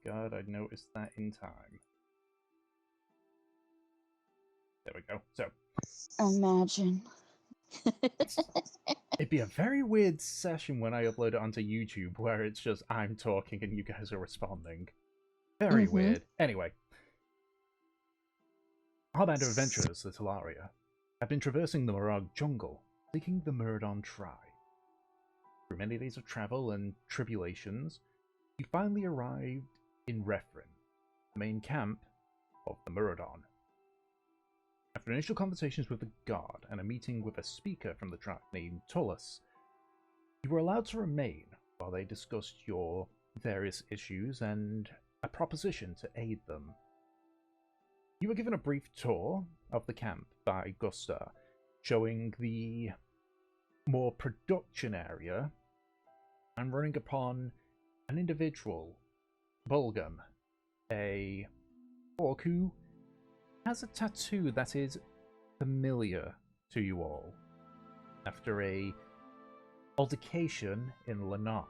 God, I noticed that in time. There we go. So, Imagine. it'd be a very weird session when I upload it onto YouTube where it's just I'm talking and you guys are responding. Very weird. Anyway. Our band of adventurers, the Telaria, have been traversing the Morag jungle, seeking the Muradon tribe. Through many days of travel and tribulations, you finally arrived in Rhethrim, the main camp of the Muradon. After initial conversations with the guard and a meeting with a speaker from the tribe named Tullus, you were allowed to remain while they discussed your various issues and a proposition to aid them. You were given a brief tour of the camp by Gusta, showing the more production area and running upon an individual, Bulgum, a orc who has a tattoo that is familiar to you all after a altercation in Lanarge.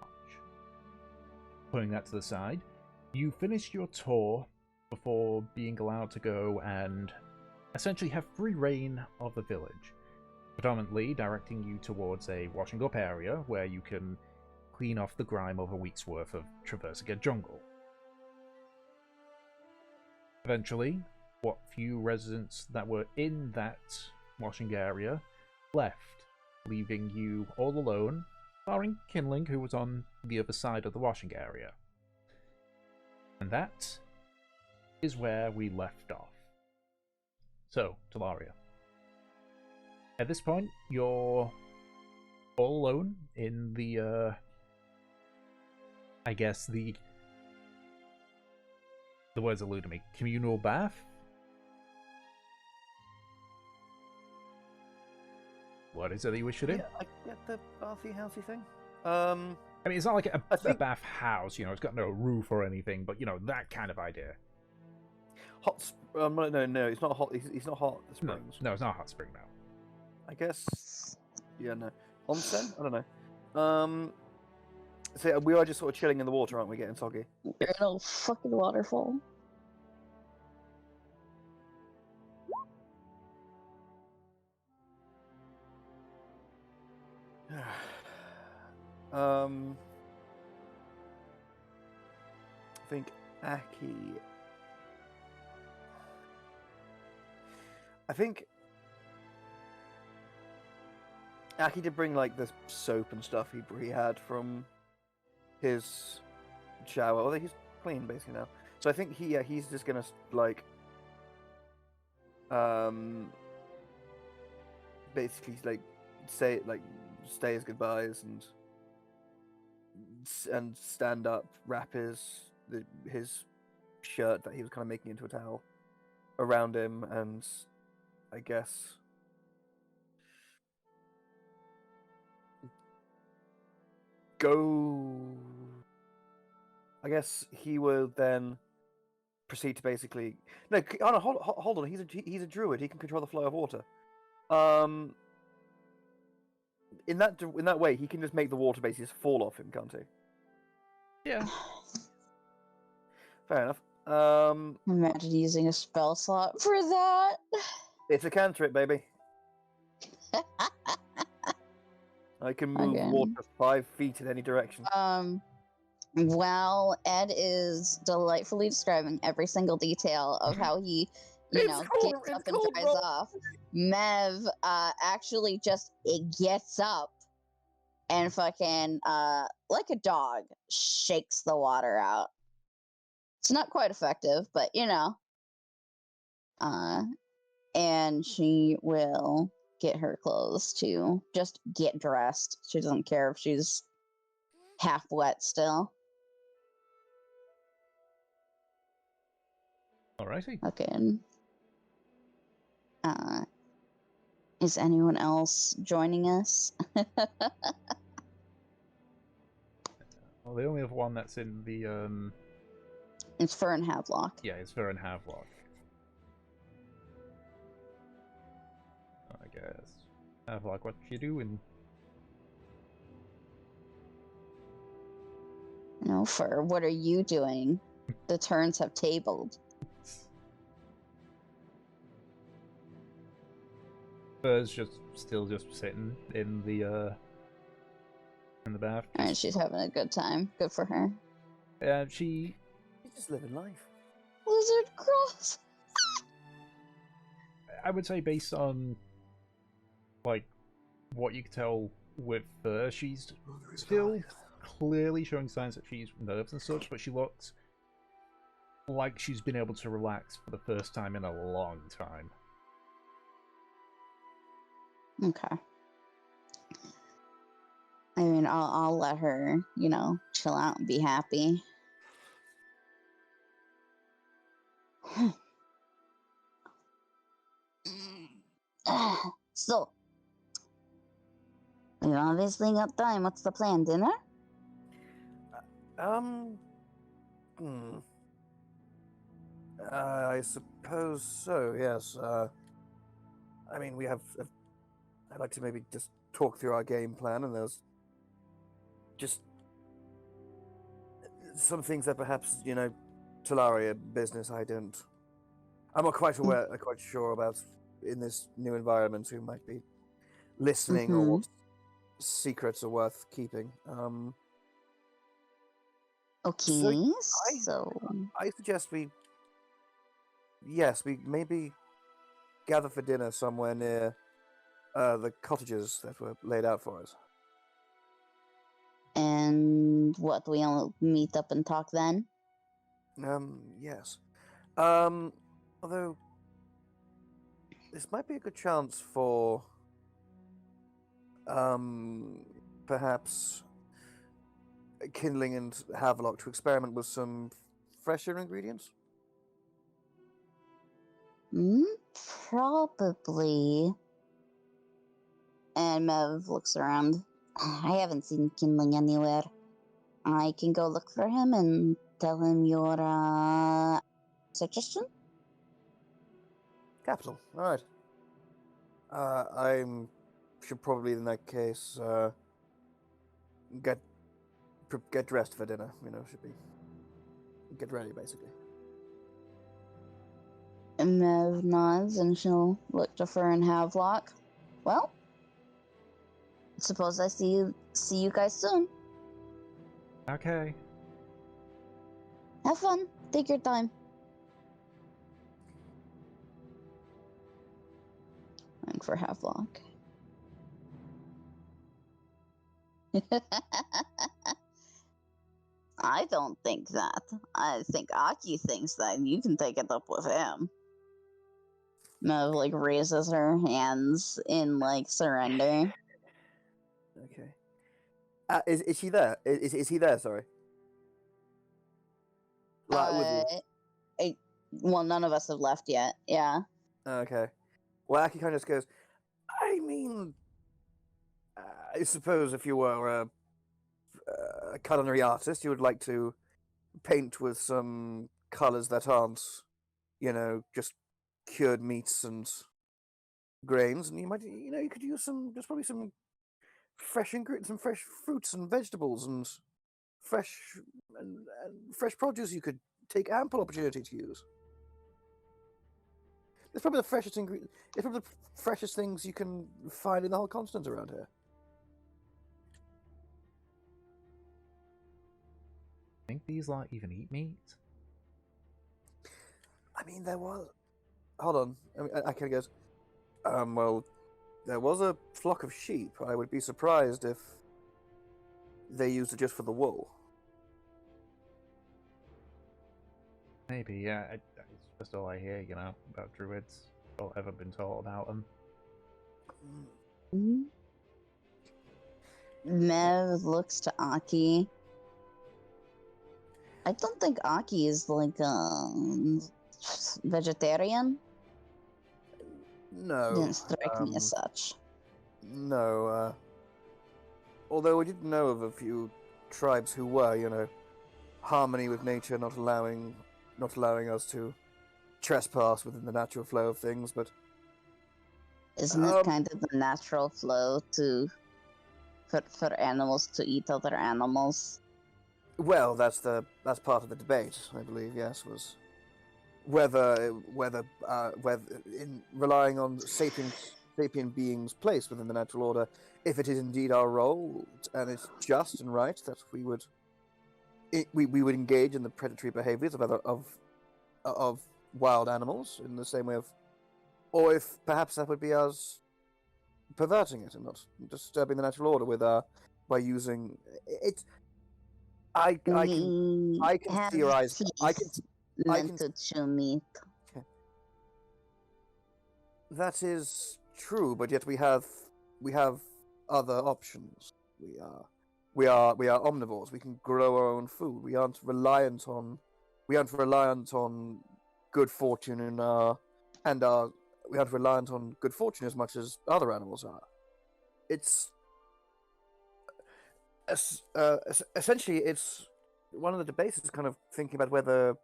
Putting that to the side, you finished your tour before being allowed to go and essentially have free reign of the village, predominantly directing you towards a washing up area where you can clean off the grime of a week's worth of traversing a jungle. Eventually, what few residents that were in that washing area left, leaving you all alone, barring Kinling, who was on the other side of the washing area. And that is where we left off. So, Telaria. At this point, you're all alone in the, I guess the words elude me. Communal bath? What is it that you wish to do? Yeah, I get the bathy housey thing. I mean, it's not like a bath house, you know, it's got no roof or anything, but, you know, that kind of idea. No, it's not hot. It's not hot springs. No, it's not a hot spring now. I guess. Yeah, no. Onsen? I don't know. So we are just sort of chilling in the water, aren't we? Getting soggy. You're in a fucking waterfall. I think Aki. I think Aki did bring like the soap and stuff he had from his shower. Although he's clean basically now. So I think he's just gonna like basically like say his goodbyes and stand up, wrap his shirt that he was kind of making into a towel around him, and I guess he will then proceed to basically hold on. He's a druid. He can control the flow of water. In that way, he can just make the water basically just fall off him, can't he? Yeah. Fair enough. Imagine using a spell slot for that. It's a cantrip, baby. I can move water 5 feet in any direction. While Ed is delightfully describing every single detail of how he, gets up and dries off, Mev actually just gets up and fucking, like a dog, shakes the water out. It's not quite effective, but and she will get her clothes to just get dressed. She doesn't care if she's half wet still. Alrighty. Okay. Is anyone else joining us? Well, the only other one that's in the It's Fern Havelock. Yeah, it's Fern Havelock. I guess. Havelock, what you doing? No, Fur, what are you doing? The turns have tabled. Bird's still just sitting in the bath. And she's having a good time. Good for her. She's just living life. Lizard cross. I would say based on like what you can tell with her, she's still clearly showing signs that she's nervous and such, but she looks like she's been able to relax for the first time in a long time. Okay. I mean, I'll let her, chill out and be happy. So, you obviously got time. What's the plan? Dinner? I suppose so, yes. I mean, I'd like to maybe just talk through our game plan, and there's just some things that perhaps, Telaria business I'm not quite sure about in this new environment who might be listening or what secrets are worth keeping. Okay, so I suggest we maybe gather for dinner somewhere near the cottages that were laid out for us. And what, we all meet up and talk then? Yes. Although this might be a good chance for perhaps Kindling and Havelock to experiment with some fresher ingredients. Probably. And Mev looks around. I haven't seen Kindling anywhere. I can go look for him and tell him your suggestion? Capital. All right. I should probably, in that case, get dressed for dinner. Should be get ready, basically. And Mev nods, and she'll look to Fur and Havelock. Well, suppose I see you guys soon. Okay. Have fun. Take your time. And for Havelock. I don't think that. I think Aki thinks that, and you can take it up with him. Mev, raises her hands in, surrender. Okay. Is she there? Is he there, sorry? With you? Well, none of us have left yet, yeah. Okay. Well, Aki kind of just goes, I mean, I suppose if you were a culinary artist, you would like to paint with some colors that aren't, just cured meats and grains, and you might, you could use there's probably some fresh ingredients, some fresh fruits and vegetables, and fresh produce you could take ample opportunity to use. It's probably the freshest It's probably the freshest things you can find in the whole continent around here. Think these even eat meat? I mean, there was. Hold on. I mean, I kind of goes. Well, there was a flock of sheep. I would be surprised if they used it just for the wool. Maybe, yeah. It's just all I hear, about druids. All I've ever been taught about them. Mev looks to Aki. I don't think Aki is vegetarian. No. Didn't strike me as such. No. Although we did know of a few tribes who were, harmony with nature, not allowing us to trespass within the natural flow of things, but isn't it kind of the natural flow for animals to eat other animals? Well, that's part of the debate, I believe. Yes, was whether in relying on sapient beings placed within the natural order, if it is indeed our role and it's just and right that we would engage in the predatory behaviors of wild animals in the same way of, or if perhaps that would be us perverting it and not disturbing the natural order with by using it. I can theorize. I can meant to chew meat. That is true, but yet we have other options. We are omnivores. We can grow our own food. We aren't reliant on good fortune we aren't reliant on good fortune as much as other animals are. It's essentially it's one of the debates is kind of thinking about whether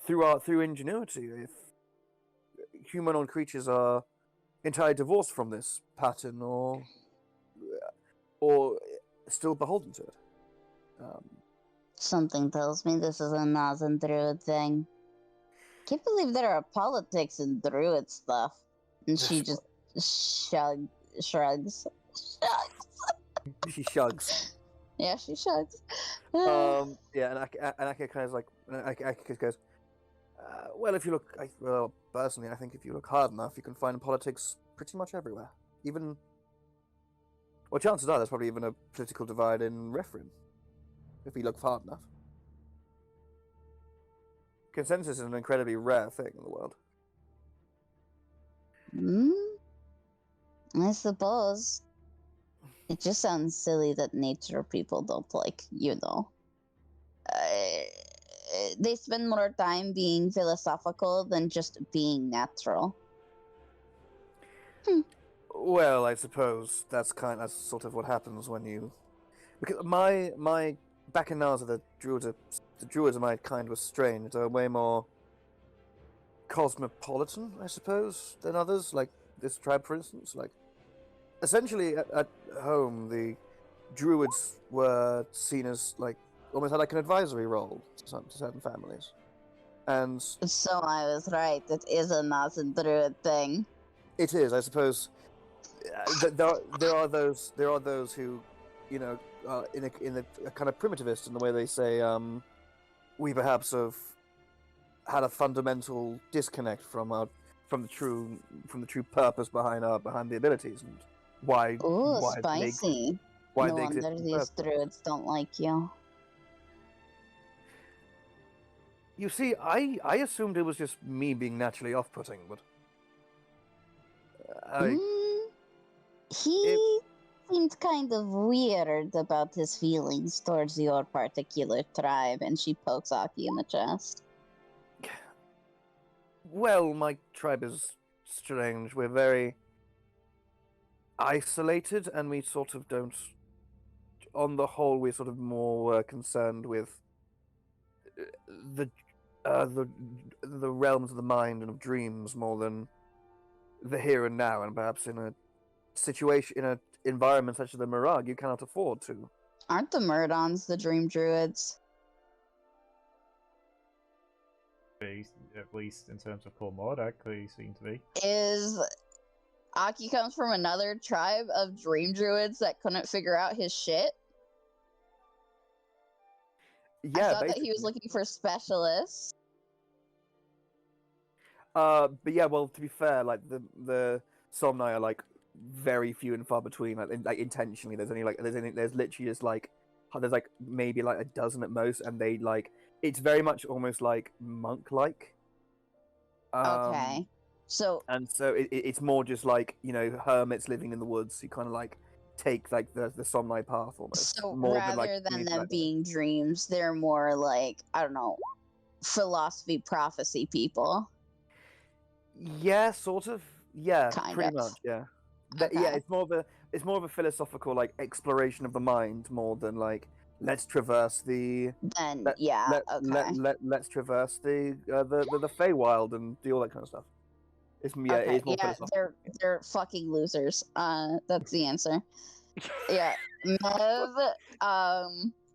through ingenuity, if humanoid creatures are entirely divorced from this pattern or still beholden to it. Something tells me this is a Naz and Druid thing. Can't believe there are politics in Druid stuff. And she just shrugs. She shrugs. Yeah, she shrugs. Yeah, and Aka kind of like, Aka goes, well, if you look, personally, I think if you look hard enough, you can find politics pretty much everywhere. Even, well, chances are there's probably even a political divide in Rhethrim, if we look hard enough. Consensus is an incredibly rare thing in the world. I suppose. It just sounds silly that nature people don't like, they spend more time being philosophical than just being natural. Well, I suppose that's sort of what happens when you, because my back in Narza, the druids of my kind were strange. They're way more cosmopolitan, I suppose, than others. Like this tribe, for instance. Like essentially at home, the druids were seen as like almost had like an advisory role to certain families, and so I was right. It is a Naz and Druid thing. It is, I suppose. There are those who, in a kind of primitivist in the way they say, we perhaps have had a fundamental disconnect from the true purpose behind the abilities and why. Ooh, spicy. Why no they wonder exist. These druids don't like you. You see, I assumed it was just me being naturally off-putting, but he seemed kind of weird about his feelings towards your particular tribe, and she pokes Aki in the chest. Well, my tribe is strange. We're very isolated, and we sort of don't. On the whole, we're sort of more concerned with the realms of the mind and of dreams more than the here and now, and perhaps in a situation, in an environment such as the Mirage, you cannot afford to. Aren't the Murdons the dream druids? At least in terms of Karmora, they seem to be. Aki comes from another tribe of dream druids that couldn't figure out his shit? Yeah, I thought that he was looking for specialists. But yeah, well, to be fair, like the Somni are like very few and far between. Like intentionally, there's literally just like there's like maybe like a dozen at most, and they like it's very much almost like monk-like. Okay, so it's more just like hermits living in the woods. You kind of like take like the Somni path almost. So more rather than them being dreams, they're more like, I don't know, philosophy prophecy people. Yeah, sort of. Yeah, pretty of. much. Yeah. Okay. Yeah, it's more of a philosophical like exploration of the mind more than like let's traverse the. Let's traverse the Feywild and do all that kind of stuff. It's more philosophical. They're fucking losers. That's the answer. Yeah, Mev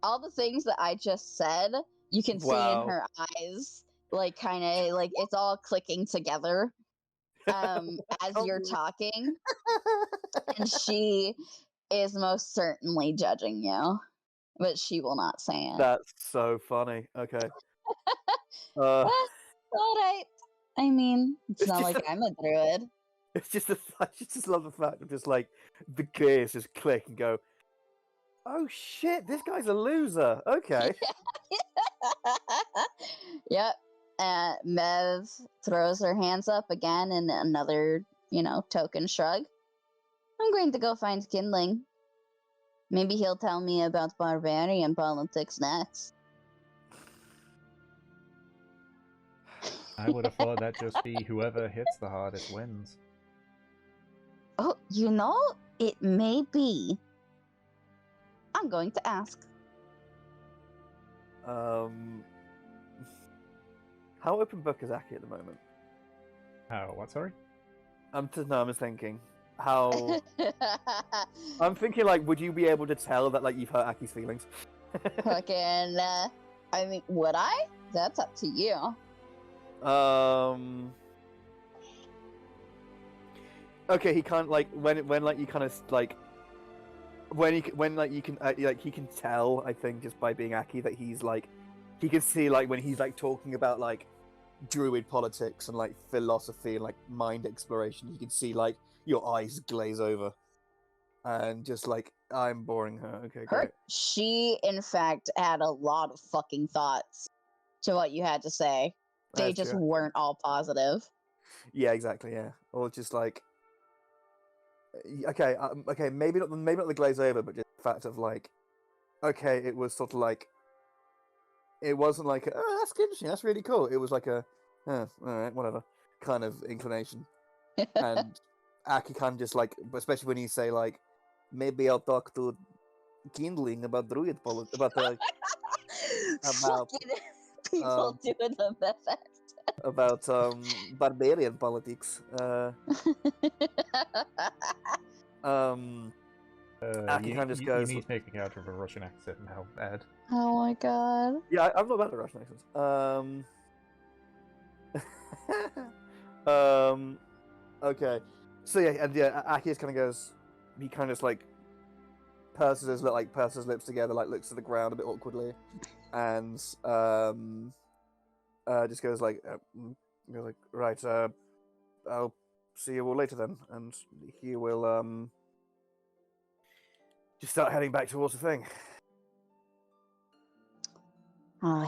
all the things that I just said, you can see in her eyes, like kind of like it's all clicking together as you're talking, and she is most certainly judging you, but she will not say it. That's so funny. Okay. All right. I mean, it's It's not just like I'm a druid. It's just I just love the fact of just like the gears just click and go, oh shit, this guy's a loser. Okay. Yep. Mev throws her hands up again in another, token shrug. I'm going to go find Kindling. Maybe he'll tell me about barbarian politics next. I would have thought that'd just be whoever hits the hardest wins. Oh, it may be. I'm going to ask. How open book is Aki at the moment? Oh, what, sorry? I'm just thinking. How I'm thinking like, would you be able to tell that like you've hurt Aki's feelings? Fucking, I mean, would I? That's up to you. Okay, he can't like when like you kind of like when you can like he can tell, I think, just by being Aki that he's like he can see like when he's like talking about like druid politics and like philosophy and like mind exploration, you can see like your eyes glaze over and just like, I'm boring her. Okay, great. She in fact had a lot of fucking thoughts to what you had to say. They That's just true. weren't all positive. Yeah, exactly. Yeah, or just like, okay, maybe not the glaze over, but just the fact of like, okay, it was sort of like, it wasn't like, oh, that's interesting, that's really cool. It was like a, all right, whatever, kind of inclination. And Aki kind of just like, especially when you say like, maybe I'll talk to Kindling about druid politics, about the about Fucking people doing the best. about barbarian politics. Aki kind of just goes. You need to make a character of a Russian accent now, Ed. Oh my god. Yeah, I'm not bad at Russian accents. Okay. So yeah, and yeah, Aki just kind of goes. He kind of just like purses his lips together, like looks at the ground a bit awkwardly, and just goes like, right, I'll see you all later then, and he will just start heading back towards the thing.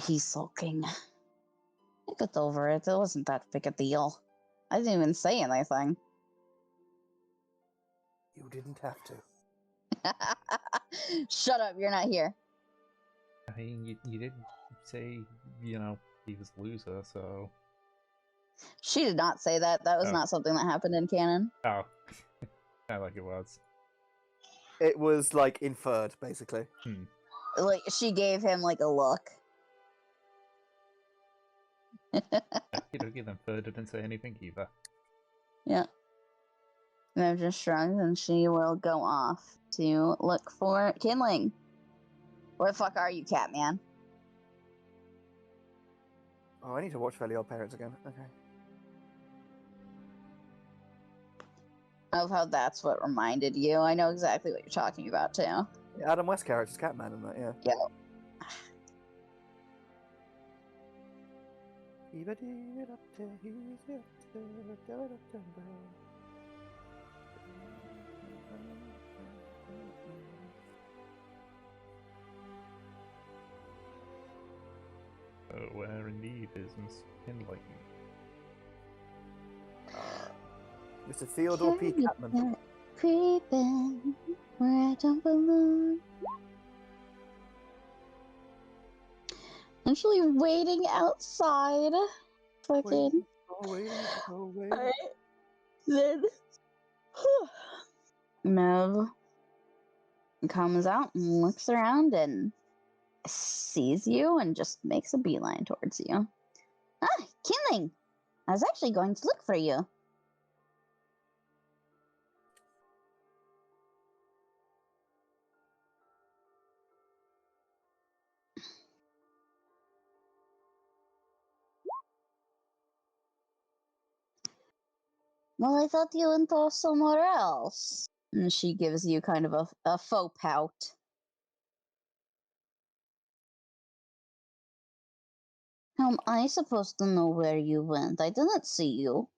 He's sulking. I got over it. It wasn't that big a deal. I didn't even say anything. You didn't have to. Shut up, you're not here. I mean, you didn't say, he was a loser, so... She did not say that. That was not something that happened in canon. Oh. Sounded like it was. It was, like, inferred, basically. Like, she gave him, like, a look. Okie then Fur didn't say anything either. Yeah. Mev just shrugs and she will go off to look for Kindling. Where the fuck are you, Catman? Oh, I need to watch Fairly Odd Parents again. Okay. I love how that's what reminded you. I know exactly what you're talking about, too. Yeah, Adam West character's Catman in that, yeah. Yeah. Where indeed is Miss Kindling? Mr. Theodore P. Catman. Creeping where I don't belong. Actually waiting outside. Fucking. Alright. Then Mev comes out and looks around and sees you and just makes a beeline towards you. Ah, Kindling! I was actually going to look for you. Well, I thought you went off somewhere else. And she gives you kind of a faux pout. How am I supposed to know where you went? I didn't see you.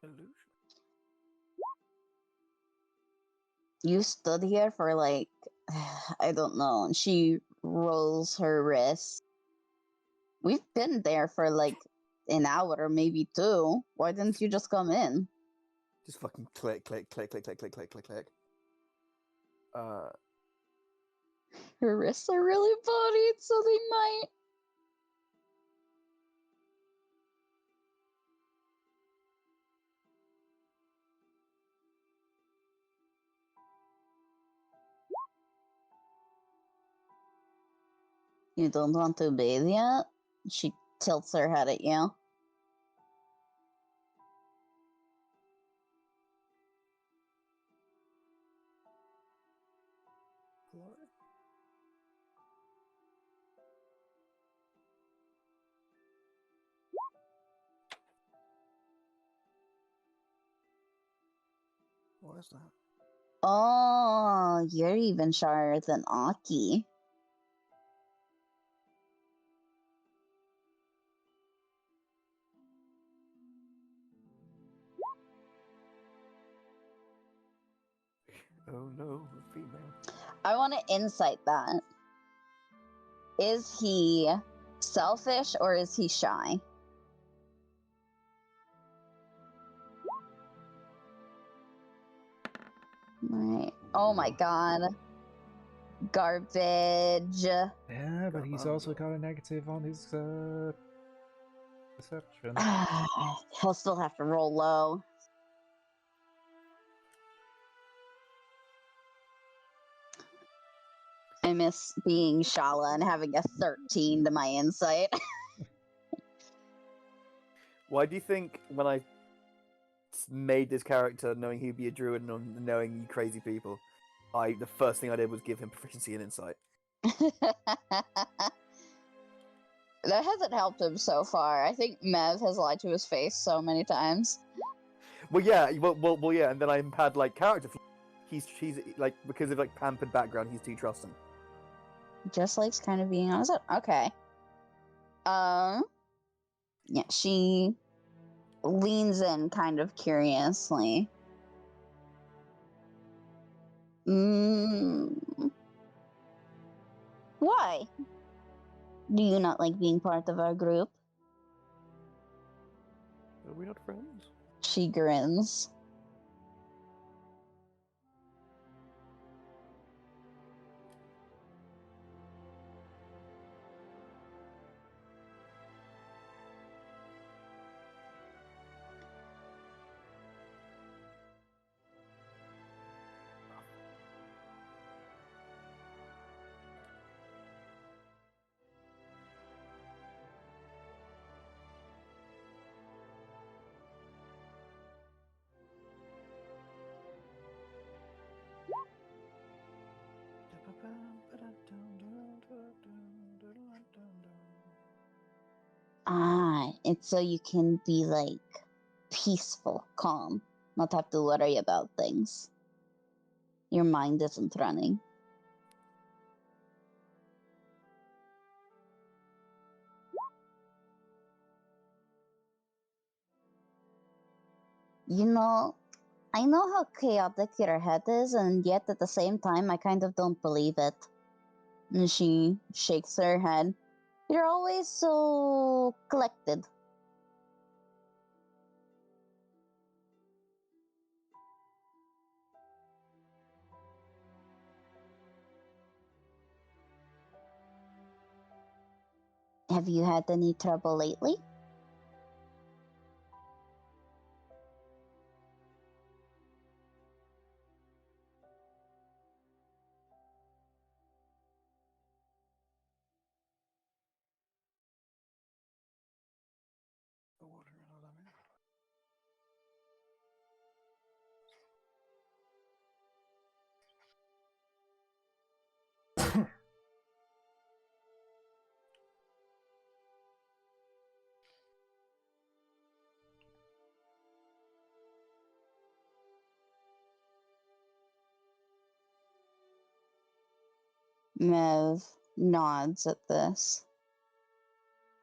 Illusion. You stood here for like, I don't know. And she rolls her wrist. We've been there for like an hour or maybe two. Why didn't you just come in? Just fucking click, click, click, click, click, click, click, click, click. Her wrists are really bodied, so they might. You don't want to bathe yet? She tilts her head at you. What is that? Oh, you're even shyer than Aki. Oh no, a female. I want to insight that. Is he selfish or is he shy? Right. Oh my god. Garbage. Yeah, but he's also got a negative on his perception. He'll still have to roll low. I miss being Shala and having a 13 to my insight. Why do you think when I made this character, knowing he'd be a druid and knowing you crazy people, the first thing I did was give him proficiency in insight? That hasn't helped him so far. I think Mev has lied to his face so many times. Well, yeah, well, yeah, and then I had like character. He's like, because of like pampered background, he's too trusting. Just likes kind of being honest. Okay. Yeah, she leans in kind of curiously. Why? Do you not like being part of our group? Are we not friends? She grins. Ah, it's so you can be like peaceful, calm, not have to worry about things. Your mind isn't running. You know, I know how chaotic your head is, and yet at the same time, I kind of don't believe it. And she shakes her head. You're always so collected. Have you had any trouble lately? Mev nods at this.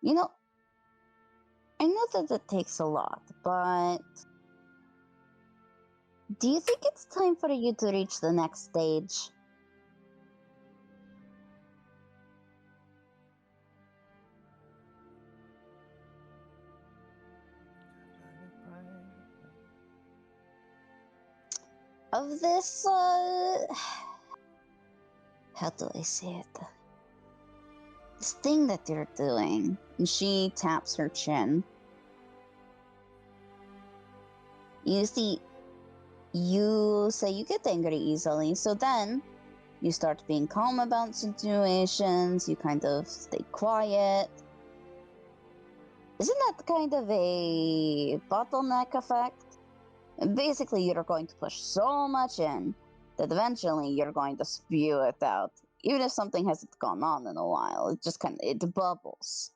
You know, I know that it takes a lot, but do you think it's time for you to reach the next stage? Of this, how do I say it? This thing that you're doing. And she taps her chin. You see, you say you get angry easily, so then you start being calm about situations, you kind of stay quiet. Isn't that kind of a bottleneck effect? And basically, you're going to push so much in that eventually you're going to spew it out. Even if something hasn't gone on in a while, it just it bubbles.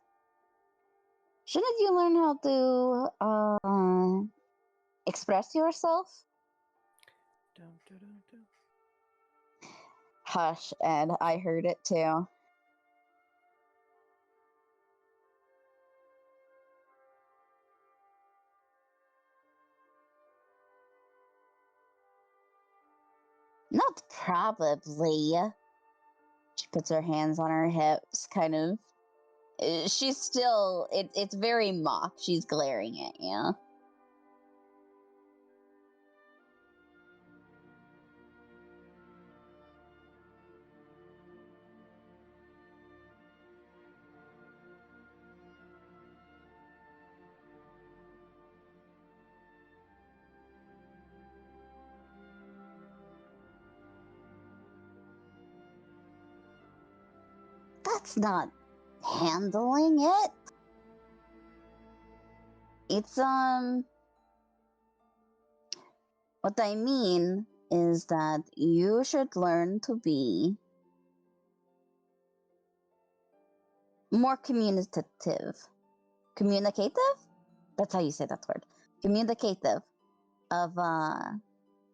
Shouldn't you learn how to express yourself? Dum, dum, dum, dum. Hush, Ed, I heard it too. Not probably. She puts her hands on her hips, kind of. She's still. It's very mock. She's glaring at you. That's not handling it. It's, what I mean is that you should learn to be more communicative. Communicative? That's how you say that word. Communicative of,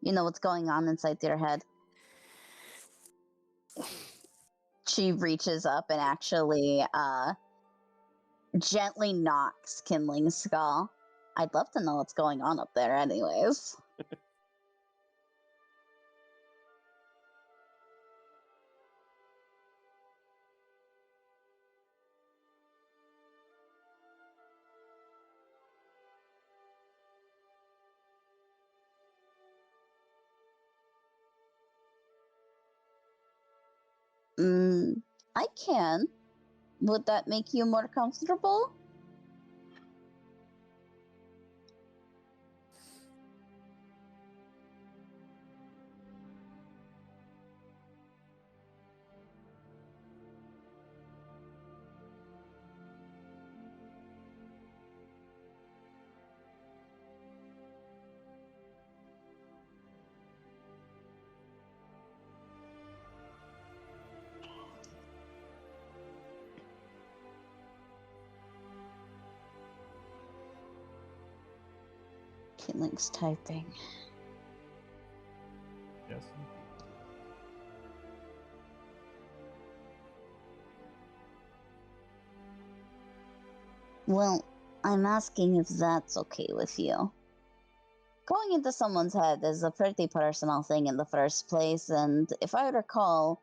you know, what's going on inside your head. She reaches up and actually, gently knocks Kindling's skull. I'd love to know what's going on up there anyways. I can. Would that make you more comfortable? Kindling's typing. Yes. Well, I'm asking if that's okay with you. Going into someone's head is a pretty personal thing in the first place, and if I recall,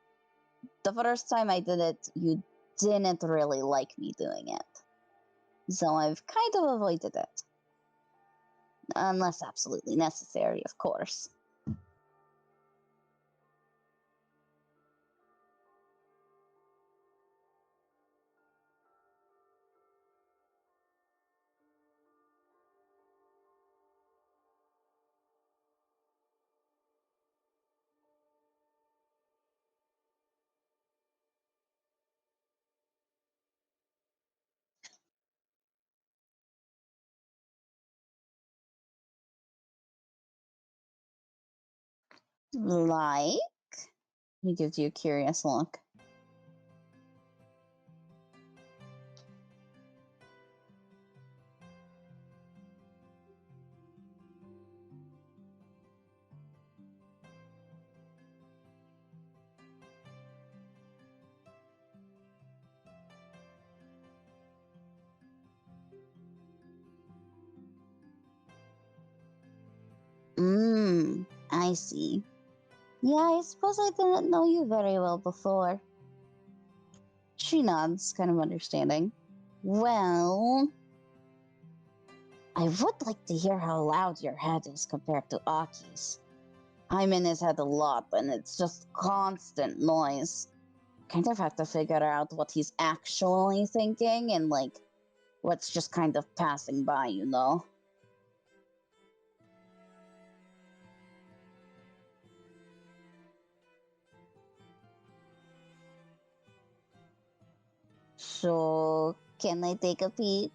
the first time I did it, you didn't really like me doing it. So I've kind of avoided it. Unless absolutely necessary, of course. Like? He gives you a curious look. I see. Yeah, I suppose I didn't know you very well before. She nods, kind of understanding. Well, I would like to hear how loud your head is compared to Aki's. I'm in his head a lot, and it's just constant noise. Kind of have to figure out what he's actually thinking and, like, what's just kind of passing by, you know? So, can I take a peek?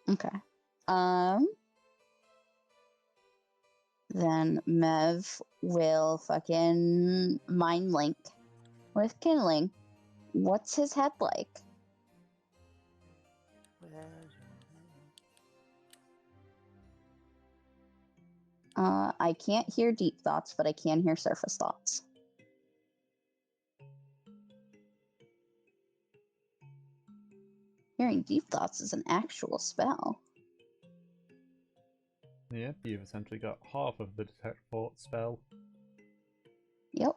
Okay. Then Mev will fucking mind link with Kindling. What's his head like? I can't hear deep thoughts, but I can hear surface thoughts. Hearing deep thoughts is an actual spell. Yep, you've essentially got half of the detect thought spell. Yep.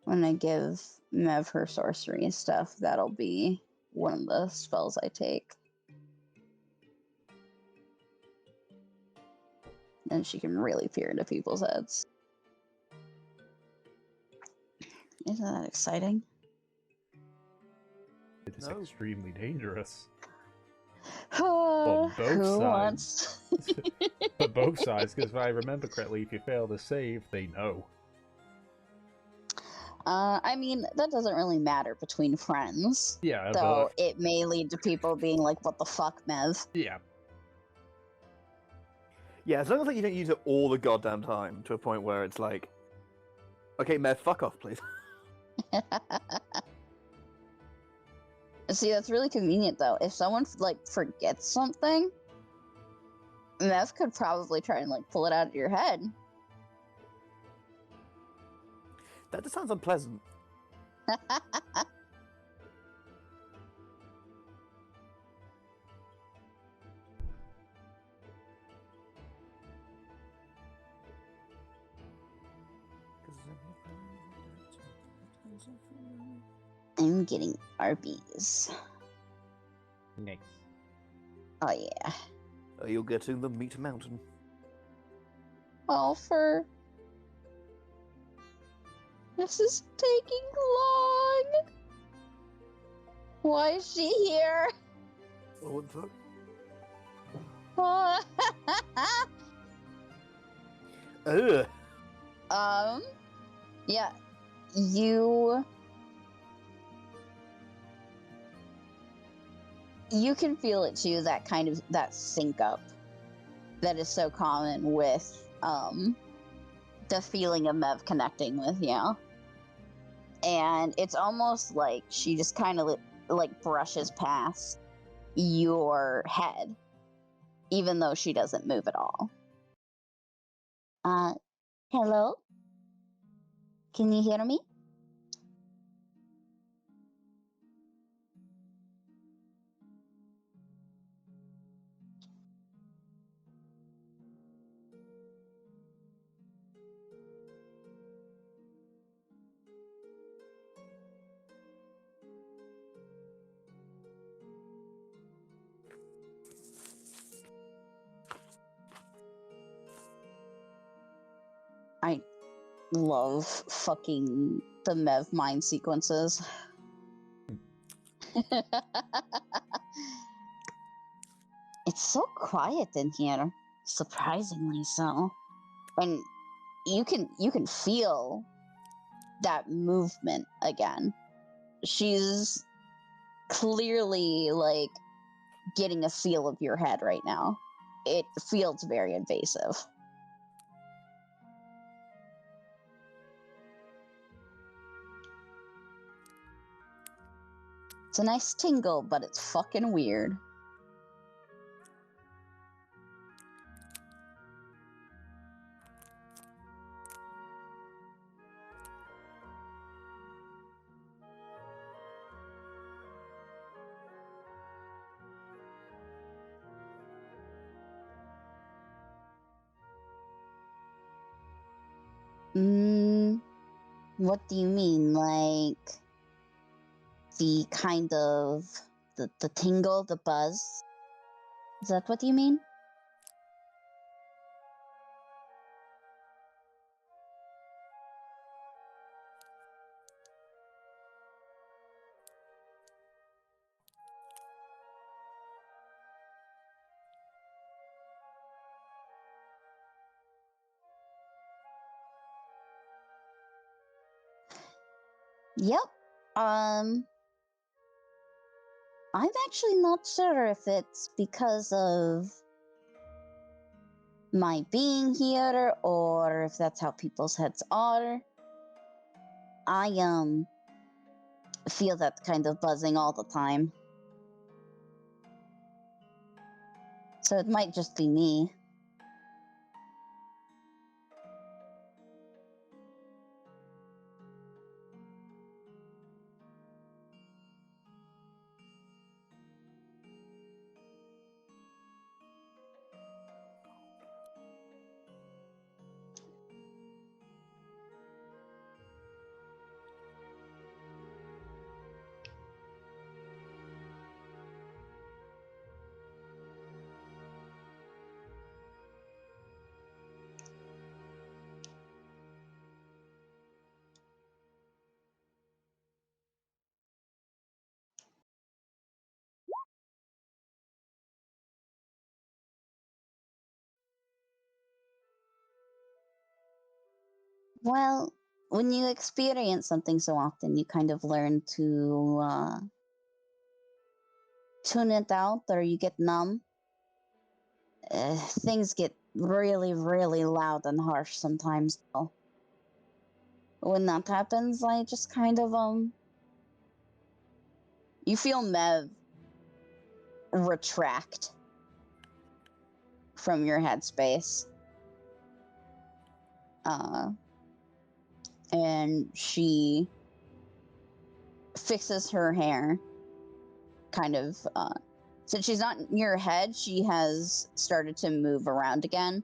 When I give Mev her sorcery stuff, that'll be one of the spells I take. And she can really peer into people's heads. Isn't that exciting? It is No. extremely dangerous. Who both wants? For both sides, because if I remember correctly, if you fail to save, they know. I mean, that doesn't really matter between friends. Yeah, So but... it may lead to people being like, what the fuck, Mev? Yeah. Yeah, as long as like, you don't use it all the goddamn time to a point where it's like, okay, Mev, fuck off, please. See, that's really convenient, though. If someone, like, forgets something, Mev could probably try and, like, pull it out of your head. That just sounds unpleasant. I'm getting Arby's. Nice. Oh, yeah. You're getting the meat mountain. Alfred. This is taking long. Why is she here? Oh, what the fuck? Ugh. Yeah, you can feel it too, that kind of, that sync up that is so common with, the feeling of Mev connecting with you. And it's almost like she just kind of, like, brushes past your head, even though she doesn't move at all. Hello? Can you hear me? I love fucking the Mev mind sequences. It's so quiet in here, surprisingly so. And you can feel that movement again. She's clearly, like, getting a feel of your head right now. It feels very invasive. It's a nice tingle, but it's fucking weird. What do you mean? Like the kind of the tingle, the buzz? Is that what you mean? Yep. I'm actually not sure if it's because of my being here or if that's how people's heads are. I feel that kind of buzzing all the time. So it might just be me. Well, when you experience something so often, you kind of learn to tune it out or you get numb. Things get really, really loud and harsh sometimes, though. When that happens, I just kind of, you feel Mev retract from your headspace. And she fixes her hair, kind of, since she's not in your head, she has started to move around again.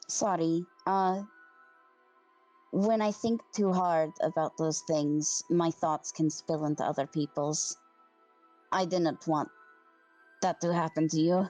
Sorry, when I think too hard about those things, my thoughts can spill into other people's. I didn't want that to happen to you.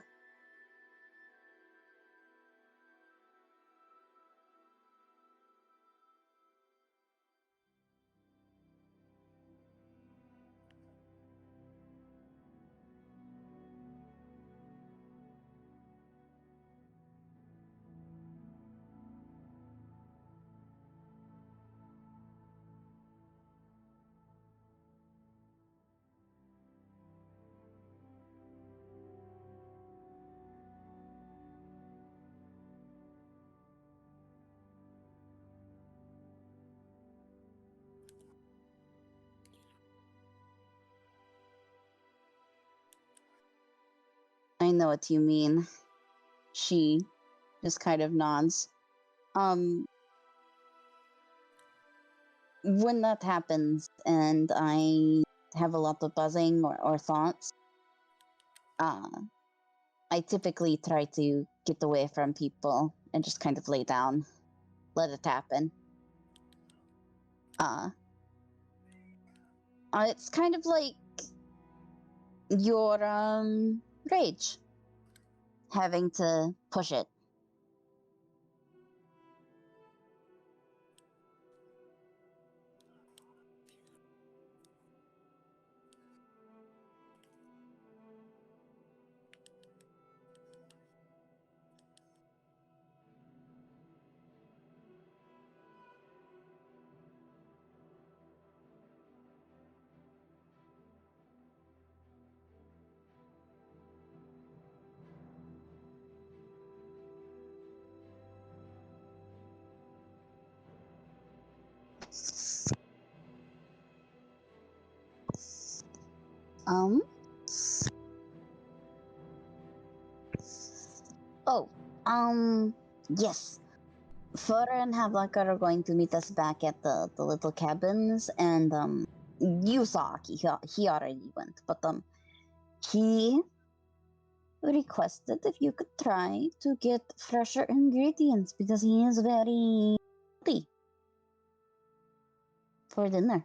I know what you mean. She just kind of nods. When that happens and I have a lot of buzzing or thoughts, I typically try to get away from people and just kind of lay down, let it happen. It's kind of like your rage, having to push it. Um. Oh. Yes. Fur and Havelock are going to meet us back at the little cabins, and you saw Aki. He already went, but he requested if you could try to get fresher ingredients because he is very healthy for dinner.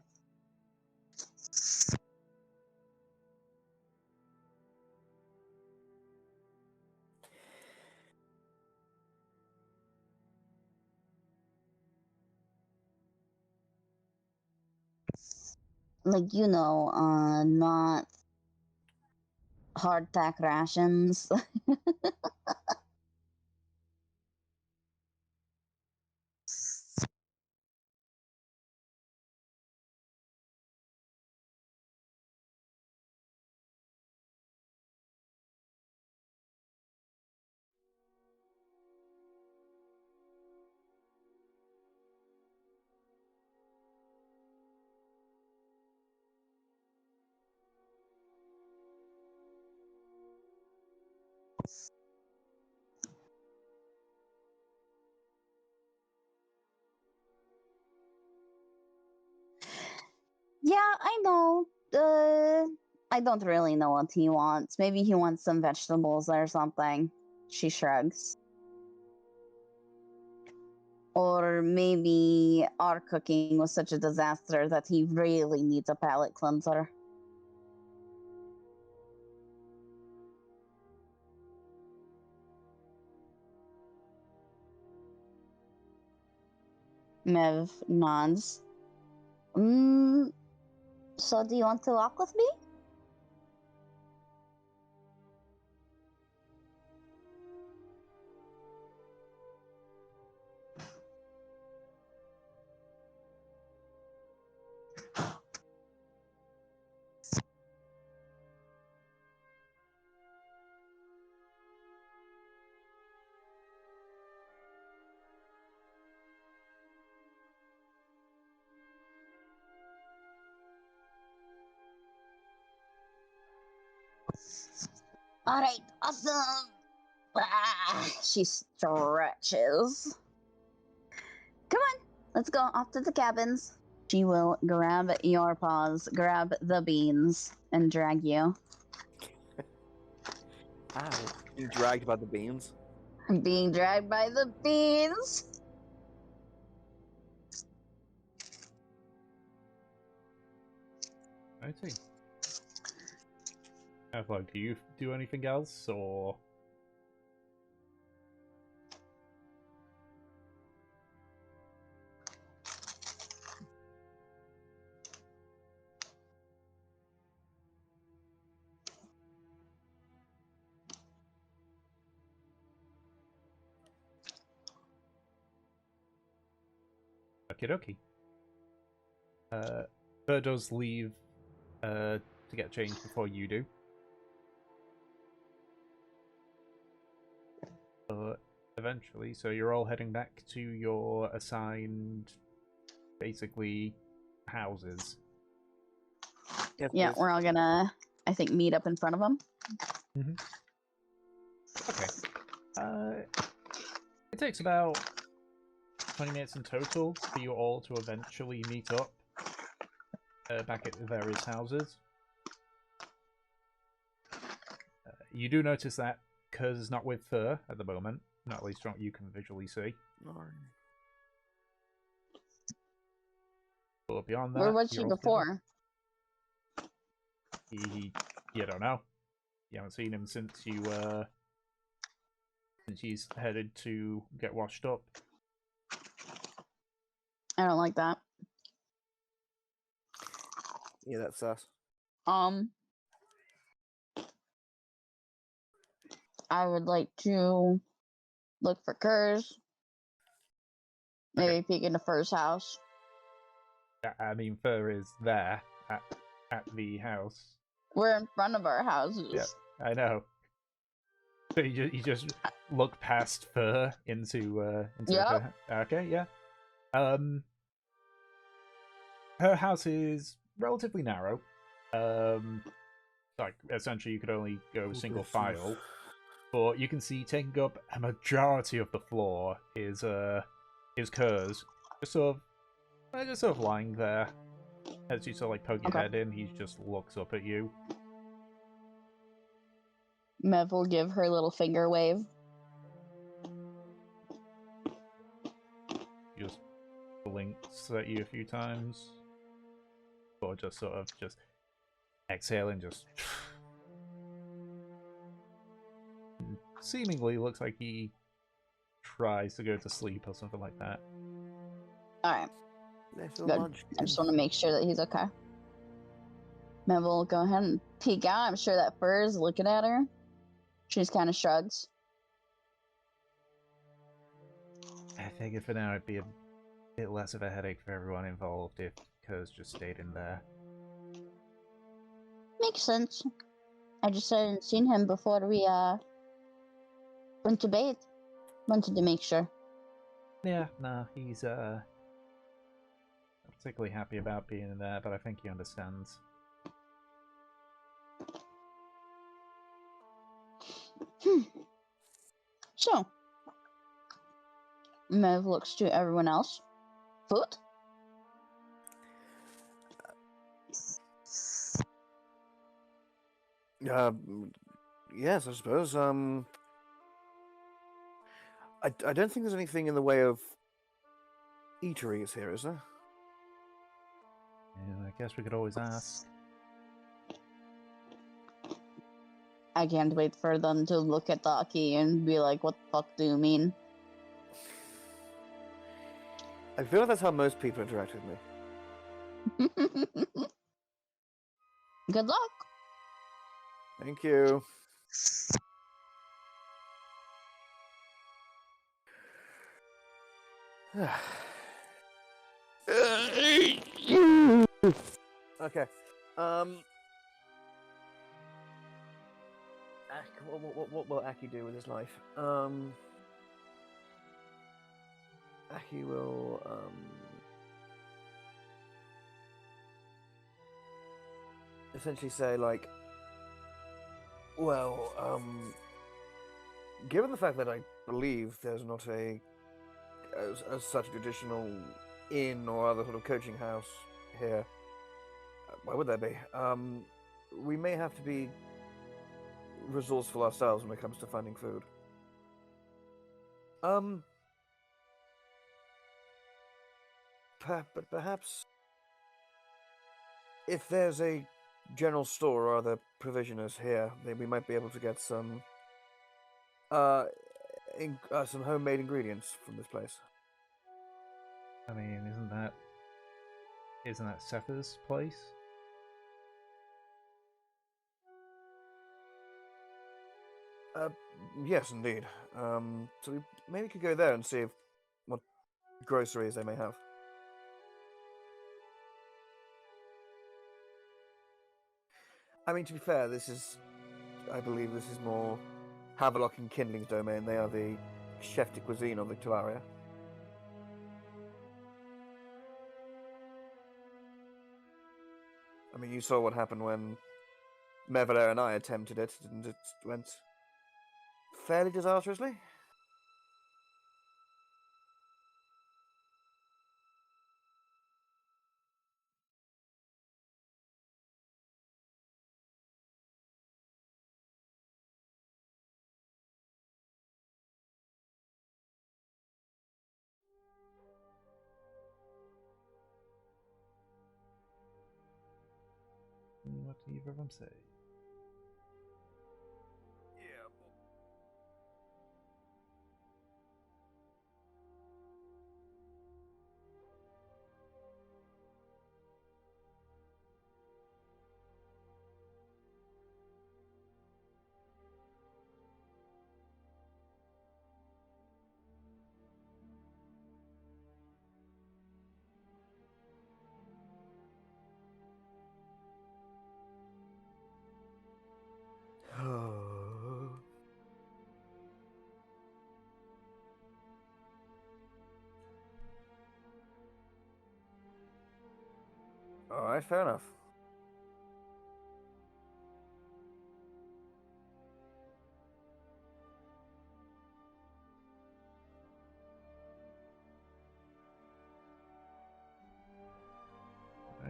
Like, not hardtack rations. Yeah, I know. I don't really know what he wants. Maybe he wants some vegetables or something. She shrugs. Or maybe our cooking was such a disaster that he really needs a palate cleanser. Mev nods. So do you want to walk with me? All right, awesome. She stretches. Come on, let's go off to the cabins. She will grab your paws, grab the beans, and drag you. Being dragged by the beans. Being dragged by the beans. I see. Like, do you do anything else, or? Okie dokie. Fur does leave to get changed before you do. But eventually, so you're all heading back to your assigned, basically, houses. Yes, Yeah, please. we're all gonna, I think, meet up in front of them. Okay. It takes about 20 minutes in total for you all to eventually meet up back at the various houses. You do notice that Kuz is not with Fur at the moment, not at least from what you can visually see. But beyond that, Where was she you're all before? together. You don't know. You haven't seen him since since he's headed to get washed up. I don't like that. Yeah, that's us. I would like to look for Kurz. Maybe peek into Fur's house. I mean, Fur is there at the house. We're in front of our houses. Yep, I know. So you just look past Fur into Yep. okay, yeah. Her house is relatively narrow. like essentially you could only go single file. But you can see taking up a majority of the floor is Kurz, just sort of lying there. As you sort of like poke your head in, he just looks up at you. Mev will give her little finger wave. Just blinks at you a few times. Or just sort of just exhaling, just seemingly looks like he tries to go to sleep or something like that. Alright. Little Good. munchkin. I just want to make sure that he's okay. Mev will go ahead and peek out. I'm sure that Fur is looking at her. She just kind of shrugs. I figured for now it'd be a bit less of a headache for everyone involved if Kurz just stayed in there. Makes sense. I just hadn't seen him before we went to bed. Wanted to make sure. Yeah, nah, he's not particularly happy about being in there, but I think he understands. So, Mev looks to everyone else. Food? Yes, I suppose. I don't think there's anything in the way of eateries here, is there? Yeah, I guess we could always ask. I can't wait for them to look at Taki and be like, what the fuck do you mean? I feel like that's how most people interact with me. Good luck. Thank you. Okay. What will Aki do with his life? Aki will essentially say like, well, given the fact that I believe there's not as such a traditional inn or other sort of coaching house here, why would there be? We may have to be resourceful ourselves when it comes to finding food. But perhaps if there's a general store or other provisioners here, then we might be able to get some homemade ingredients from this place. I mean, isn't that Sether's place? Yes, indeed. So we maybe could go there and see what groceries they may have. I mean, to be fair, I believe this is more Havelock and Kindling's domain. They are the chef de cuisine of the Telaria. I mean, you saw what happened when Mevelair and I attempted it, and it went fairly disastrously. What do either of them say? Yeah. All right, fair enough.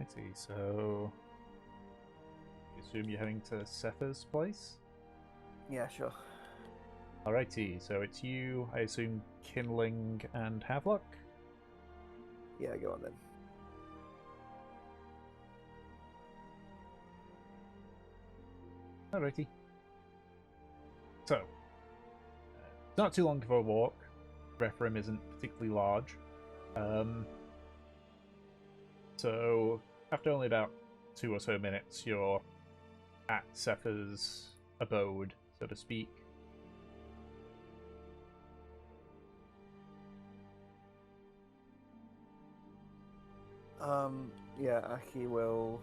Alrighty, so I assume you're heading to Sether's place? Yeah, sure. Alrighty, so it's you, I assume Kinling and Havelock? Yeah, go on then. Alrighty. So, it's not too long for a walk. Rhethrim isn't particularly large. So, after only about 2 or so minutes, you're at Sether's abode, so to speak. Yeah, Aki will...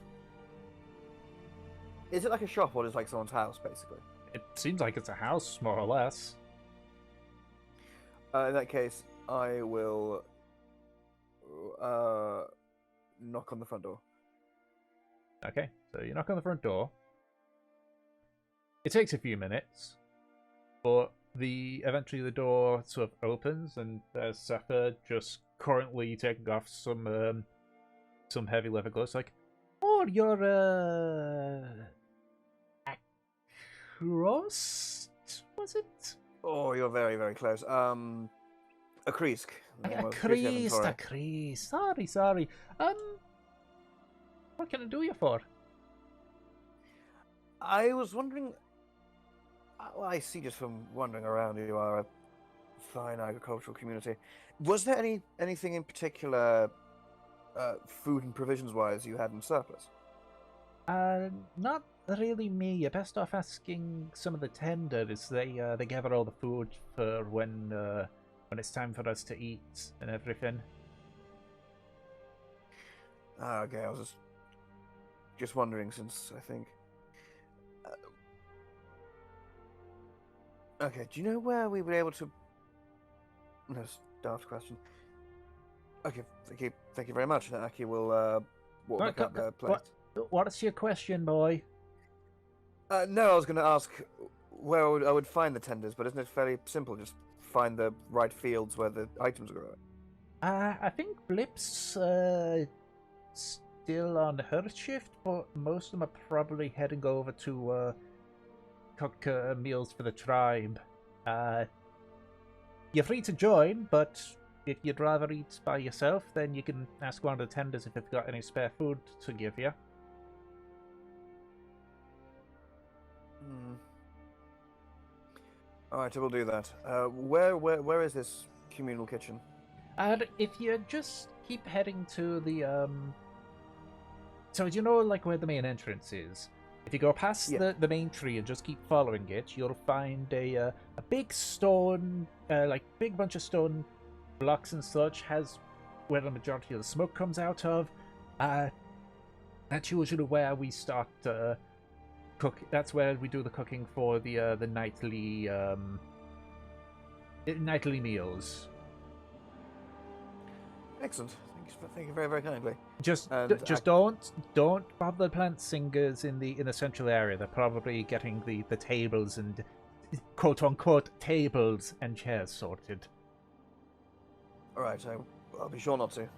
Is it like a shop or just like someone's house, basically? It seems like it's a house, more or less. In that case, I will knock on the front door. Okay, so you knock on the front door. It takes a few minutes, but eventually the door sort of opens, and there's Sether just currently taking off some heavy leather gloves. Like, oh, you're across, was it? Oh, you're very, very close. A Kreesk. A crease. Sorry. What can I do you for? I was wondering... Well, I see just from wandering around, you are a fine agricultural community. Was there anything in particular, food and provisions-wise, you had in surplus? Not really me. You're best off asking some of the tenders. They gather all the food for when it's time for us to eat and everything. Okay, I was just wondering, since I think... Okay, do you know where we were able to... No, daft question. Okay, thank you very much. Aki will walk back up the place. What's your question, boy? No, I was going to ask where I would find the tenders, but isn't it fairly simple? Just find the right fields where the items are growing. I think Blip's still on her shift, but most of them are probably heading over to cook meals for the tribe. You're free to join, but if you'd rather eat by yourself, then you can ask one of the tenders if they've got any spare food to give you. Alright, I will do that. Where is this communal kitchen? And if you just keep heading to the so you know, like, where the main entrance is? If you go past the main tree and just keep following it, you'll find a big stone, big bunch of stone blocks and such, has where the majority of the smoke comes out of. That's usually where we start cook. That's where we do the cooking for the nightly meals. Excellent. Thank you very, very kindly. Just don't bother the plant singers in the central area. They're probably getting the tables and quote unquote tables and chairs sorted. All right, I'll be sure not to.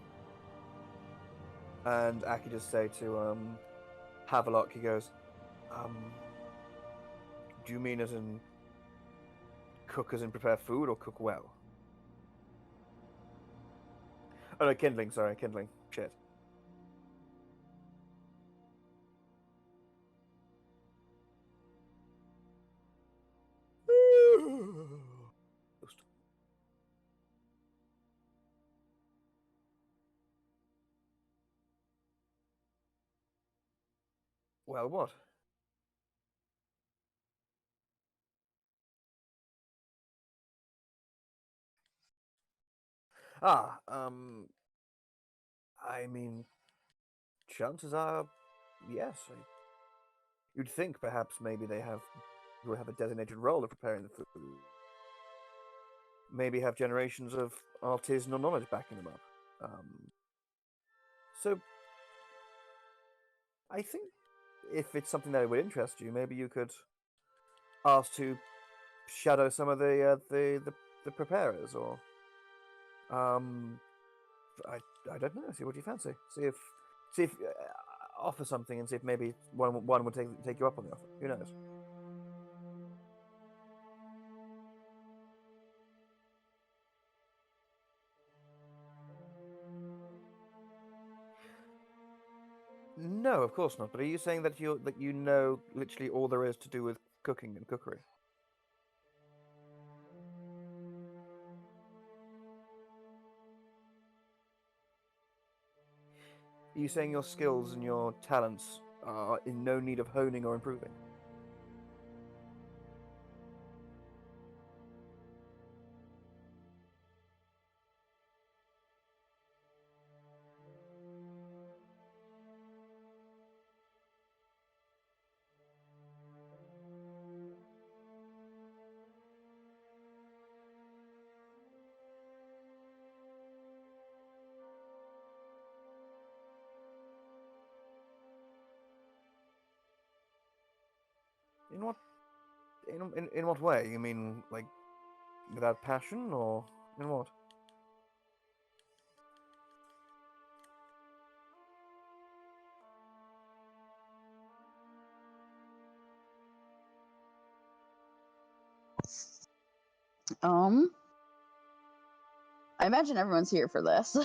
And Aki just say to Havelock, he goes, do you mean as in cook as in prepare food, or cook well? Oh no, kindling, sorry, kindling. Shit. Well, what? I mean, chances are, yes. You'd think perhaps maybe they will have a designated role of preparing the food. Maybe have generations of artisanal knowledge backing them up. So, I think if it's something that would interest you, maybe you could ask to shadow some of the preparers, or I don't know. See what you fancy. See if See if offer something and see if maybe one would take you up on the offer. Who knows? No, of course not. But are you saying that you know literally all there is to do with cooking and cookery? Are you saying your skills and your talents are in no need of honing or improving? In what in what way? You mean like without passion, or in what? I imagine everyone's here for this.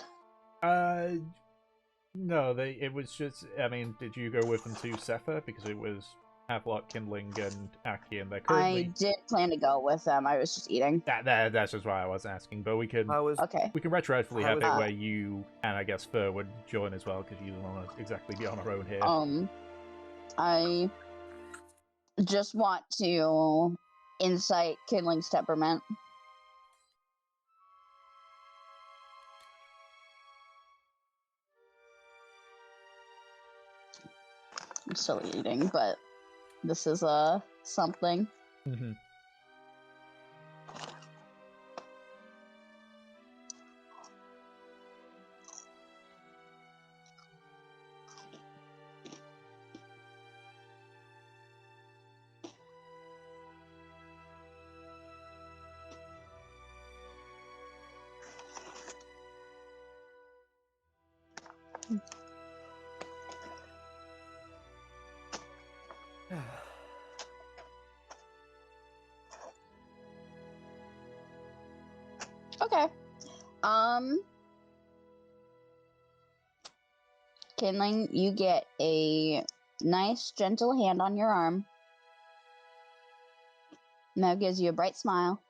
No, it was just, I mean, did you go with them to Sepha? Because it was Havelock, Kindling, and Aki, and they're currently... I did plan to go with them. I was just eating. That's just why I was asking, but we can Okay. retroactively have it where you, and I guess Fur would join as well, because you don't want to exactly be on our own here. I just want to insight Kindling's temperament. I'm still eating, but this is something. Mm-hmm. Okay. Kindling, you get a nice, gentle hand on your arm. Now gives you a bright smile.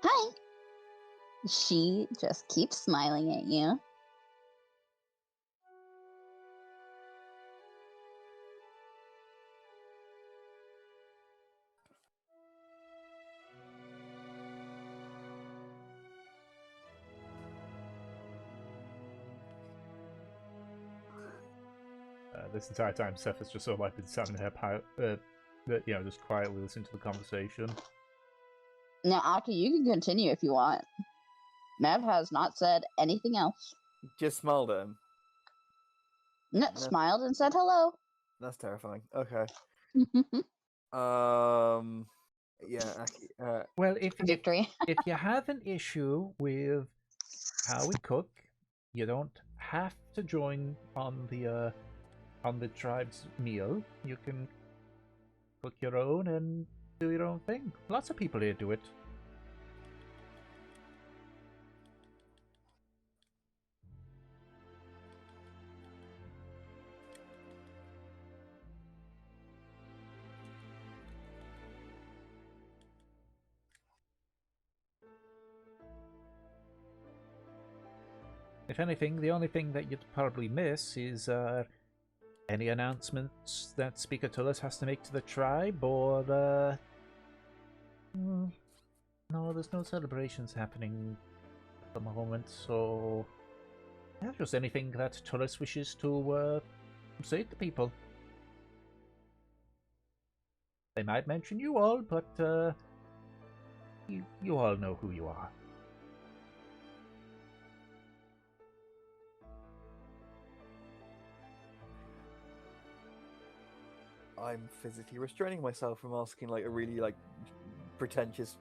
Hi. She just keeps smiling at you. This entire time, Seth has just sort of like been standing there, just quietly listening to the conversation. Now, Aki, you can continue if you want. Mev has not said anything else. Just smiled at him. No, smiled and said hello. That's terrifying. Okay. Yeah. Aki, well, Victory. if you have an issue with how we cook, you don't have to join on the tribe's meal. You can cook your own and do your own thing. Lots of people here do it. If anything, the only thing that you'd probably miss is any announcements that Speaker Tullus has to make to the tribe, or no, there's no celebrations happening at the moment, so yeah, just anything that Tullus wishes to say to people. They might mention you all, but you all know who you are. I'm physically restraining myself from asking like a really like pretentious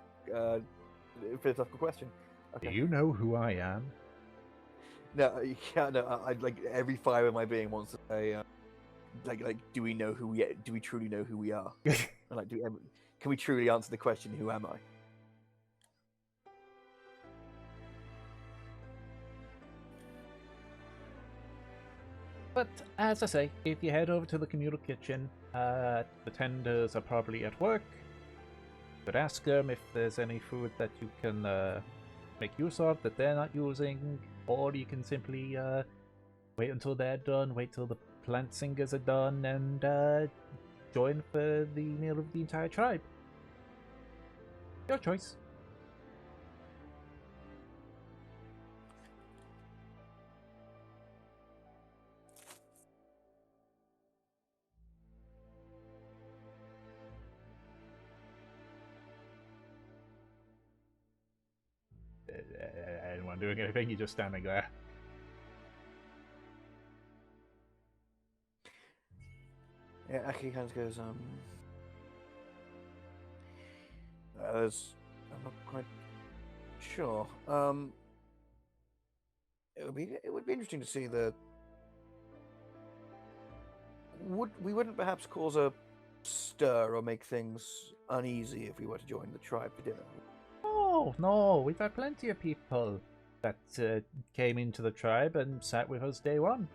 philosophical question. Do Okay. you know who I am? No, you can't. No, I like every fibre of my being wants to say, like, do we know who we? Do we truly know who we are? And, like, can we truly answer the question, who am I? But as I say, if you head over to the communal kitchen, the tenders are probably at work. But ask them if there's any food that you can make use of that they're not using, or you can simply wait until they're done, wait till the plant singers are done, and join for the meal of the entire tribe. Your choice. Anyone doing anything? You're just standing there. Yeah, Aki kind of goes, I'm not quite sure. It would be interesting to see we wouldn't perhaps cause a stir or make things uneasy if we were to join the tribe for dinner. No, we've had plenty of people that came into the tribe and sat with us day one.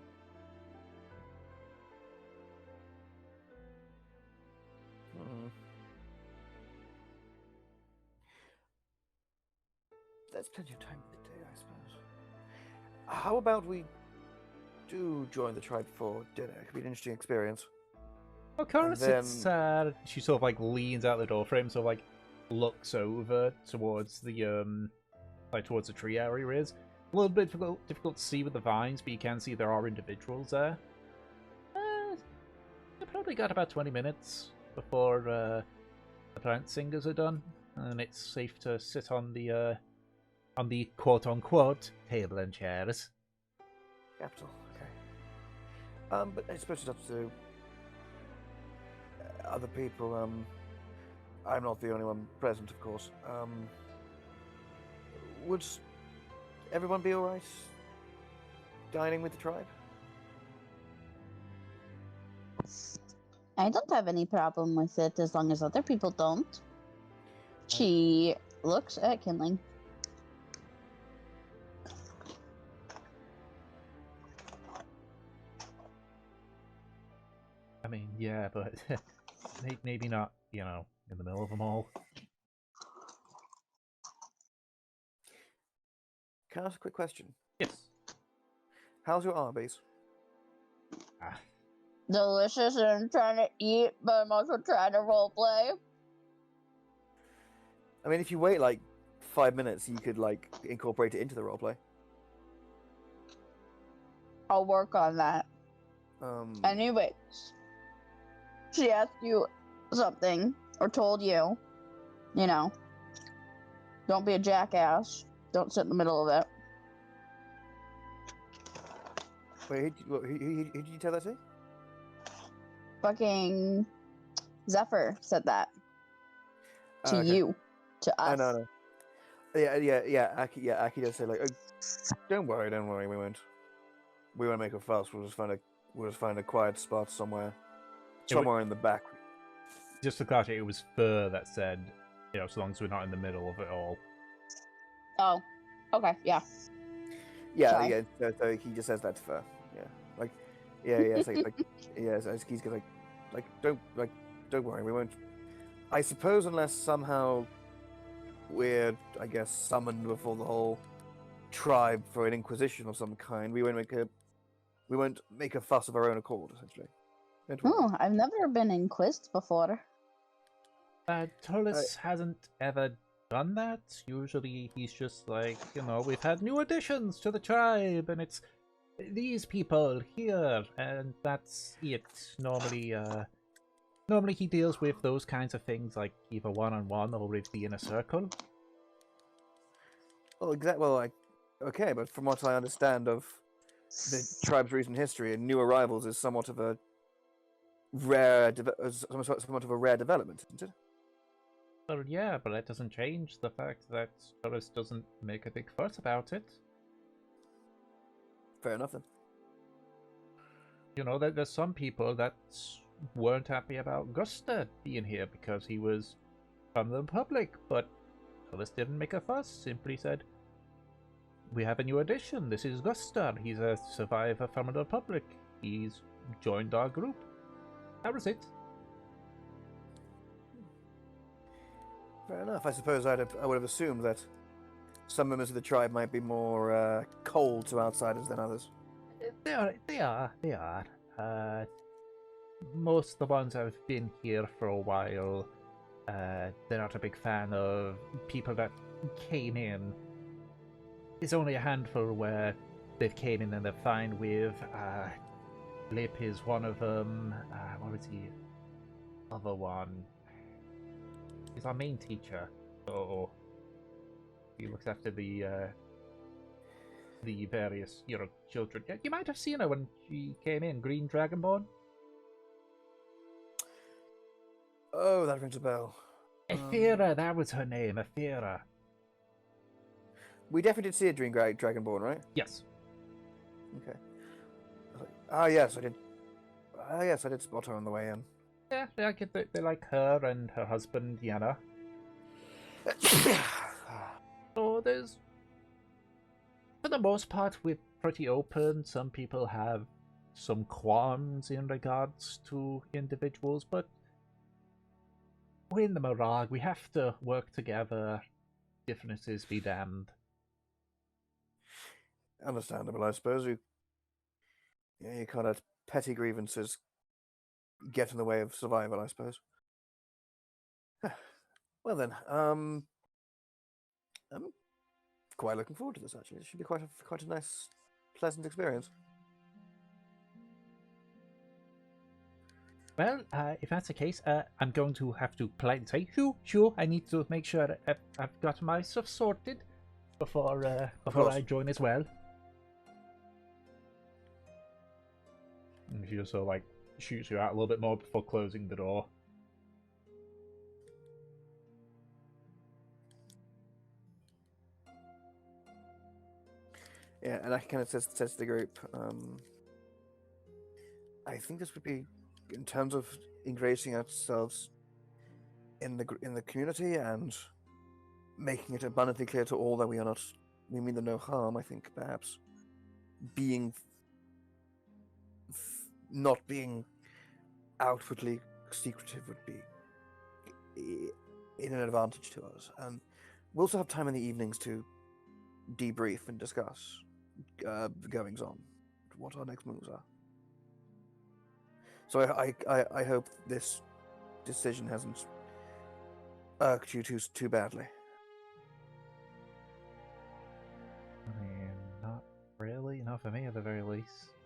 There's plenty of time in the day, I suppose. How about we do join the tribe for dinner? It could be an interesting experience. Of course, then... she sort of like leans out the door frame, sort of like looks over towards the towards the tree area is. A little bit difficult to see with the vines, but you can see there are individuals there. You probably got about 20 minutes before the plant singers are done, and it's safe to sit on the quote-unquote table and chairs. Capital, okay. But I suppose it's up to other people. I'm not the only one present, of course. Would everyone be alright dining with the tribe? I don't have any problem with it as long as other people don't. She looks at Kinling. I mean, yeah, but maybe not, you know, in the middle of them all. Can I ask a quick question? Yes. How's your Arby's? Delicious, and I'm trying to eat, but I'm also trying to roleplay. I mean, if you wait like 5 minutes, you could like incorporate it into the roleplay. I'll work on that. Anyways, she asked you something, or told you, you know, don't be a jackass. Don't sit in the middle of it. Wait, who did you tell that to? Fucking Zephyr said that. To Okay. you. To us. No. Yeah. Aki does say like, oh, don't worry, we won't make a fuss. We'll just find a quiet spot somewhere in the back. Just to clarify, it was Fur that said, you know, so long as we're not in the middle of it all. Oh, okay, yeah. Yeah, Sorry. yeah. So he just says that to Fur. Yeah, like, yeah. It's like yeah. So he's don't worry, we won't. I suppose unless somehow we're, I guess, summoned before the whole tribe for an inquisition of some kind, we won't make a fuss of our own accord, essentially. Oh, I've never been inquised before. Turles hasn't ever done that. Usually he's just like, you know, we've had new additions to the tribe, and it's these people here, and that's it. Normally he deals with those kinds of things, like either one-on-one or with the inner circle. Well, okay, but from what I understand of the tribe's recent history, and new arrivals is somewhat of a somewhat of a rare development, isn't it? Well, yeah, but that doesn't change the fact that Doris doesn't make a big fuss about it. Fair enough then. You know, there's some people that weren't happy about Gusta being here because he was from the Republic, but Doris didn't make a fuss, simply said, "We have a new addition. This is Gusta. He's a survivor from the Republic. He's joined our group." That was it. Fair enough. I suppose I would have assumed that some members of the tribe might be more cold to outsiders than others. They are. Most of the ones that have been here for a while, they're not a big fan of people that came in. There's only a handful where they've came in and they're fine with. Lip is one of them. What was the other one? He's our main teacher, so he looks after the various, children. You might have seen her when she came in, Green Dragonborn. Oh, that rings a bell. Aethera, that was her name, Aethera. We definitely did see a Green Dragonborn, right? Yes. Okay. Yes, I did. Yes, I did spot her on the way in. Yeah, they like her and her husband, Yana. So there's, for the most part, we're pretty open. Some people have some qualms in regards to individuals, but we're in the Morag. We have to work together. Differences be damned. Understandable, I suppose. You can't let petty grievances get in the way of survival, I suppose. Well then, I'm quite looking forward to this. Actually, it should be quite a nice, pleasant experience. Well, if that's the case, I'm going to have to politely say, sure, I need to make sure that I've got my stuff sorted before I join as well. And she also, shoots you out a little bit more before closing the door. Yeah, and I kind of says to the group, I think this would be, in terms of ingratiating ourselves in the community and making it abundantly clear to all that we mean them no harm. I think perhaps not being outwardly secretive would be in an advantage to us, and we'll also have time in the evenings to debrief and discuss the goings on, what our next moves are. So I hope this decision hasn't irked you too badly. I mean, not really, not for me at the very least.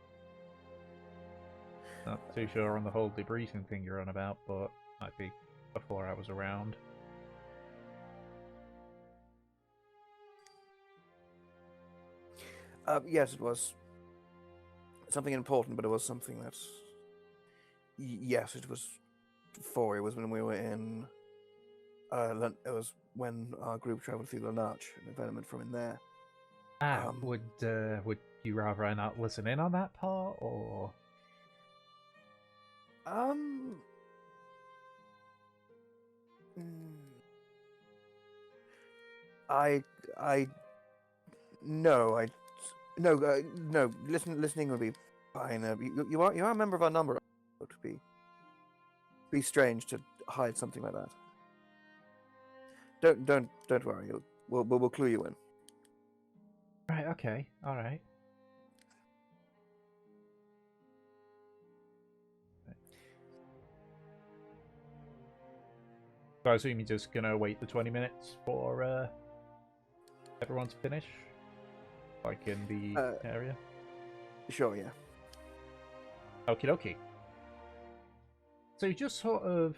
Not too sure on the whole debriefing thing you're on about, but might be before I was around. Yes, it was something important, but it was something that... Yes, it was before. It was when we were in... it was when our group travelled through Lanarch, an development from in there. Would you rather I not listen in on that part, or...? No. Listening would be fine. You are a member of our number. It would be strange to hide something like that. Don't worry. We'll clue you in. Right. Okay. All right. So I assume you're just gonna wait the 20 minutes for everyone to finish, like in the area. Sure. Yeah. Okie dokie. So you just sort of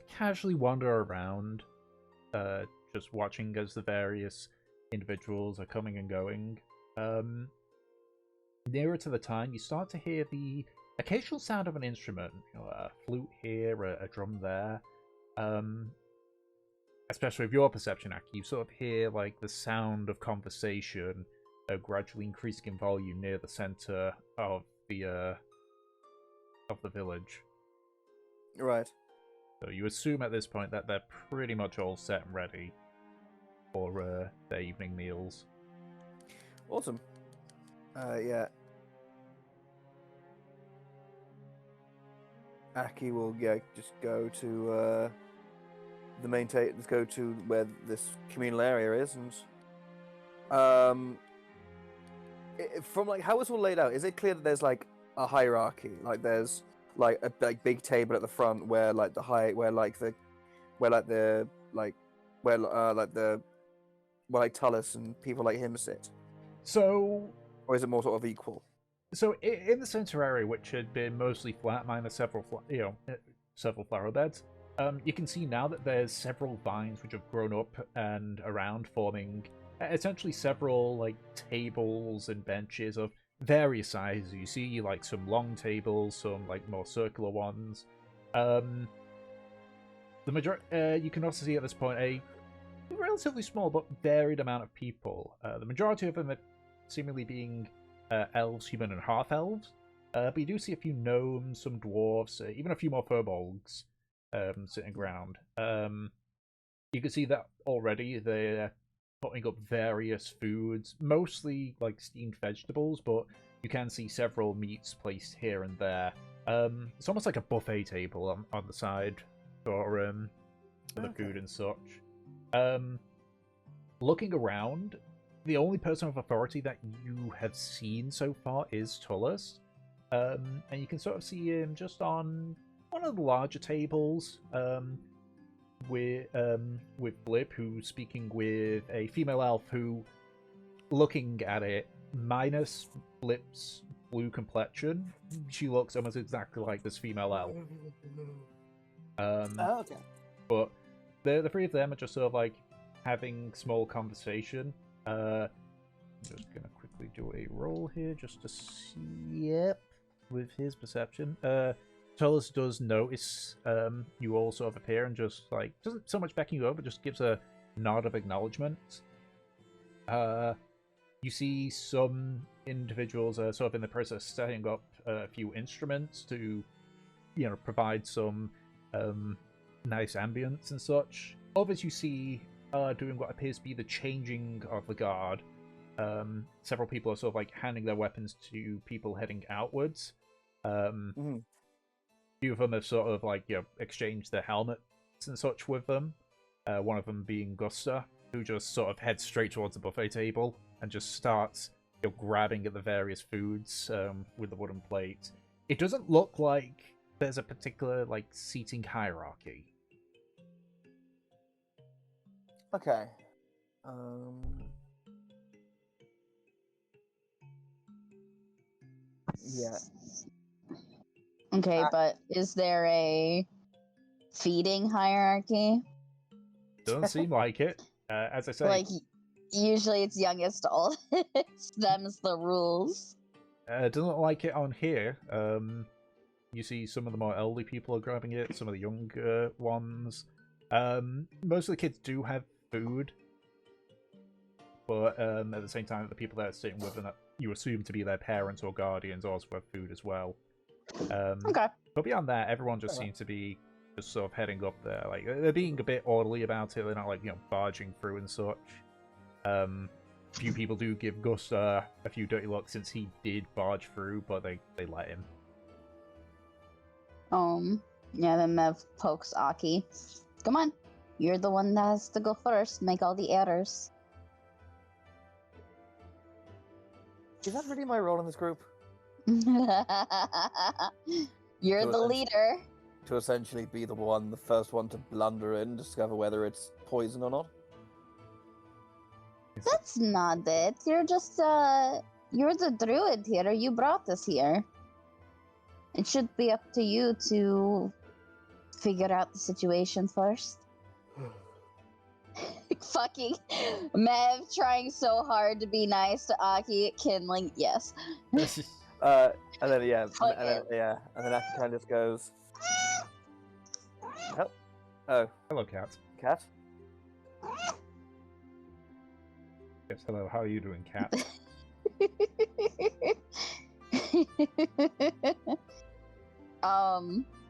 casually wander around, just watching as the various individuals are coming and going. Nearer to the time, you start to hear the occasional sound of an instrument, a flute here, a drum there. Especially with your perception, Aki, you sort of hear like the sound of conversation gradually increasing in volume near the center of the village. Right. So you assume at this point that they're pretty much all set and ready for their evening meals. Awesome. Yeah. Aki will just go to the main let's go to where this communal area is, and from like how it's all laid out, is it clear that there's like a hierarchy? Like there's like a big table at the front where like Tullus and people like him sit, So, or is it more sort of equal? So in the center area, which had been mostly flat, minus several flower beds, you can see now that there's several vines which have grown up and around, forming essentially several like tables and benches of various sizes. You see like some long tables, some like more circular ones. The you can also see at this point a relatively small but varied amount of people. The majority of them are seemingly being elves, human, and half-elves. But you do see a few gnomes, some dwarves, even a few more furbolgs sitting around. You can see that already they're putting up various foods, mostly like steamed vegetables, but you can see several meats placed here and there. It's almost like a buffet table on the side for the food and such. Looking around, the only person of authority that you have seen so far is Tullus. And you can sort of see him just on one of the larger tables with Blip, who's speaking with a female elf who, looking at it, minus Blip's blue complexion, she looks almost exactly like this female elf. Okay. But the three of them are just sort of like having small conversation. I'm just gonna quickly do a roll here just to see with his perception. Tullus does notice you all sort of appear and just like doesn't so much beckon you over, just gives a nod of acknowledgement. You see some individuals sort of in the process of setting up a few instruments to, provide some nice ambience and such. Others you see doing what appears to be the changing of the guard. Several people are sort of like handing their weapons to people heading outwards. Few of them have sort of like exchanged their helmets and such with them. One of them being Gusta, who just sort of heads straight towards the buffet table and just starts grabbing at the various foods with the wooden plate. It doesn't look like there's a particular like seating hierarchy. Okay. Yeah. Okay, but is there a feeding hierarchy? Doesn't seem like it. As I say, Like, usually it's youngest to oldest. Them's the rules. Doesn't look like it on here. You see some of the more elderly people are grabbing it, some of the younger ones. Most of the kids do have food, but at the same time, the people that are sitting with them that you assume to be their parents or guardians also have food as well. Okay. But beyond that, everyone just seems to be just sort of heading up there. Like they're being a bit orderly about it. They're not like barging through and such. Few people do give Gus a few dirty looks since he did barge through, but they let him. Yeah, then Mev pokes Aki. Come on, you're the one that has to go first. Make all the errors. Is that really my role in this group? You're the leader. To essentially be the first one to blunder in, discover whether it's poison or not? That's not it. You're just, you're the druid here. You brought us here. It should be up to you to figure out the situation first. Fucking Mev trying so hard to be nice to Aki at Kindling. Yes. And then yeah, Fuck and then, it. yeah, and then Aki kind of just goes, "Oh, oh, Hello, cat. cat." Yes, hello. How are you doing, cat?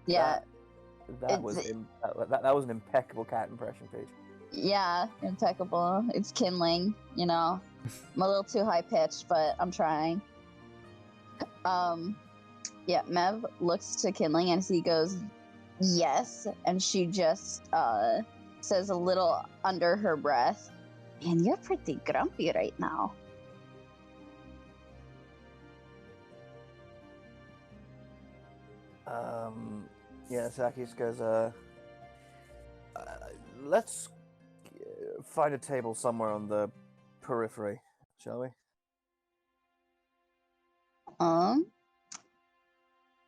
Yeah, That was that was an impeccable cat impression, Paige. yeah, impeccable. It's kindling, you know. I'm a little too high pitched, but I'm trying. Yeah, Mev looks to Kindling and he goes, yes, and she just says a little under her breath, man, you're pretty grumpy right now. Yeah, Saki just goes, let's find a table somewhere on the periphery, shall we?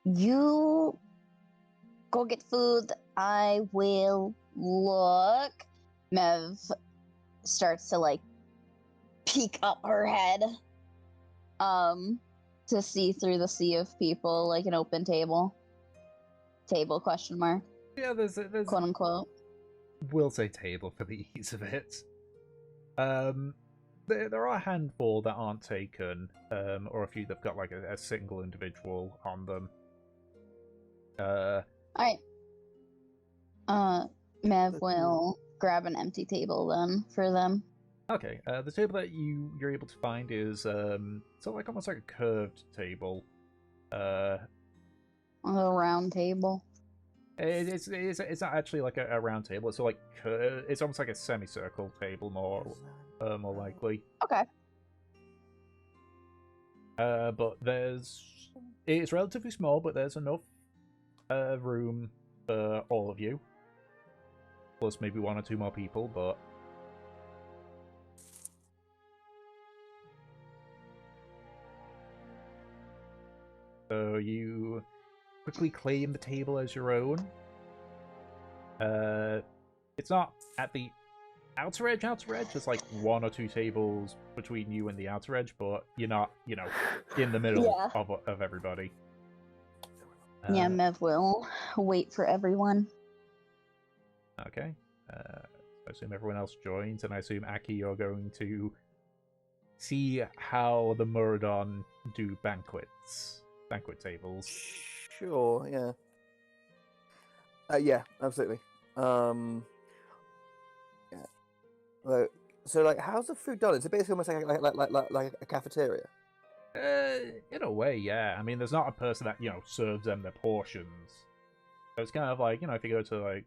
You go get food. I will look. Mev starts to like peek up her head, to see through the sea of people, like an open table. Table question mark, Yeah, there's quote unquote. we'll say table for the ease of it. There are a handful that aren't taken, or a few that've got like a single individual on them. Alright. Mev will grab an empty table then for them. Okay, the table that you're able to find is so like almost like a curved table. A little round table. It's not actually like a round table. It's like it's almost like a semicircle table, more likely. Okay. But it's relatively small, but there's enough room for all of you. Plus maybe one or two more people, but so you quickly claim the table as your own. It's not at the outer edge. There's like one or two tables between you and the outer edge, but you're not, in the middle of everybody. Yeah, Mev will wait for everyone. Okay. I assume everyone else joins, and I assume, Aki, you're going to see how the Muradon do banquet tables. Sure, yeah. Yeah, absolutely. Yeah. So, like, how's the food done? Is it basically almost like a cafeteria? In a way, yeah. I mean, there's not a person that serves them their portions. So it's kind of like if you go to like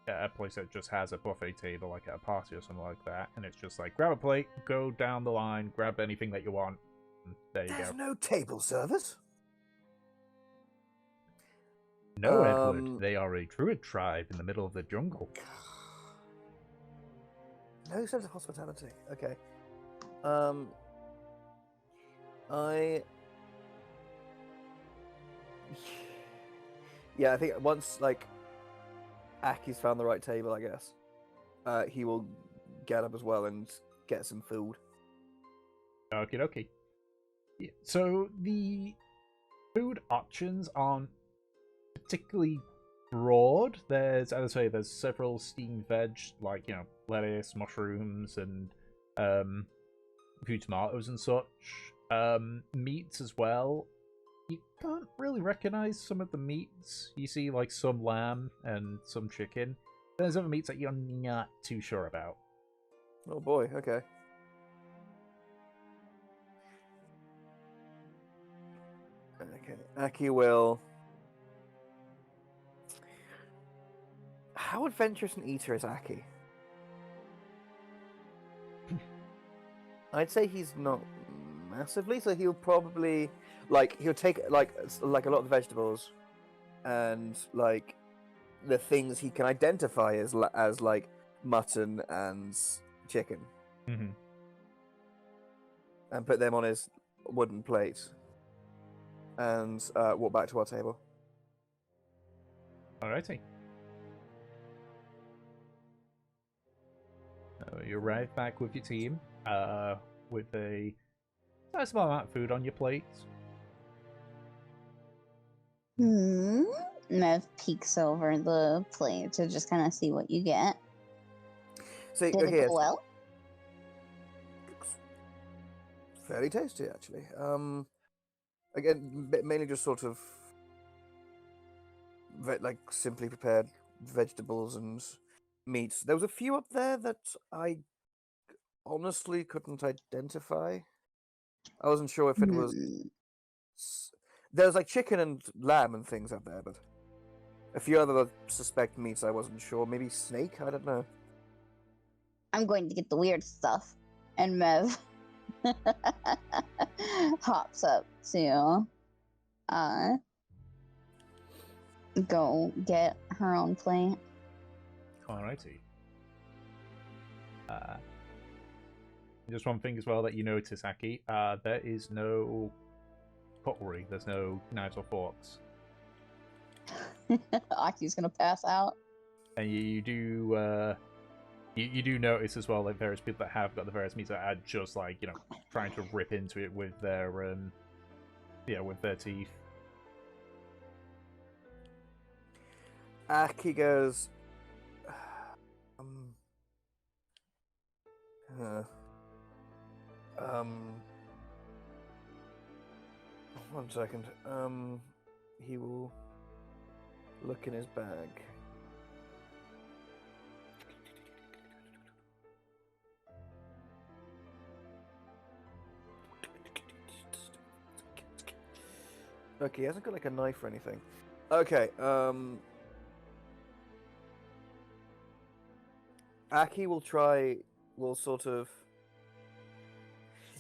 a place that just has a buffet table, like at a party or something like that, and it's just like grab a plate, go down the line, grab anything that you want. And there you There's go. no table service. No, Edward. They are a druid tribe in the middle of the jungle. No sense of hospitality. Okay. Yeah, I think once like Aki's found the right table, I guess he will get up as well and get some food. Okie dokie. Yeah, so the food options aren't particularly broad. There's, as I say, there's several steamed veg, like lettuce, mushrooms, and a few tomatoes and such. Meats as well. You can't really recognize some of the meats. You see like some lamb and some chicken. There's other meats that you're not too sure about. Oh boy, okay. Okay, Aki will... How adventurous an eater is Aki? I'd say he's not massively, so he'll probably he'll take like a lot of the vegetables and like the things he can identify as like mutton and chicken, Mm-hmm. and put them on his wooden plate and walk back to our table. Alrighty. You arrive back with your team, with a nice amount of food on your plate. Hmm. Mev peeks over the plate to just kind of see what you get. See, Did it okay, go well? fairly tasty actually. Again, mainly just sort of like simply prepared vegetables and meats. There was a few up there that I honestly couldn't identify. I wasn't sure if it was. There was like chicken and lamb and things up there, but a few other suspect meats I wasn't sure. Maybe snake? I don't know. I'm going to get the weird stuff. And Mev hops up to go get her own plate. Alrighty. Just one thing as well that you notice, Aki, there is no cutlery. There's no knives or forks. Aki's gonna pass out. And you do you do notice as well, like various people that have got the various meats that are just like, you know, trying to rip into it with their with their teeth. Aki goes. One second. He will look in his bag. Okay, he hasn't got like a knife or anything. Okay, Aki will sort of.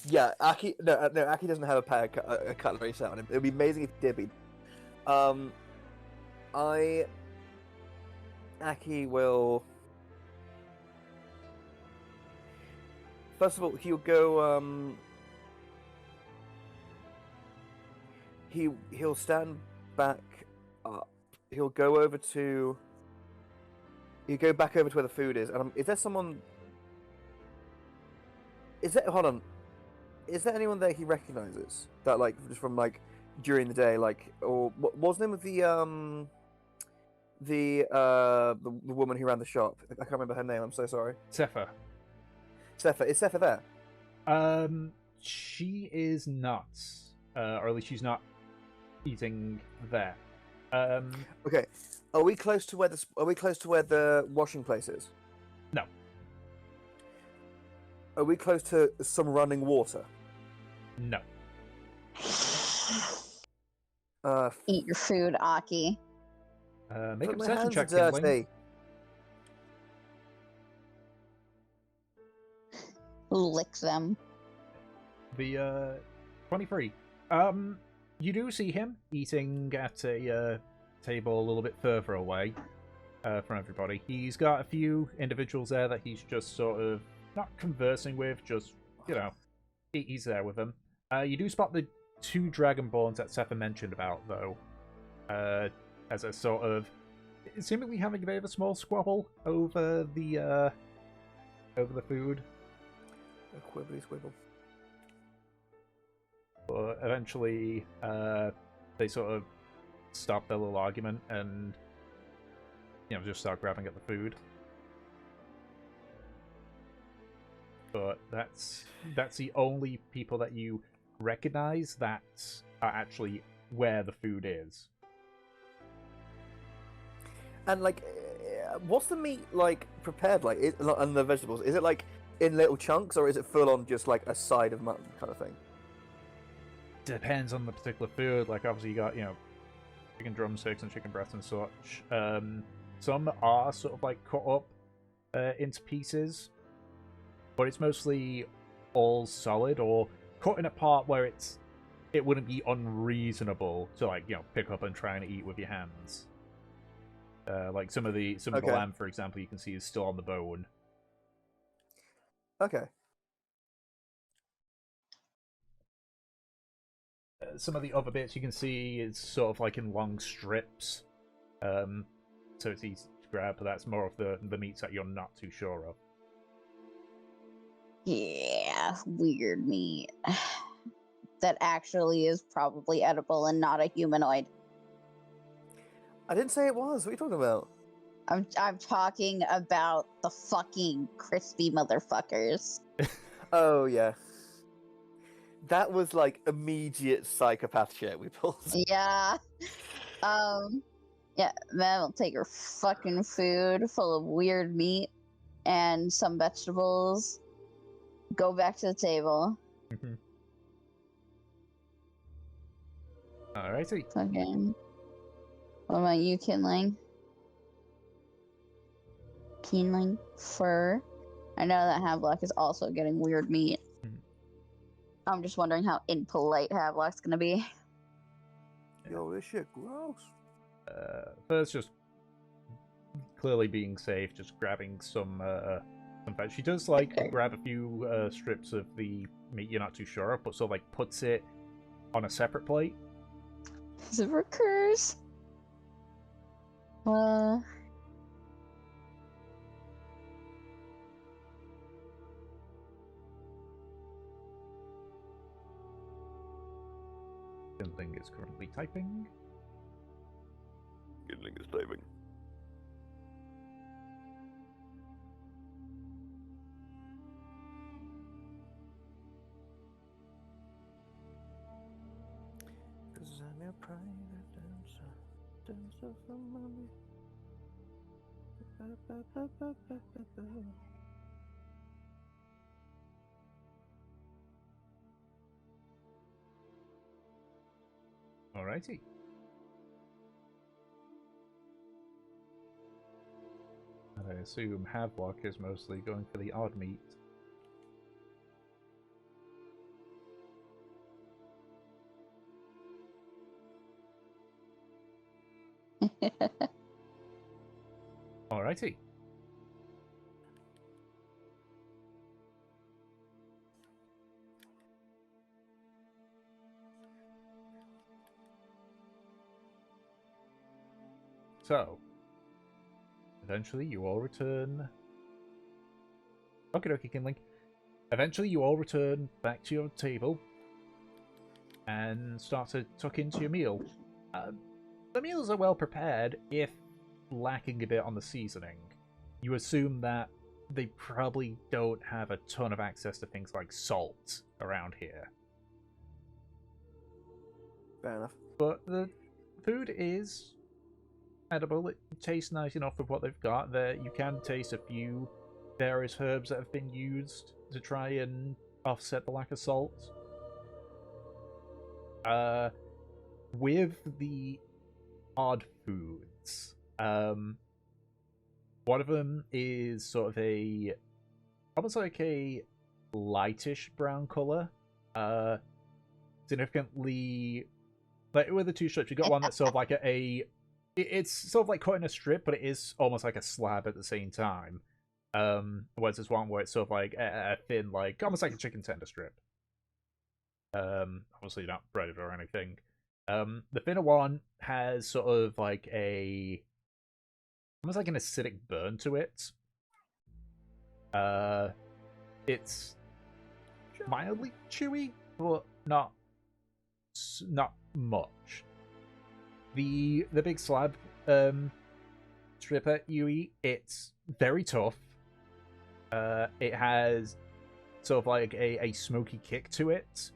Yeah, Aki. No, Aki doesn't have a cutlery set on him. It would be amazing if he did. Aki will. First of all, he'll go. He'll stand back up. He'll go over to. You go back over to where the food is, and is there someone? Hold on? Is there anyone there he recognizes that, like, just from like during the day, like, or what was the name of the woman who ran the shop? I can't remember her name. I'm so sorry. Sepha. Sepha. Is Sepha there? She is not, or at least she's not eating there. Okay. Are we close to where the washing place is? No. Are we close to some running water? No. Eat your food, Aki. Make a my perception hands check, are Tingling. dirty. Lick them. The 23. You do see him eating at a table a little bit further away from everybody. He's got a few individuals there that he's just sort of not conversing with, just, you know, he's there with them. You do spot the two dragonborns that Sepha mentioned about, though, as a sort of seemingly having a bit of a small squabble over the food. A quibbly squibble. But eventually, they sort of stop their little argument and, you know, just start grabbing at the food. But that's the only people that you recognize that are actually where the food is. And like, what's the meat like prepared like? And the vegetables, is it like in little chunks, or is it full on just like a side of mutton kind of thing? Depends on the particular food. Like, obviously you got, you know, chicken drumsticks and chicken breasts and such. Some are sort of like cut up into pieces, but it's mostly all solid or cut in a part where it wouldn't be unreasonable to, like, you know, pick up and try and eat with your hands. Like some of the lamb, for example, you can see is still on the bone. Okay. Some of the other bits you can see is sort of like in long strips, so it's easy to grab. But that's more of the meats that you're not too sure of. Yeah, weird meat. That actually is probably edible and not a humanoid. I didn't say it was. What are you talking about? I'm talking about the fucking crispy motherfuckers. Oh, yeah. That was like immediate psychopath shit we pulled. Yeah. Yeah, Mav will take her fucking food full of weird meat and some vegetables. Go back to the table. Alrighty. Fucking. What about you, Kinling? Kinling? Fur? I know that Havelock is also getting weird meat. I'm just wondering how impolite Havelock's gonna be. Yo, this shit gross. First, just clearly being safe, just grabbing some fat. She does like grab a few strips of the meat you're not too sure of, but sort of like puts it on a separate plate. As it recurs. Kindling is currently typing. Kindling is typing. Cause I'm your private dancer, dancer for mommy. Alrighty. And I assume Havelock is mostly going for the odd meat. Alrighty. So, eventually you all return. Okay, Kinling. Eventually you all return back to your table and start to tuck into your meal. The meals are well prepared, if lacking a bit on the seasoning. You assume that they probably don't have a ton of access to things like salt around here. Fair enough. But the food is edible. It tastes nice enough with what they've got. There, you can taste a few various herbs that have been used to try and offset the lack of salt. With the odd foods, one of them is sort of almost like a lightish brown color. Significantly, like with the two strips, you got one that's sort of like it's sort of like cut in a strip, but it is almost like a slab at the same time. Whereas there's one where it's sort of like a thin, like almost like a chicken tender strip. Obviously not breaded or anything. The thinner one has sort of like almost like an acidic burn to it. It's mildly chewy, but not much. The big slab stripper you eat, it's very tough. It has sort of like a smoky kick to it.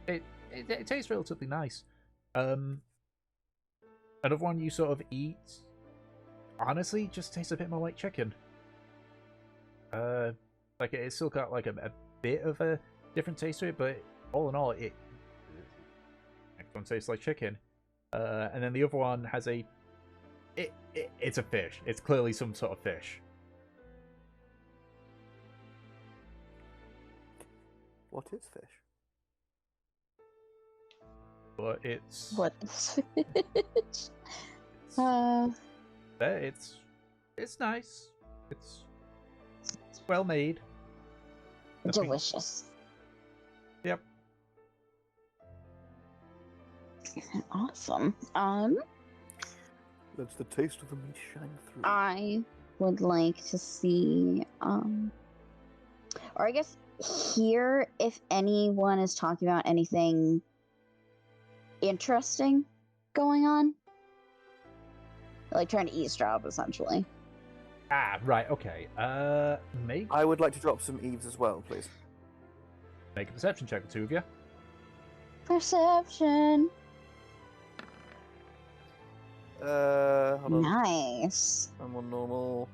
It tastes relatively nice. Another one you sort of eat, honestly, just tastes a bit more like chicken. Like it's still got like a bit of a different taste to it, but all in all, next one tastes like chicken. And then the other one has it's a fish. It's clearly some sort of fish. What is fish? But it's What is it? it's nice. It's well made. Delicious. Yep. Awesome. Let's the taste of the meat shine through. I would like to see, or I guess hear if anyone is talking about anything interesting going on. like trying to eavesdrop, essentially. Ah, right, okay. I would like to drop some eaves as well, please. Make a perception check, the two of you. Perception. Hold on. Nice. I'm on normal.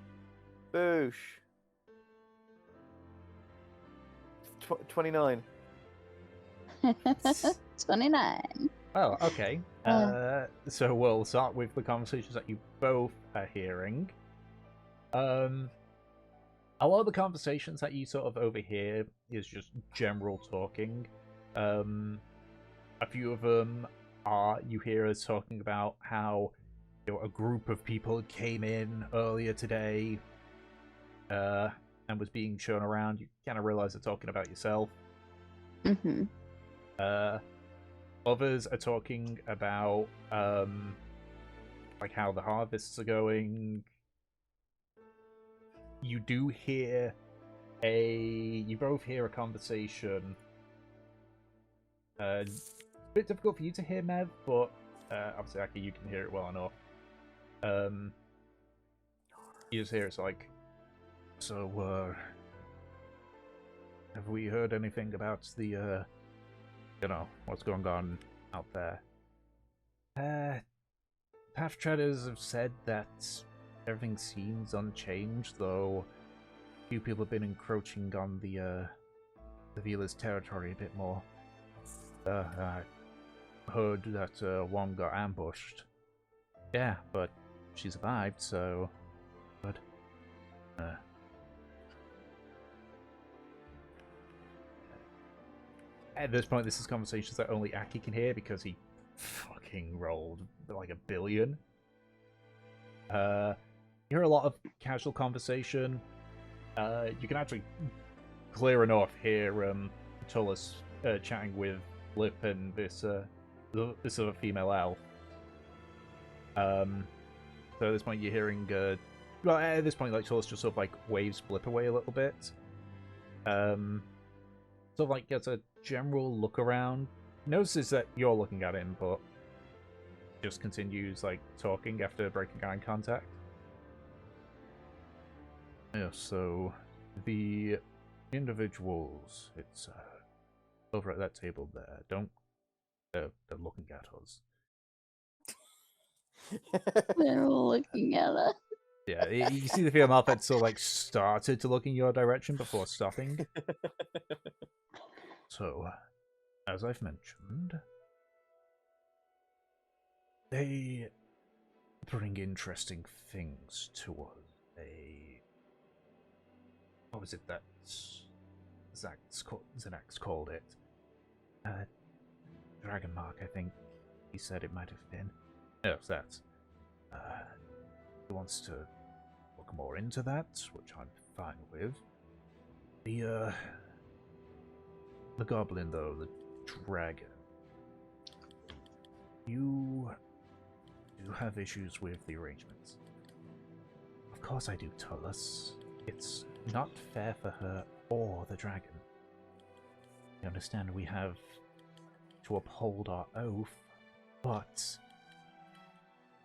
Boosh. 29. 29. Oh, okay. So we'll start with the conversations that you both are hearing. A lot of the conversations that you sort of overhear is just general talking. A few of them you hear us talking about how a group of people came in earlier today and was being shown around. You kind of realize they're talking about yourself. Mm-hmm. Others are talking about like how the harvests are going. You do hear you both hear a conversation. A bit difficult for you to hear, Mev, but obviously, Aki, you can hear it well enough. You just hear it's like, so, have we heard anything about the, what's going on out there? Path Treaders have said that everything seems unchanged, though a few people have been encroaching on the Vila's territory a bit more. I heard that one got ambushed. Yeah, but she survived, so... But... At this point, this is conversations that only Aki can hear because he fucking rolled like 1 billion. You hear a lot of casual conversation. You can actually clear enough hear Tullus chatting with Lip and this other female elf. So at this point you're hearing well, at this point like Tullus just sort of like waves Blip away a little bit. Sort of like gets a general look around. Notices that you're looking at him, but just continues like talking after breaking eye contact. Yeah, so the individuals, it's over at that table there. They're looking at us. They're looking at us. Yeah, you see the female outfit sort of like started to look in your direction before stopping. So, as I've mentioned, they bring interesting things to us. What was it that Zanax called it? Dragon Mark, I think he said it might have been. No, that's. He wants to look more into that, which I'm fine with. The goblin, though, the dragon. You do have issues with the arrangements. Of course I do, Tullus. It's not fair for her or the dragon. You understand we have to uphold our oath, but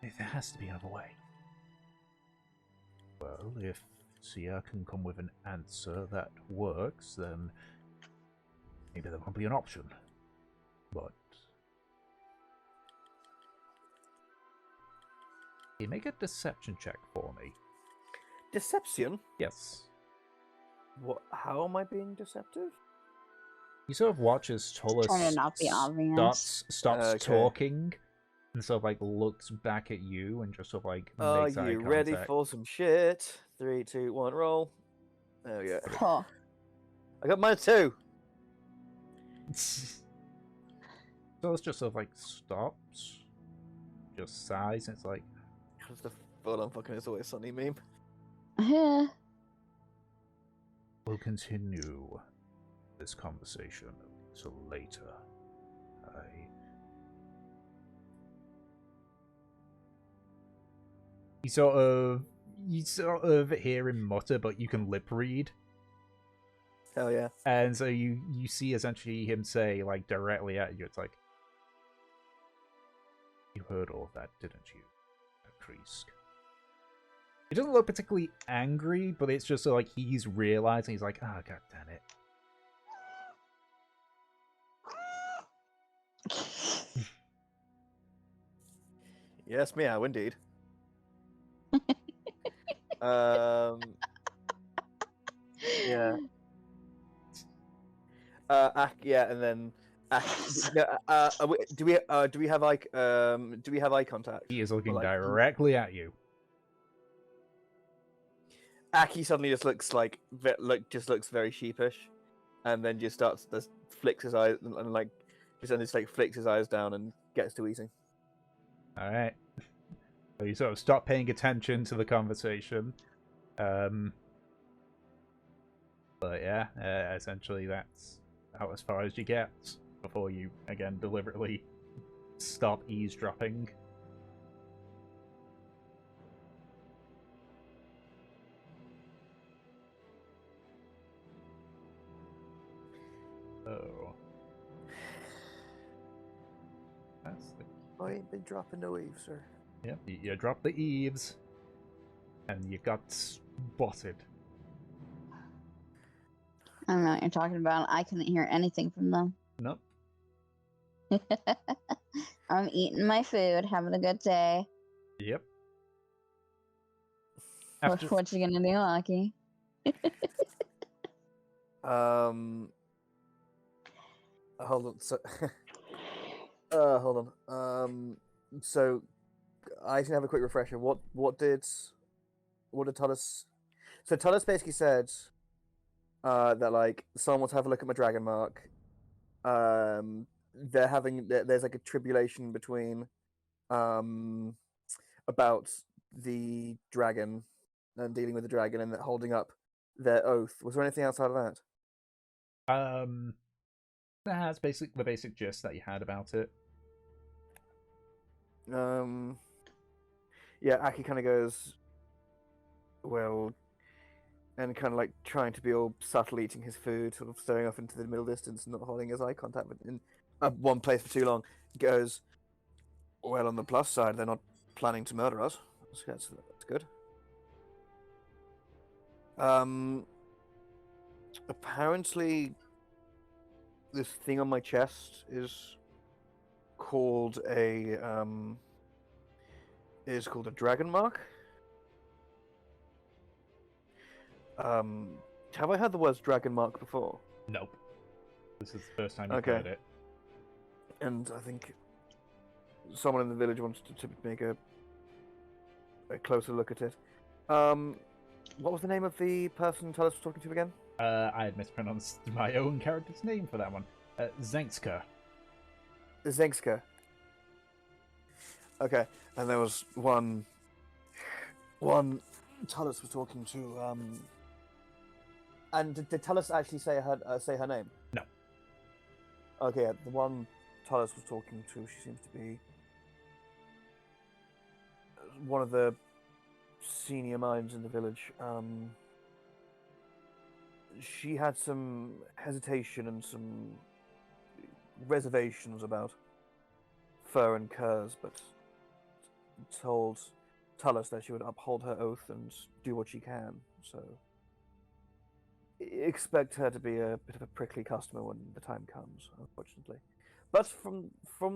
there has to be another way. Well, if Sia can come with an answer that works, then maybe there won't be an option. But you make a deception check for me. Deception? Yes. What? How am I being deceptive? You sort of watch as Tullus Trying to not be obvious. stops talking and sort of like looks back at you and just sort of like Are makes eye you contact. ready for some shit? 3, 2, 1, roll. There we go. Huh. I got mine too. Tullus just sort of like stops, just sighs, and it's like, That's the full-on fucking It's Always Sunny meme. Yeah. we'll continue this conversation until later. You sort of hear him mutter, but you can lip read. Hell yeah. And so you see essentially him say, like, directly at you, it's like, you heard all of that, didn't you, Krisk? He doesn't look particularly angry, but it's just like he's realizing, he's like, oh, god damn it. Yes, meow, indeed. Yeah. Yeah, and then do we have eye contact? He is Or, looking like, directly at you. Aki suddenly just looks looks very sheepish, and then just flicks his eyes and like flicks his eyes down and gets to eating. All right. So you sort of stop paying attention to the conversation. But yeah, essentially that's about as far as you get before you again deliberately stop eavesdropping. Oh. That's the... I ain't been dropping no eaves, sir. Yep, you drop the eaves, and you got spotted. I don't know what you're talking about. I couldn't hear anything from them. Nope. I'm eating my food, having a good day. Yep. What you gonna do, Aki? Hold on. So, hold on. So I just have a quick refresher. What did Tullus? So Tullus basically said that like someone wants to have a look at my dragon mark. There's like a tribulation between about the dragon and dealing with the dragon and holding up their oath. Was there anything outside of that? That's basically the basic gist that you had about it. Yeah, Aki kind of goes, well, and kind of like trying to be all subtle, eating his food, sort of staring off into the middle distance, not holding his eye contact in one place for too long. Goes, well, on the plus side, they're not planning to murder us. That's good. Apparently, this thing on my chest is called a dragon mark. Have I heard the words dragon mark before? Nope. This is the first time you've heard it. And I think someone in the village wants to make a closer look at it. What was the name of the person Tullus was talking to again? I had mispronounced my own character's name for that one. Zenkska. Zenkska. Okay, and there was one Tullus was talking to. And did Tullus actually say her name? No. Okay, the one Tullus was talking to, she seems to be one of the senior minds in the village. She had some hesitation and some reservations about fur and curs, but told Tullus that she would uphold her oath and do what she can. So expect her to be a bit of a prickly customer when the time comes, unfortunately. But from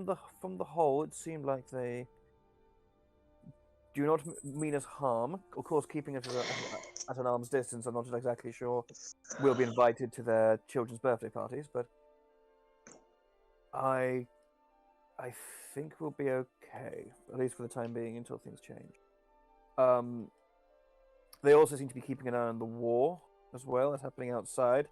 the whole, it seemed like they do not mean us harm. Of course, keeping us at an arm's distance. I'm not exactly sure we'll be invited to their children's birthday parties, but I think we'll be okay, at least for the time being, until things change. They also seem to be keeping an eye on the war as well that's happening outside.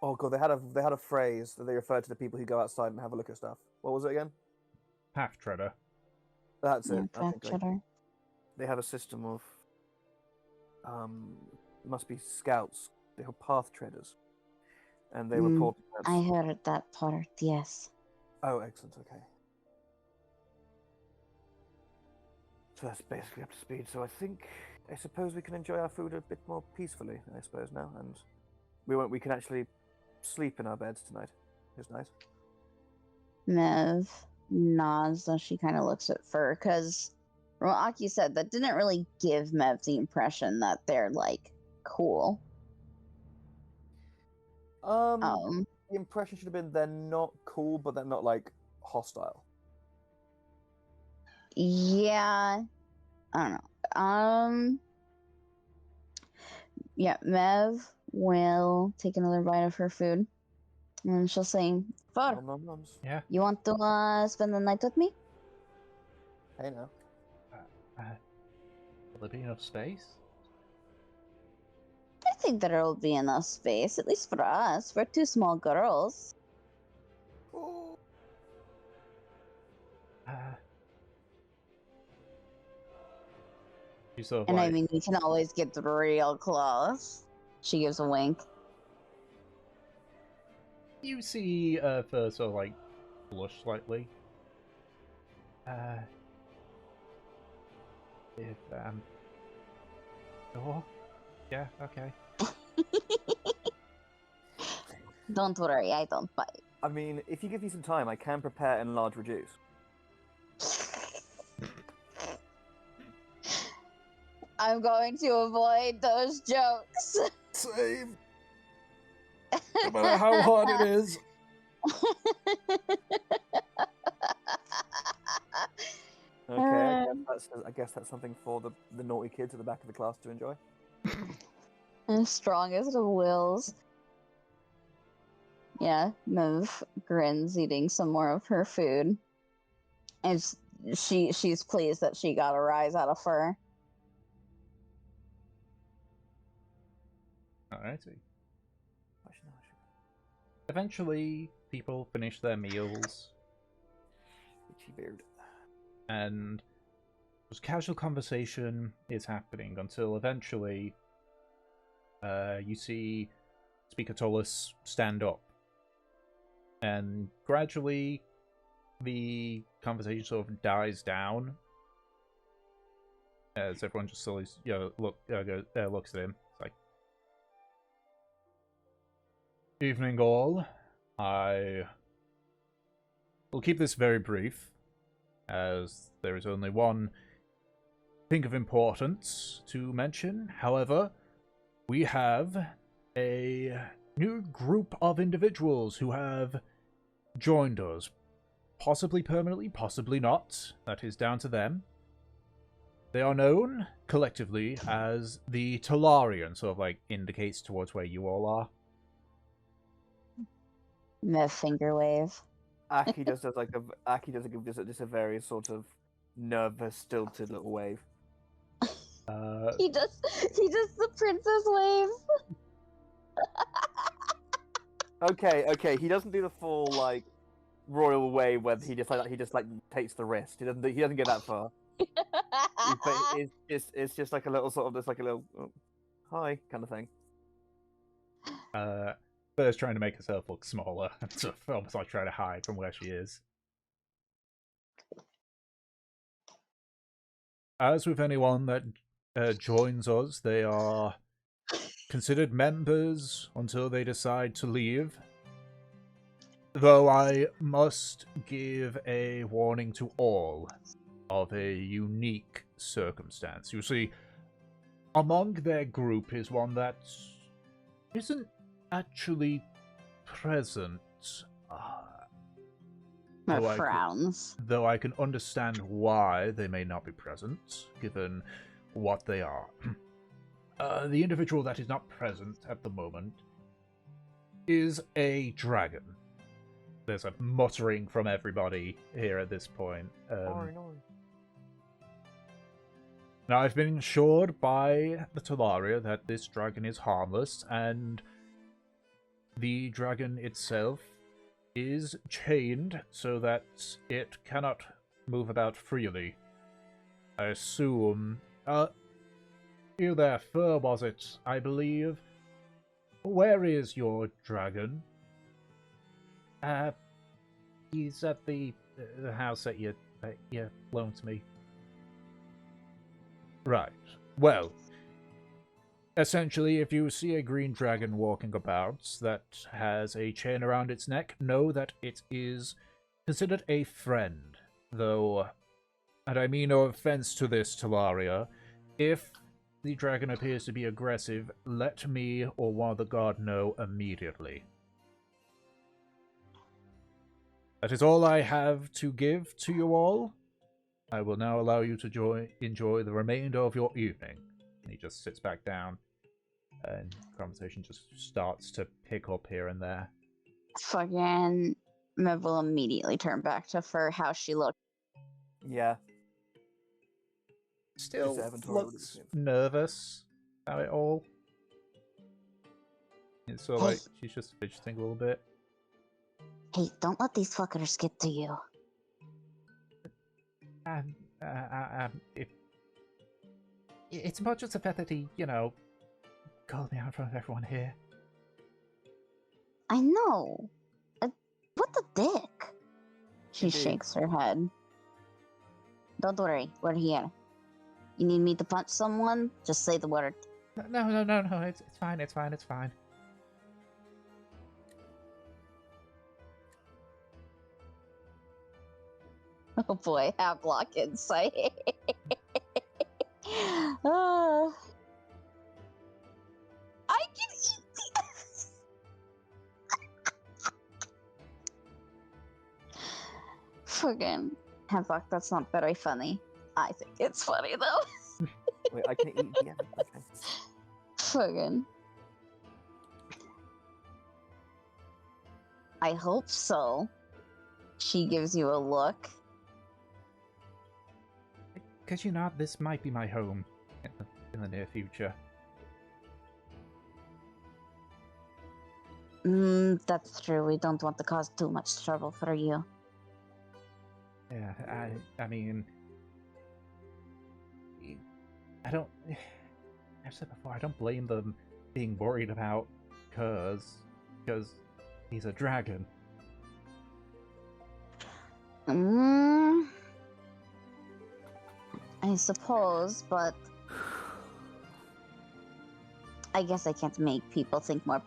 Oh god, they had a phrase that they referred to the people who go outside and have a look at stuff. What was it again? Path treader. That's Yeah, it. I think they have a system of must be scouts. They are path treaders, and they report. I heard that part. Yes. Oh, excellent. Okay. So that's basically up to speed. So I suppose we can enjoy our food a bit more peacefully. I suppose now, and we can actually sleep in our beds tonight. It's nice. Mev nods as she kind of looks at Fur, because From what Aki said, that didn't really give Mev the impression that they're, like, cool. The impression should have been they're not cool, but they're not, like, hostile. Yeah. I don't know. Yeah, Mev will take another bite of her food. And she'll say, Far, Nom, nom, noms. Yeah. you want to spend the night with me? Hey now. Will there be enough space? I think there'll be enough space, at least for us. We're two small girls. Oh. You sort of And like, I mean, we can always get real close. She gives a wink. you see first sort of like blush slightly. If oh, yeah, okay. Don't worry, I don't bite. I mean, if you give me some time, I can prepare, enlarge, reduce. I'm going to avoid those jokes. Same. No matter how hard it is. Okay, I guess that's something for the naughty kids at the back of the class to enjoy. As strong as the wills. Yeah, Mev grins, eating some more of her food. And she's pleased that she got a rise out of her. Alrighty. Eventually, people finish their meals, Itchy beard. and just casual conversation is happening until eventually you see Speaker Tullus stand up. And gradually, the conversation sort of dies down as everyone just slowly, looks at him. It's like, evening all. I will keep this very brief, as there is only one thing of importance to mention. However, we have a new group of individuals who have joined us. Possibly permanently, possibly not. That is down to them. They are known collectively as the Telarian, sort of like indicates towards where you all are. Mev finger wave. Aki just does just a very sort of nervous, stilted little wave. He does the princess wave. Okay. He doesn't do the full like royal wave where he just takes the wrist. He doesn't get that far. It's just like a little sort of just like a little hi kind of thing. First trying to make herself look smaller, so almost like trying to hide from where she is. As with anyone that joins us, they are considered members until they decide to leave. Though I must give a warning to all of a unique circumstance. You see, among their group is one that isn't actually present. Frowns. Though I can understand why they may not be present, given what they are. The individual that is not present at the moment is a dragon. There's a muttering from everybody here at this point. Now, I've been assured by the Telaria that this dragon is harmless, and the dragon itself is chained so that it cannot move about freely. I assume... you there, Fur, was it? I believe. Where is your dragon? He's at the house that you loaned to me. Right. Well, essentially, if you see a green dragon walking about that has a chain around its neck, know that it is considered a friend, though and I mean no offense to this, Telaria, if the dragon appears to be aggressive, let me or one of the guard know immediately. That is all I have to give to you all. I will now allow you to enjoy the remainder of your evening. And he just sits back down, and conversation just starts to pick up here and there. Fucking Mev will immediately turn back to for how she looked. Yeah. Still inventory looks nervous about it all. It's sort of like she's just fidgeting a little bit. Hey, don't let these fuckers get to you. It's much as a fact that he, called me out in front of everyone here. I know. What the dick? She Indeed. shakes her head. Don't worry, we're here. You need me to punch someone? Just say the word. No, it's fine, it's fine. Oh boy, Havelock insight. I can eat the... Fucking Havelock, that's not very funny. I think it's funny though. Wait, I can eat the end. Okay. Fucking. I hope so. She gives you a look. Because this might be my home in the near future. That's true. We don't want to cause too much trouble for you. Yeah, I mean, I don't. I've said before, I don't blame them being worried about because he's a dragon. I suppose, but I guess I can't make people think more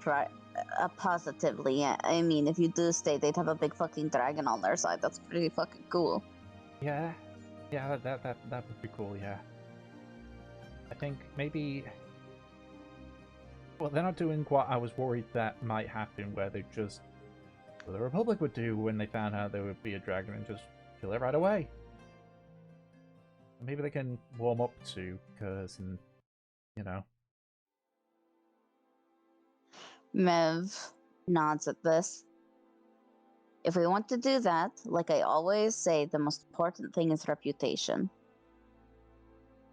positively. I mean, if you do stay, they'd have a big fucking dragon on their side. That's pretty fucking cool. Yeah, that would be cool. Yeah, I think maybe. Well, they're not doing what I was worried that might happen, where they just what the Republic would do when they found out there would be a dragon and just kill it right away. Maybe they can warm up to Curse and, Mev nods at this. If we want to do that, like I always say, the most important thing is reputation.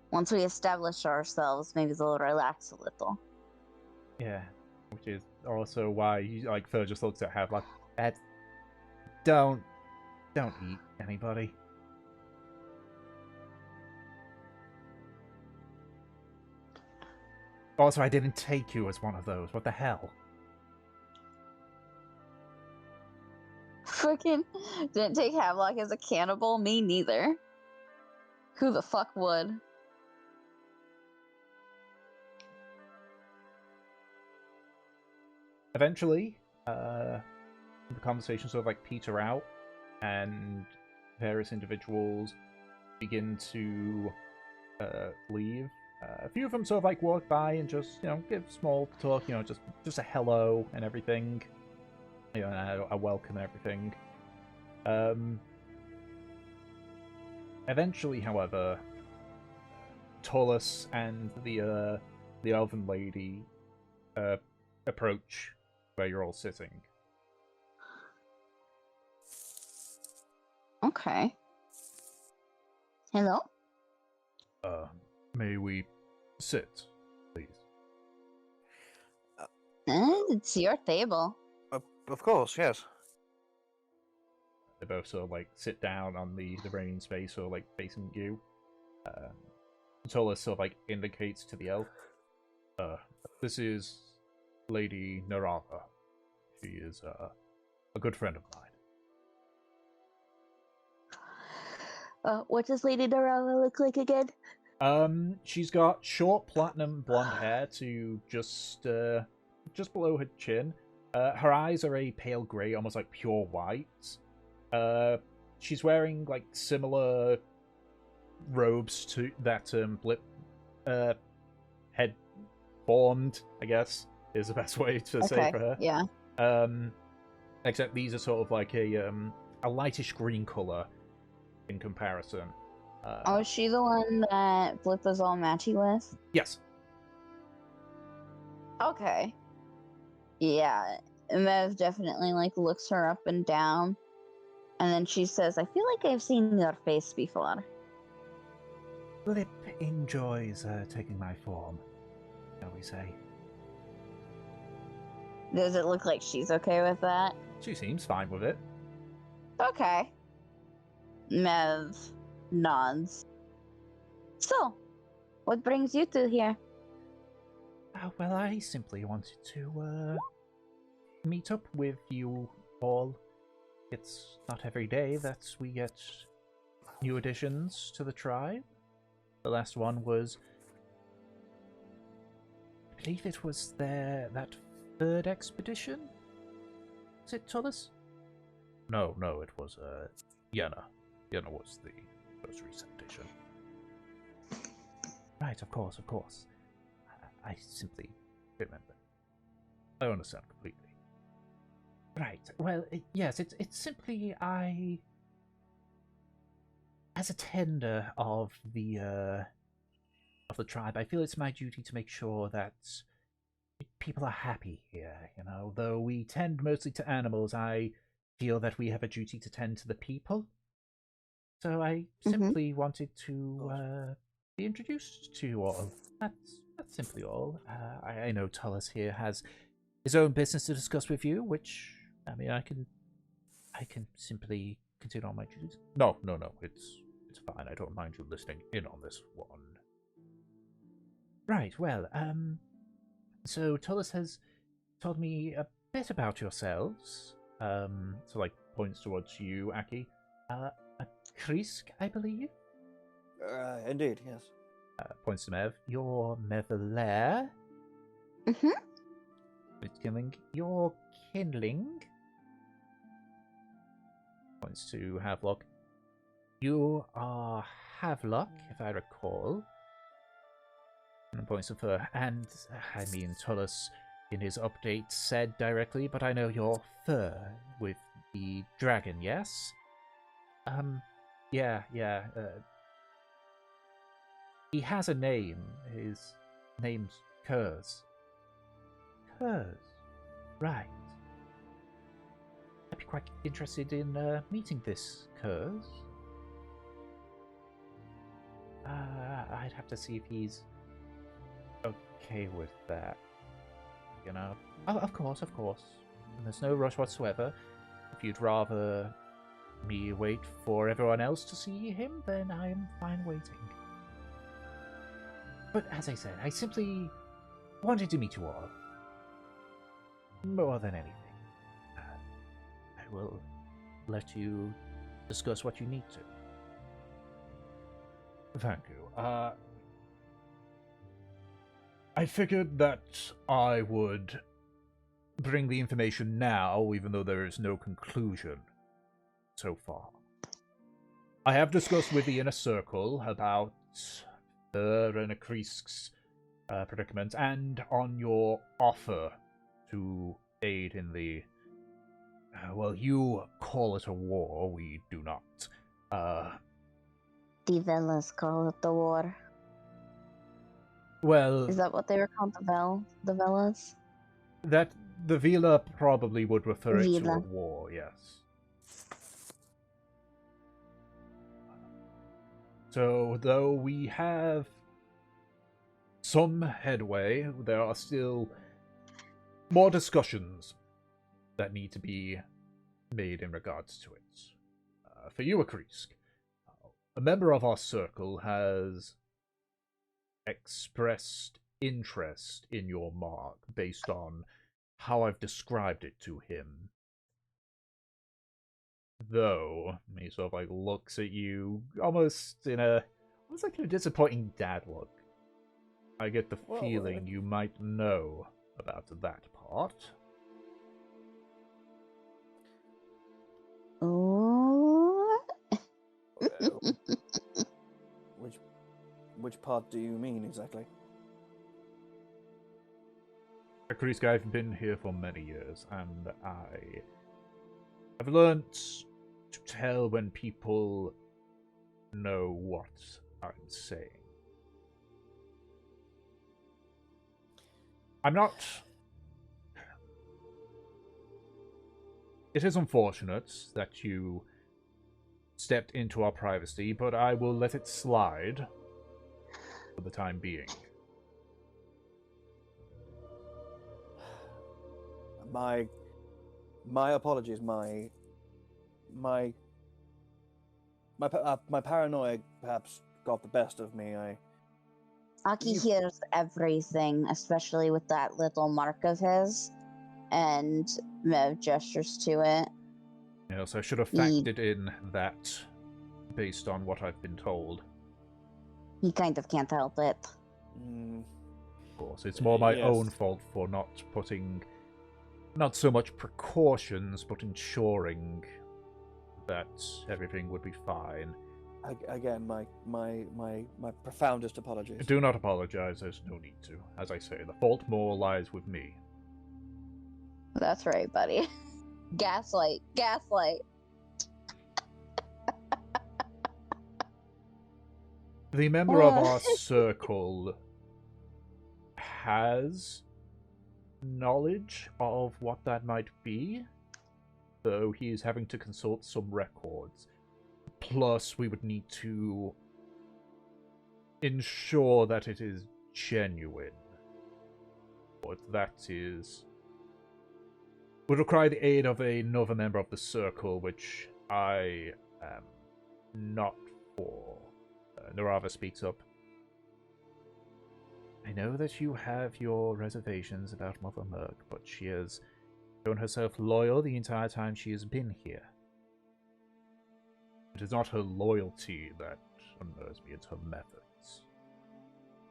Once we establish ourselves, maybe they'll relax a little. Yeah, which is also why, Thur just looks at Hav like, don't eat anybody. Also, I didn't take you as one of those. What the hell? Freaking didn't take Havelock as a cannibal? Me neither. Who the fuck would? Eventually, the conversation sort of peter out, and various individuals begin to leave. A few of them sort of walk by and just give small talk, just a hello and everything, and a welcome and everything. Eventually, however, Tullus and the elven lady approach where you're all sitting. Okay. Hello? May we sit, please? It's your table. Of course, yes. They both sort of sit down on the remaining space, or facing you. Tullus sort of indicates to the elf. This is Lady Narava. She is a good friend of mine. What does Lady Narava look like again? She's got short platinum blonde hair to just below her chin. Her eyes are a pale grey, almost pure white. She's wearing similar robes to that Blip had formed, I guess, is the best way to say for her. Yeah. Except these are sort of like a lightish green color in comparison. Oh, is she the one that Blip was all matchy with? Yes. Okay. Yeah. Mev definitely like looks her up and down, and then she says, "I feel like I've seen your face before." Blip enjoys taking my form, shall we say. Does it look like she's okay with that? She seems fine with it. Okay. Mev nods. So, what brings you two here? Well, I simply wanted to meet up with you all. It's not every day that we get new additions to the tribe. The last one was, I believe it was that third expedition? Was it Tullus? No, it was Yenna. Yenna was the most recent addition. Right, of course. I simply remember. I understand completely. Right, well, yes, it's simply as a tender of the tribe, I feel it's my duty to make sure that people are happy here, you know. Though we tend mostly to animals, I feel that we have a duty to tend to the people. So I simply wanted to be introduced to you all. That's simply all. I know Tullus here has his own business to discuss with you, which, I mean, I can simply continue on my duties. No, it's fine. I don't mind you listening in on this one. Right, well, so Tullus has told me a bit about yourselves. So, like, points towards you, Aki. A Krisk, I believe? Indeed, yes. Points to Mev. You're Mevelair. Mm-hmm. It's killing. You're Kindling. Points to Havelock. You are Havelock, if I recall. And points to Fur. And, I mean, Tullus, in his update, said directly, but I know you're Fur with the dragon, yes? Yeah. He has a name. His name's Kurz. Kurz. Right. I'd be quite interested in meeting this Kurz. I'd have to see if he's okay with that. You know? Oh, of course. There's no rush whatsoever. If you'd rather me wait for everyone else to see him, then I am fine waiting. But as I said, I simply wanted to meet you all. More than anything. I will let you discuss what you need to. Thank you. I figured that I would bring the information now, even though there is no conclusion so far. I have discussed with the inner circle about Renakrisk's predicament, and on your offer to aid in the well, you call it a war, we do not. The Velas call it the war. Well, Is that what they were called? The Velas? that the Vila probably would refer it to a Vila. war, yes. So, though we have some headway, there are still more discussions that need to be made in regards to it. For you, Akrisk, a member of our circle has expressed interest in your mark based on how I've described it to him. Though, he sort of like looks at you almost like in a disappointing dad look. I get the feeling you might know about that part. Oh. Which part do you mean exactly? Kriska, I've been here for many years, and I've learned to tell when people know what I'm saying. I'm not... It is unfortunate that you stepped into our privacy, but I will let it slide for the time being. My apologies. My paranoia perhaps got the best of me. Aki hears everything, especially with that little mark of his, and Mev gestures to it. Yes, I should have factored in that based on what I've been told. He kind of can't help it. Of course, it's more my own fault for not putting, not so much precautions, but ensuring that everything would be fine. Again, my profoundest apologies. Do not apologize, there's no need to. As I say, the fault more lies with me. That's right, buddy. Gaslight. The member of our circle has knowledge of what that might be, though he is having to consult some records. Plus, we would need to ensure that it is genuine. But that would require the aid of another member of the circle, which I am not for. Narava speaks up. I know that you have your reservations about Mother Merc, but she has shown herself loyal the entire time she has been here. It is not her loyalty that unnerves me, it's her methods.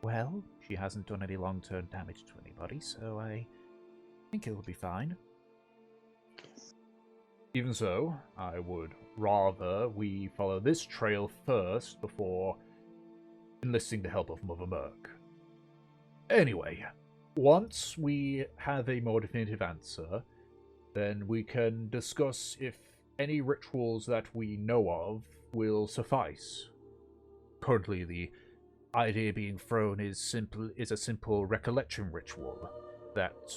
Well, she hasn't done any long-term damage to anybody, so I think it will be fine. Even so, I would rather we follow this trail first before enlisting the help of Mother Merc. Anyway, once we have a more definitive answer, then we can discuss if any rituals that we know of will suffice. Currently, the idea being thrown is a simple recollection ritual that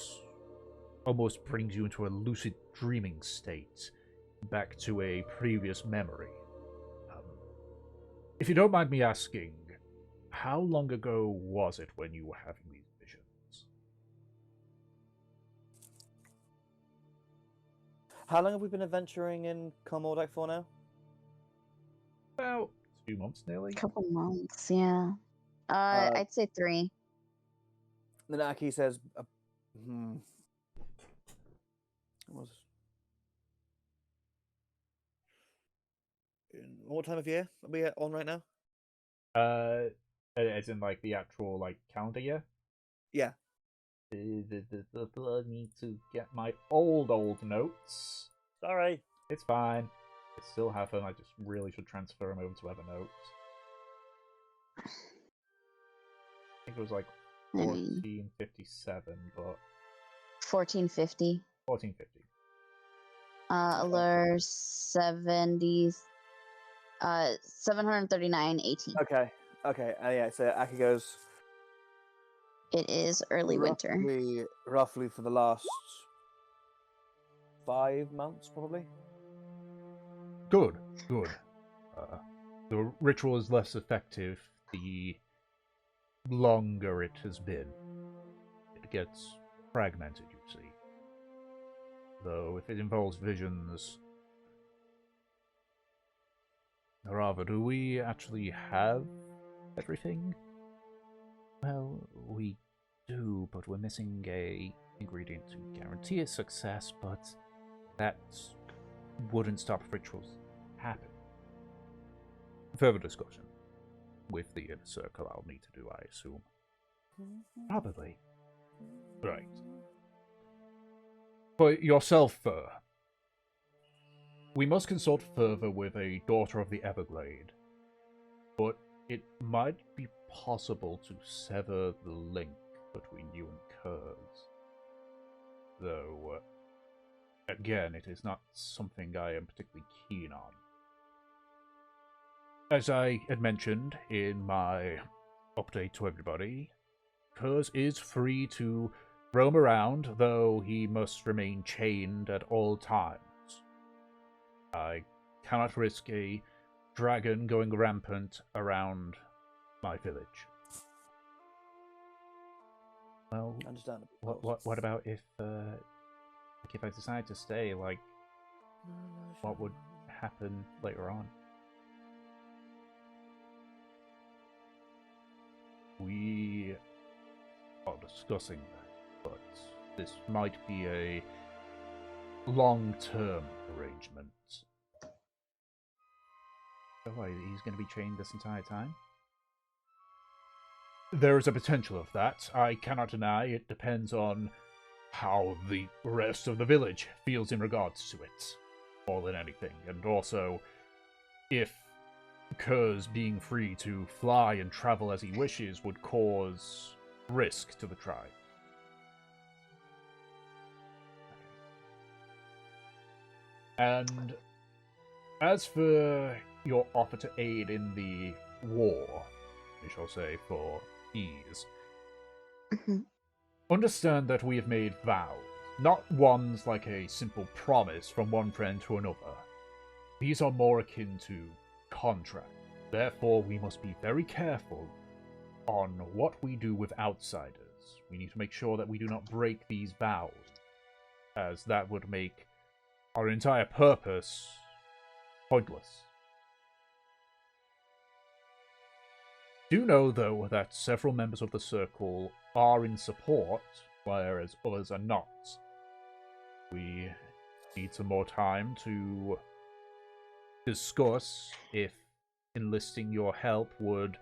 almost brings you into a lucid dreaming state, back to a previous memory. If you don't mind me asking, how long ago was it when you were having these visions? How long have we been adventuring in Karmora for now? About 2 months, nearly. Couple months, yeah. I'd say 3. Then Aki says, what time of year are we on right now? As in, like, the actual, like, calendar year? Yeah. I need to get my old notes. Sorry. It's fine. I still have them, I just really should transfer them over to Evernote. I think it was, like, 1457, but... 1450. 1450. Allure 70... 739.18. Okay. Yeah, so Aki goes... It is early winter. Roughly for the last 5 months, probably. Good. The ritual is less effective the longer it has been. It gets fragmented, you see. Though, if it involves visions... Narava, do we actually have everything? Well, we do, but we're missing a ingredient to guarantee its success, but that wouldn't stop rituals happening. Further discussion with the inner circle I'll need to do, I assume. Probably. Right. For yourself, Fur, we must consult further with a daughter of the Everglade, but it might be possible to sever the link between you and Kurz. Though, again, it is not something I am particularly keen on. As I had mentioned in my update to everybody, Kurz is free to roam around, though he must remain chained at all times. I cannot risk a dragon going rampant around my village. Well, Understandable. what about if I decide to stay? Like, what would happen later on? We are discussing that, but this might be a long-term arrangement. So why, he's going to be chained this entire time? There is a potential of that. I cannot deny it depends on how the rest of the village feels in regards to it, more than anything. And also, if Kurz being free to fly and travel as he wishes would cause risk to the tribe. And as for your offer to aid in the war, we shall say for ease, understand that we have made vows, not ones like a simple promise from one friend to another. These are more akin to contract. Therefore, we must be very careful on what we do with outsiders. We need to make sure that we do not break these vows, as that would make our entire purpose pointless. Do know, though, that several members of the Circle are in support, whereas others are not. We need some more time to discuss if enlisting your help would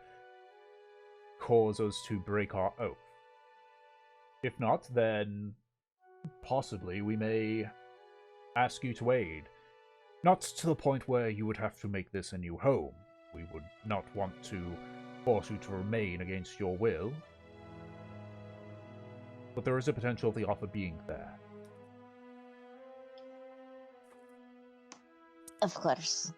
cause us to break our oath. If not, then possibly we may ask you to aid. Not to the point where you would have to make this a new home. We would not want to force you to remain against your will. But there is a potential of the offer being there. Of course.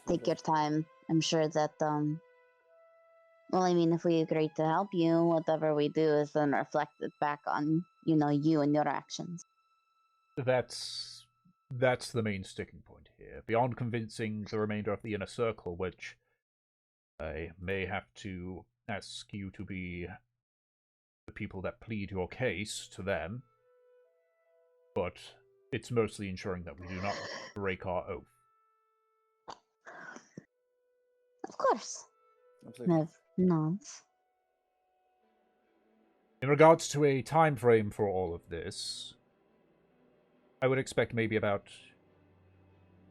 Take your time. I'm sure that, well, I mean, if we agree to help you, whatever we do is then reflected back on, you and your actions. That's the main sticking point here. Beyond convincing the remainder of the inner circle, which I may have to ask you to be the people that plead your case to them, but it's mostly ensuring that we do not break our oath. Of course. Absolutely. No. In regards to a time frame for all of this, I would expect maybe about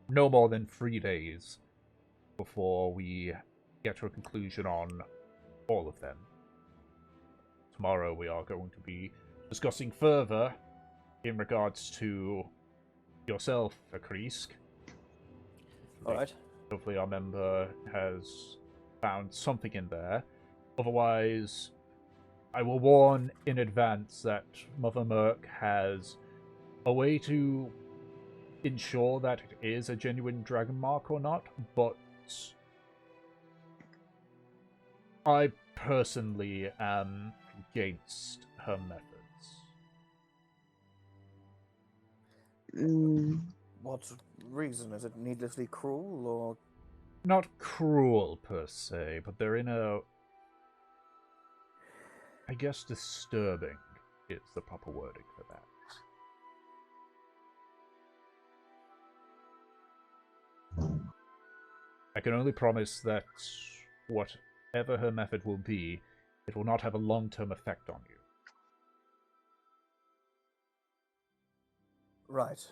no more than 3 days before we get to a conclusion on all of them. Tomorrow we are going to be discussing further in regards to yourself, Akrisk. Alright. Hopefully our member has found something in there. Otherwise, I will warn in advance that Mother Merc has a way to ensure that it is a genuine dragon mark or not, but I personally am against her methods. What reason? Is it needlessly cruel, or...? Not cruel, per se, but they're in a... I guess disturbing is the proper wording for that. I can only promise that whatever her method will be, it will not have a long-term effect on you. Right.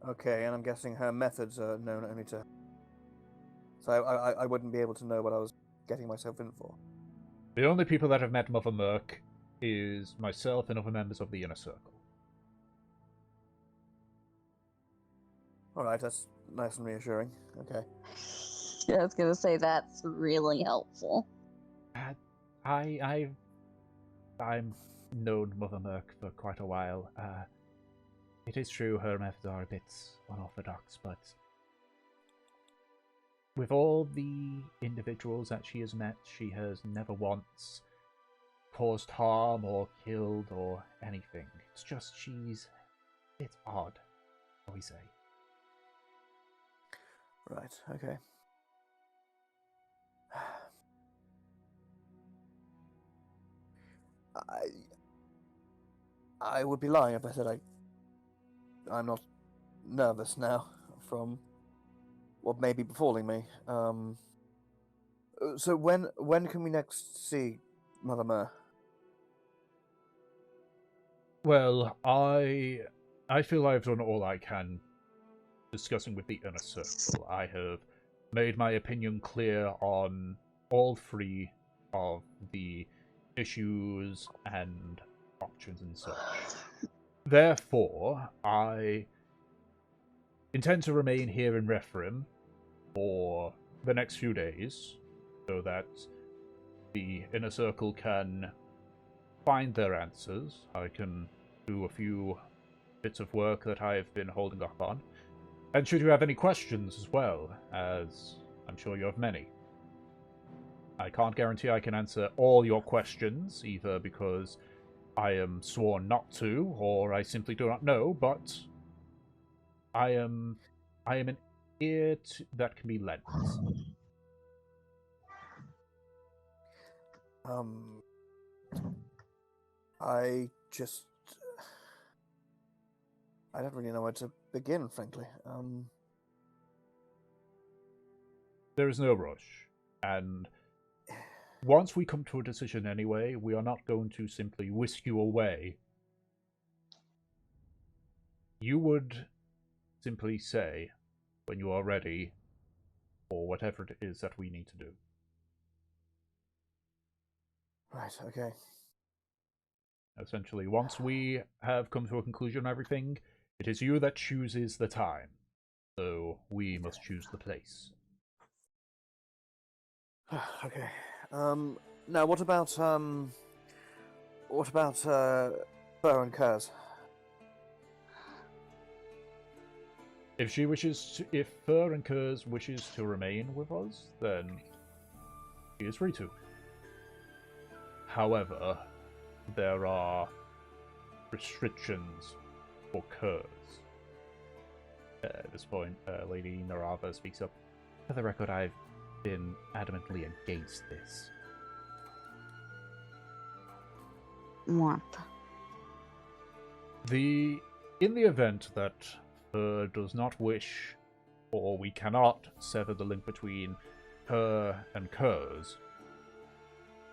Okay, and I'm guessing her methods are known only to... So I wouldn't be able to know what I was getting myself in for. The only people that have met Mother Merc is myself and other members of the Inner Circle. Alright, that's nice and reassuring. Okay. Yeah, I was gonna say that's really helpful. I'm known Mother Merc for quite a while. It is true her methods are a bit unorthodox, but with all the individuals that she has met, she has never once caused harm or killed or anything. It's just she's a bit odd, shall we say. Right, okay. I would be lying if I said I'm not nervous now from what may be befalling me. So when can we next see Mother Mer? Well, I feel I've done all I can discussing with the inner circle. I have made my opinion clear on all three of the issues and options and such. Therefore, I intend to remain here in Rhethrim for the next few days, so that the inner circle can find their answers. I can do a few bits of work that I've been holding up on. And should you have any questions as well, as I'm sure you have many. I can't guarantee I can answer all your questions, either because I am sworn not to, or I simply do not know, but I am an ear that can be lent. I don't really know where to begin, frankly. There is no rush, and once we come to a decision anyway, we are not going to simply whisk you away. You would simply say when you are ready for whatever it is that we need to do. Right, okay. Essentially, once we have come to a conclusion on everything, it is you that chooses the time. So we must choose the place. Okay. Now what about Fur and Kurz? If Fur and Kurz wishes to remain with us, then she is free to. However, there are restrictions for Kurz. At this point, Lady Narava speaks up. For the record, I've been adamantly against this. What? In the event that Fur does not wish, or we cannot sever the link between her and Kurz,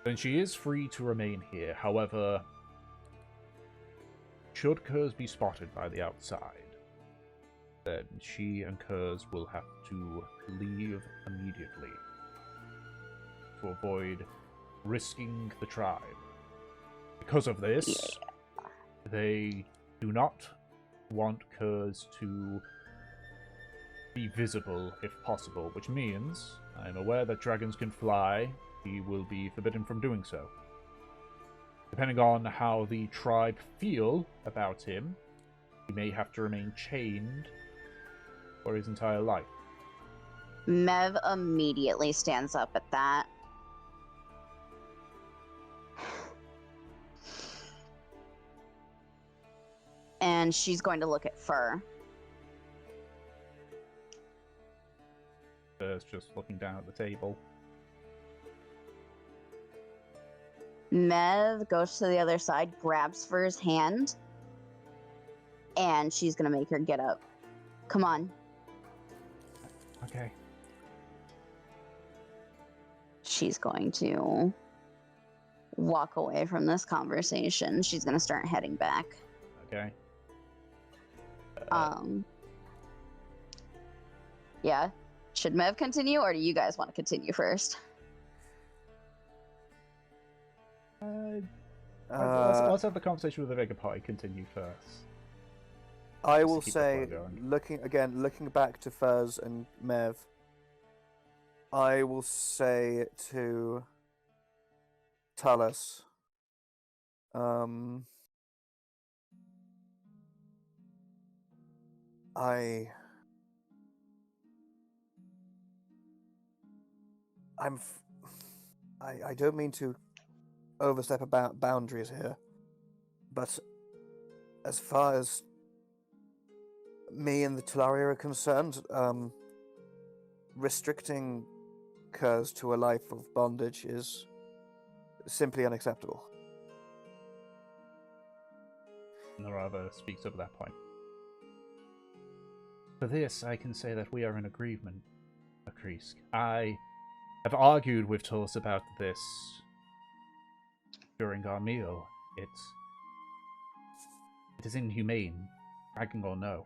then she is free to remain here. However, should Kurz be spotted by the outside, then she and Kurz will have to leave immediately to avoid risking the tribe. Because of this, they do not want Kurz to be visible if possible, which means I'm aware that dragons can fly. He will be forbidden from doing so. Depending on how the tribe feel about him, he may have to remain chained for his entire life. Mev immediately stands up at that. And she's going to look at Fur. Fur's just looking down at the table. Mev goes to the other side, grabs Fur's hand, and she's going to make her get up. Come on. Okay. She's going to walk away from this conversation. She's going to start heading back. Okay. Yeah. Should Mev continue, or do you guys want to continue first? Let's have the conversation with the Vega Party continue first. I Just will to keep the say, flow going. looking back to Furs and Mev, I will say to Talus, I don't mean to overstep about boundaries here, but as far as me and the Telaria are concerned, restricting Kurz to a life of bondage is simply unacceptable. Narava speaks up at that point. For this, I can say that we are in agreement, Akrisk. I have argued with Tullis about this during our meal. It is inhumane, bragging or no.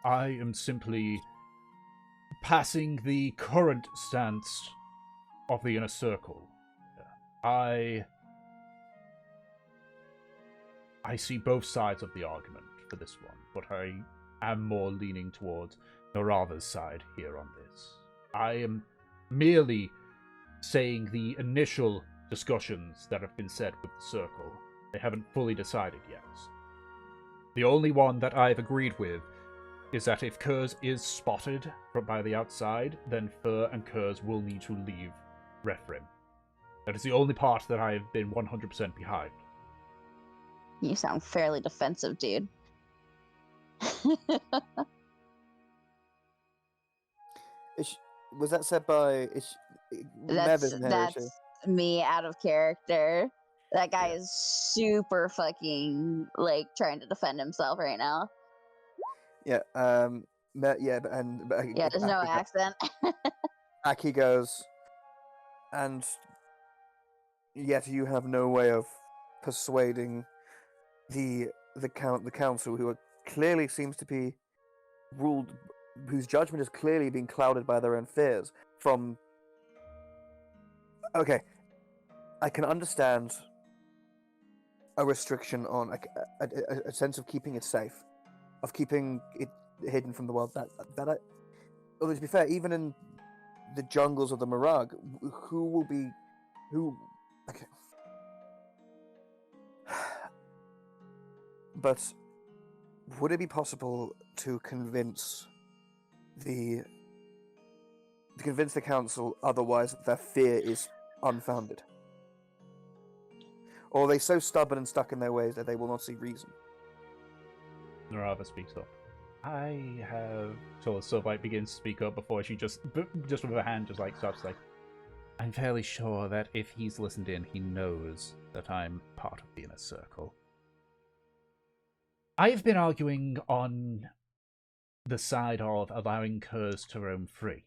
I am simply passing the current stance of the inner circle. I see both sides of the argument for this one, but I am more leaning towards Narava's side here on this. I am merely saying the initial discussions that have been said with the circle. They haven't fully decided yet. The only one that I've agreed with is that if Kurz is spotted by the outside, then Fur and Kurz will need to leave Rhethrim. That is the only part that I have been 100% behind. You sound fairly defensive, dude. Was that said by... Mev isn't here, is she? That's me out of character. That guy is super fucking, like, trying to defend himself right now. Yeah, yeah, there's no accent. Aki goes, and yet you have no way of persuading the council, who are clearly seems to be ruled, whose judgment is clearly being clouded by their own fears. Okay, I can understand a restriction on a sense of keeping it safe, of keeping it hidden from the world. Although to be fair, even in the jungles of the Mirag, okay. But would it be possible to convince the council otherwise that their fear is unfounded? Or are they so stubborn and stuck in their ways that they will not see reason? Narava speaks up. I have... So Silverlight begins to speak up before she just with her hand just like stops like, I'm fairly sure that if he's listened in, he knows that I'm part of the inner circle. I've been arguing on the side of allowing Kurz to roam free.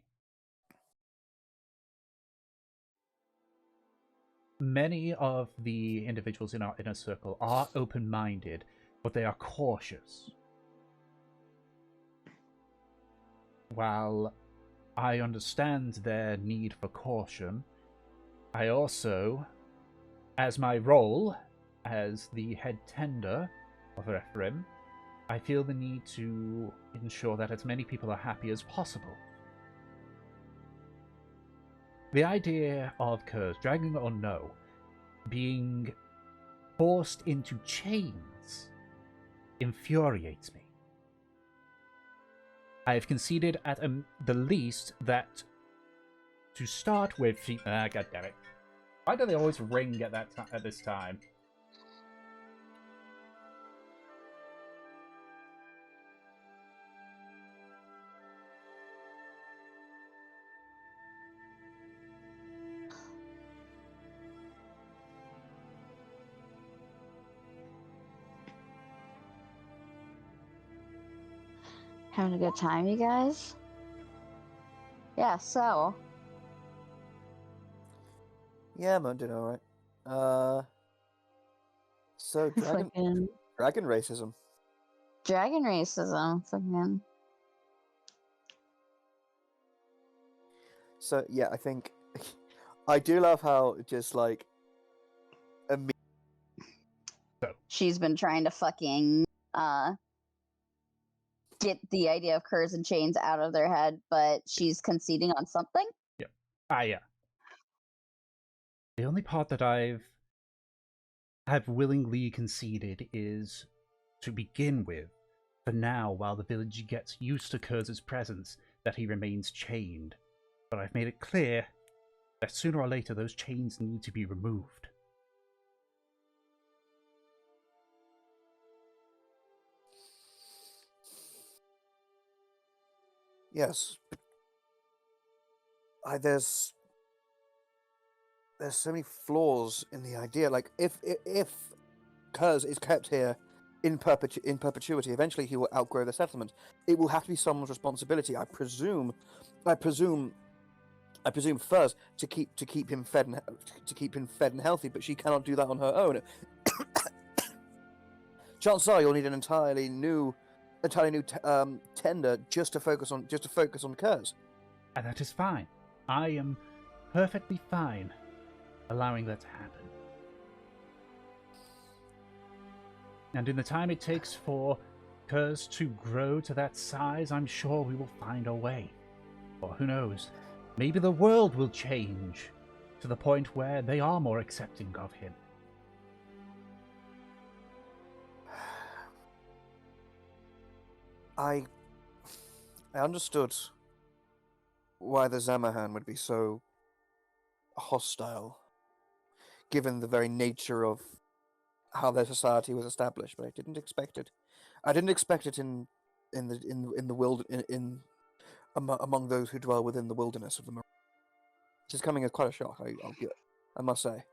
Many of the individuals in our inner circle are open-minded, but they are cautious. While I understand their need for caution, I also, as my role as the head tender of Rhethrim, I feel the need to ensure that as many people are happy as possible. The idea of Kurz, dragging or no, being forced into chains infuriates me. I have conceded at the least that to start with, God damn it! Why do they always ring at at this time? Having a good time, you guys? Yeah, so. Yeah, I'm doing alright. So dragon racism. Dragon racism, fucking. So yeah, I think I do love how just like she's been trying to fucking get the idea of curs and chains out of their head, but she's conceding on something. Yeah. Yeah. The only part that have willingly conceded is, to begin with, for now, while the village gets used to Kurz's presence, that he remains chained. But I've made it clear that sooner or later those chains need to be removed. Yes. There's so many flaws in the idea. Like, if Kurz is kept here in perpetuity, eventually he will outgrow the settlement. It will have to be someone's responsibility. I presume Furs to keep him fed and healthy, but she cannot do that on her own. Chances are you'll need an entirely new tender just to focus on Kurz. And that is fine. I am perfectly fine allowing that to happen. And in the time it takes for Kurz to grow to that size, I'm sure we will find a way. Or who knows, maybe the world will change to the point where they are more accepting of him. I understood why the Zamahan would be so hostile, given the very nature of how their society was established, but I didn't expect it. I didn't expect it in the among those who dwell within the wilderness of the Mirage. Which is coming as quite a shock. I must say.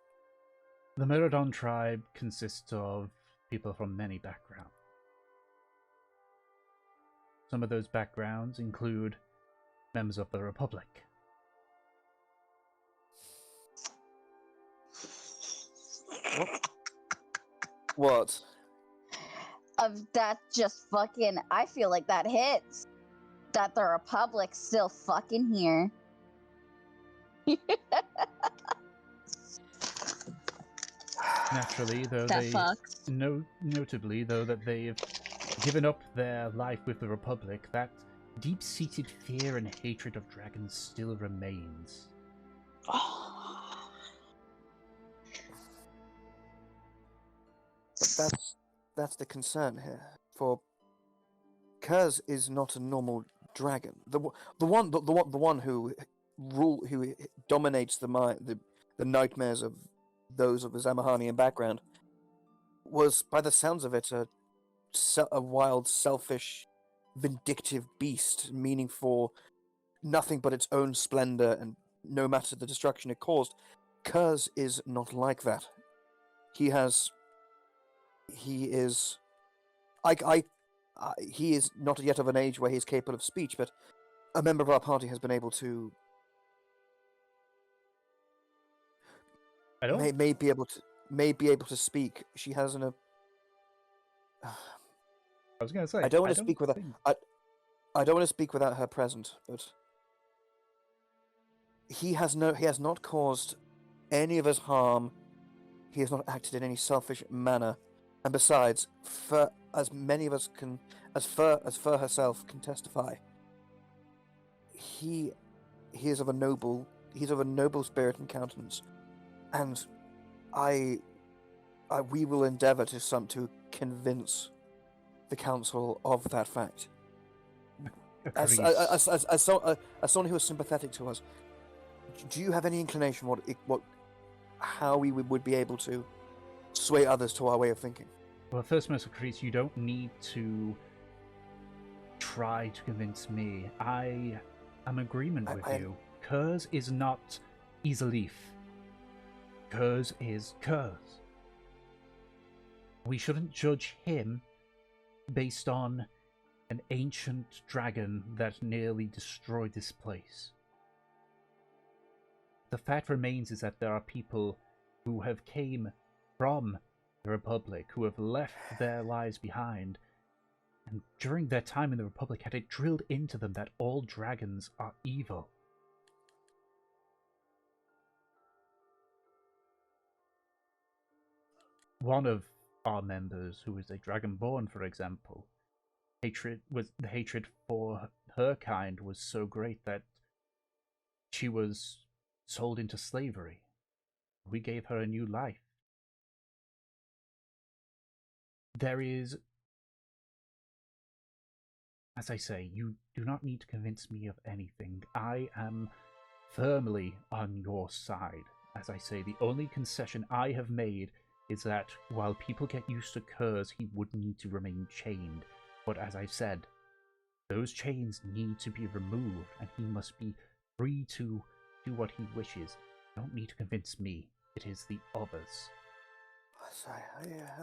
The Miradon tribe consists of people from many backgrounds. Some of those backgrounds include members of the Republic. What? That just fucking. I feel like that hits. That the Republic's still fucking here. Naturally, though notably though that they've given up their life with the Republic, that deep-seated fear and hatred of dragons still remains. But that's the concern here. For Kurz is not a normal dragon. The one who dominates the nightmares of those of the Zamahanian background was, by the sounds of it, a wild, selfish, vindictive beast, meaning for nothing but its own splendor, and no matter the destruction it caused. Kurz is not like that. He is not yet of an age where he is capable of speech, but a member of our party has been able to may be able to speak. She has an. I was going to say I don't want to speak without. I don't want to speak without her present, but he has not caused any of us harm. He has not acted in any selfish manner, and besides, as many of us can, as Fur herself can testify, he is of a noble spirit and countenance, and we will endeavour to convince the council of that fact. As someone who is sympathetic to us, do you have any inclination how we would be able to sway others to our way of thinking? Well, first, Mercer Crease, you don't need to try to convince me. I am in agreement with you. Kurz is not Easeleaf. Kurz is Kurz. We shouldn't judge him based on an ancient dragon that nearly destroyed this place. The fact remains is that there are people who have came from the Republic, who have left their lives behind, and during their time in the Republic had it drilled into them that all dragons are evil. One of our members, who is a Dragonborn, for example, the hatred for her kind was so great that she was sold into slavery. We gave her a new life. There is, as I say, you do not need to convince me of anything. I am firmly on your side. As I say, the only concession I have made is that while people get used to Kurz, he would need to remain chained. But as I've said, those chains need to be removed, and he must be free to do what he wishes. You don't need to convince me. It is the others. Sorry,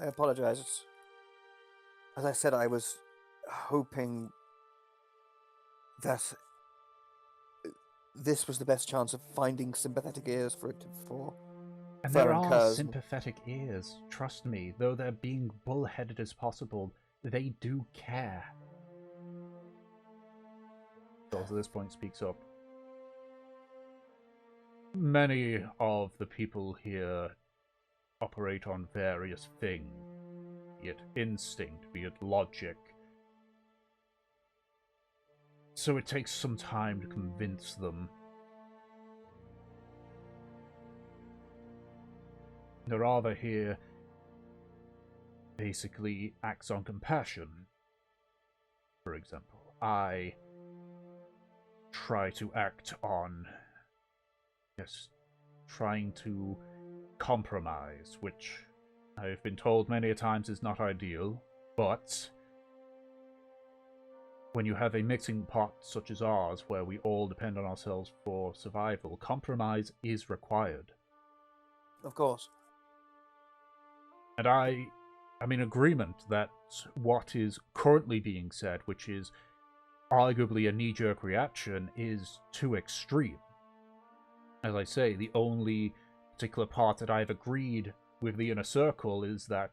I apologize. As I said, I was hoping that this was the best chance of finding sympathetic ears for And Fur there and are Kurz. sympathetic ears, trust me. Though they're being bullheaded as possible, they do care. Charles at this point speaks up. Many of the people here operate on various things, be it instinct, be it logic. So it takes some time to convince them. Narava here basically acts on compassion. For example, I try to act on just trying to compromise, which I've been told many a times is not ideal, but when you have a mixing pot such as ours, where we all depend on ourselves for survival, compromise is required. Of course. And I'm in agreement that what is currently being said, which is arguably a knee-jerk reaction, is too extreme. As I say, the only particular part that I've agreed with the Inner Circle is that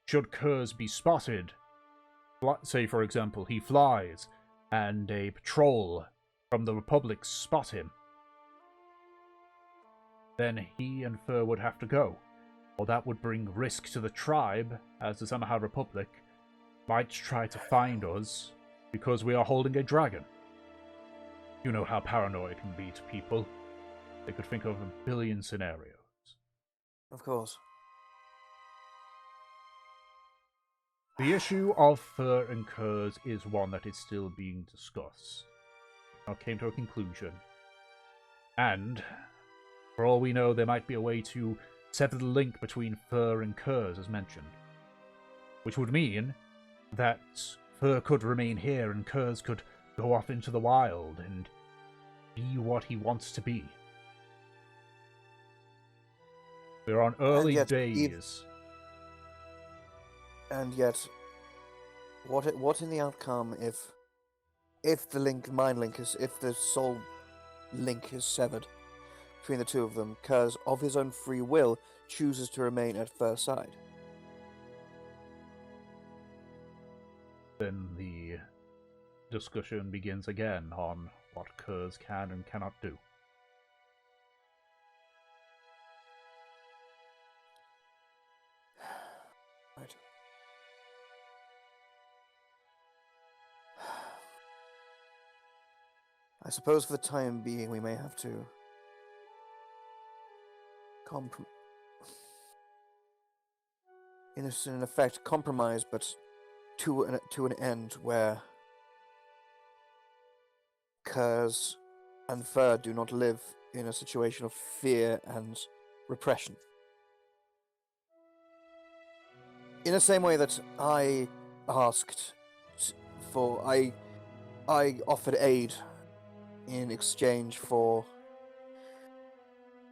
should Kurz be spotted, say for example he flies, and a patrol from the Republic spot him, then he and Fur would have to go. Or that would bring risk to the tribe, as the Samaha Republic might try to find us because we are holding a dragon. You know how paranoid can be to people. They could think of a billion scenarios. Of course. The issue of Fur and Kurz is one that is still being discussed. I came to a conclusion. And, for all we know, there might be a way to sever the link between Fur and Kurz, as mentioned. Which would mean that Fur could remain here and Kurz could go off into the wild and be what he wants to be. We're on early days. And yet, what in the outcome if the if the soul link is severed between the two of them, Kurz, of his own free will, chooses to remain at Fur's side? Then the discussion begins again on what Kurz can and cannot do. Right. I suppose for the time being we may have to in effect compromise, but to an end where Kurz and Fur do not live in a situation of fear and repression. In the same way that I asked for, I offered aid in exchange for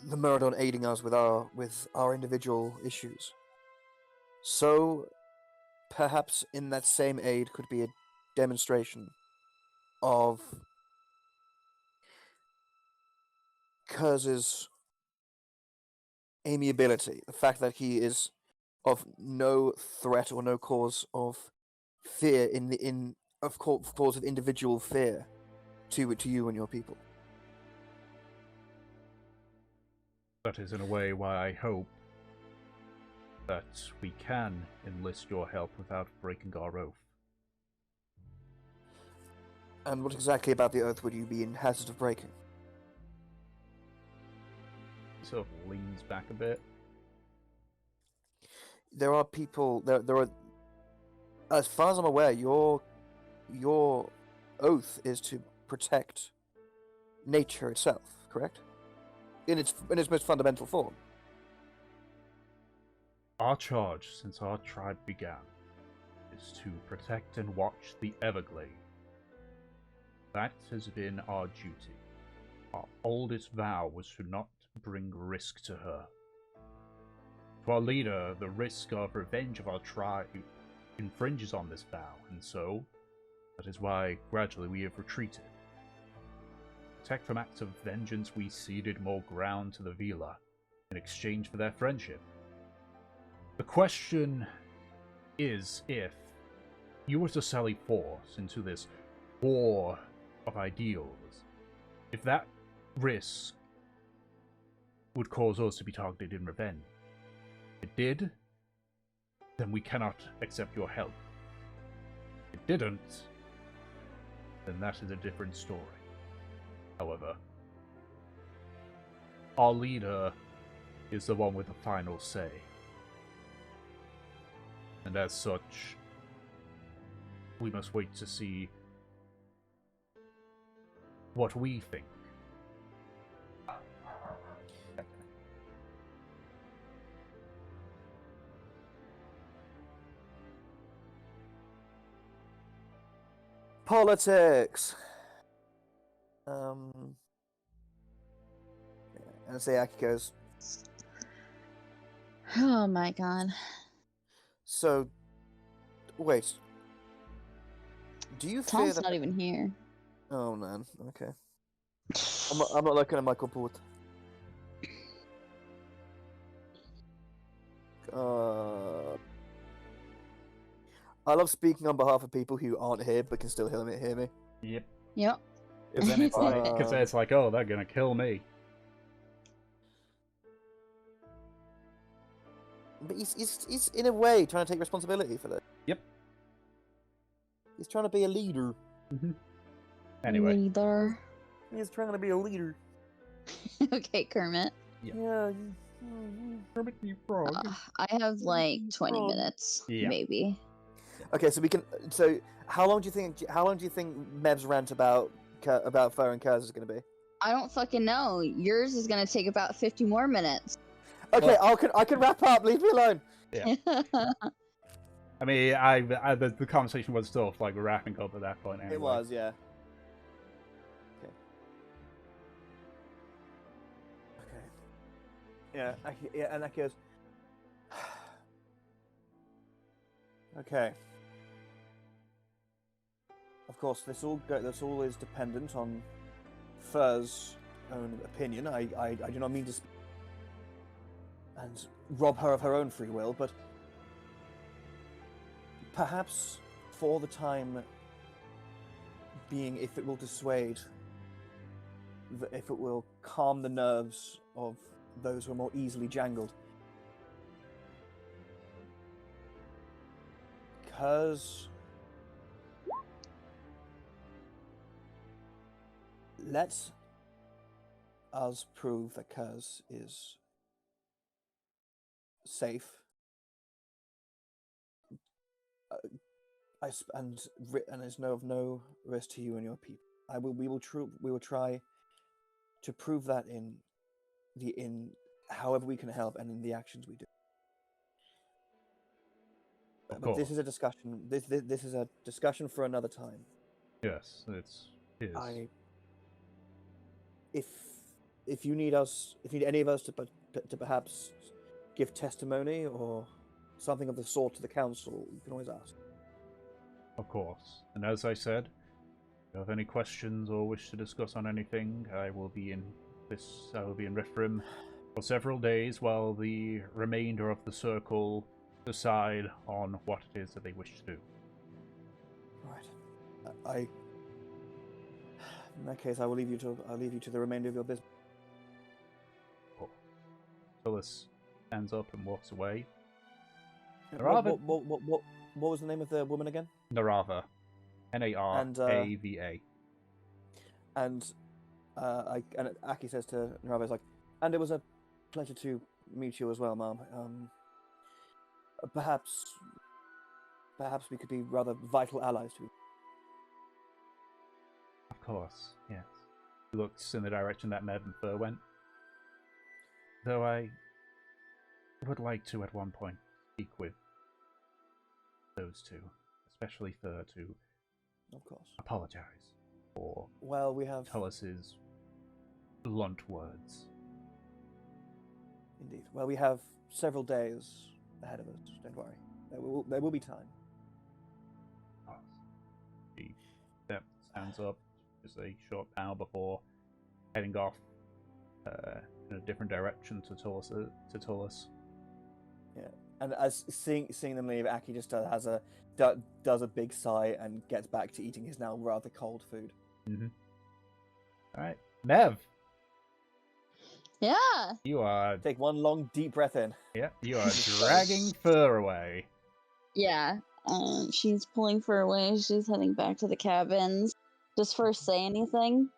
the Muradon aiding us with our individual issues. So, perhaps in that same aid could be a demonstration of Kurz's amiability, the fact that he is of no threat or no cause of fear cause of individual fear to you and your people. That is in a way why I hope that we can enlist your help without breaking our oath. And what exactly about the oath would you be in hazard of breaking? He sort of leans back a bit. There are people. There are. As far as I'm aware, your oath is to protect nature itself. Correct? In its most fundamental form. Our charge, since our tribe began, is to protect and watch the Everglade. That has been our duty. Our oldest vow was to not bring risk to her. To our leader, the risk of revenge of our tribe infringes on this vow, and so that is why gradually we have retreated. To protect from acts of vengeance, we ceded more ground to the Vila in exchange for their friendship. The question is, if you were to sally forth into this war of ideals, if that risk would cause us to be targeted in revenge. If it did, then we cannot accept your help. If it didn't, then that is a different story. However, our leader is the one with the final say. And as such, we must wait to see what we think. Politics. And Sayaki goes, Oh my god. so, wait. Do you fear Tom's that... not even here. Oh, man. Okay. I'm not looking at Michael Port. I love speaking on behalf of people who aren't here but can still hear me. Yep. Yep. Because then it's like, oh, they're gonna kill me. But he's in a way trying to take responsibility for that. Yep. He's trying to be a leader. Mm-hmm. Anyway. Leader. He's trying to be a leader. Okay, Kermit. Yeah. Kermit the Frog. I have like 20 minutes, maybe. Okay, so we can. So, how long do you think Mev's rant about Fur and Curse is going to be? I don't fucking know. Yours is gonna take about 50 more minutes. Okay, I can wrap up. Leave me alone. Yeah. I mean, the conversation was still like wrapping up at that point. Anyway. It was, yeah. Okay. Yeah, and that goes. Okay. Of course, this all is dependent on Fur's own opinion. I do not mean to and rob her of her own free will, but perhaps for the time being, if it will dissuade, if it will calm the nerves of those who are more easily jangled. Because let us prove that Kaz is safe, and is of no risk to you and your people. We will try to prove that in however we can help and in the actions we do. But this is a discussion. This is a discussion for another time. Yes, it's his. If you need any of us to perhaps give testimony or something of the sort to the council, you can always ask. Of course. And as I said, if you have any questions or wish to discuss on anything, I will be in Rhethrim for several days while the remainder of the circle decide on what it is that they wish to do. Right. In that case, I'll leave you to the remainder of your business. Cool. Phyllis stands up and walks away. What was the name of the woman again? Narava. Narava. And Aki says to Narave, like, and it was a pleasure to meet you as well, Mom. Perhaps we could be rather vital allies to you. Of course, yes. He looks in the direction that Mev and Fur went. Though I would like to, at one point, speak with those two, especially Fur, to Of course. apologize for Well, we have... Tullis's blunt words. Indeed. Well, we have several days ahead of us. Don't worry. There will be time. Of course. He stands up, just a short bow before heading off in a different direction to Tullis. Yeah. And as seeing them leave, Aki just does a big sigh and gets back to eating his now rather cold food. Mm-hmm. All right, Mev. Yeah. You are... Take one long, deep breath in. Yeah, you are dragging Fur away. Yeah. She's pulling Fur away. She's heading back to the cabins. Does Fur say anything?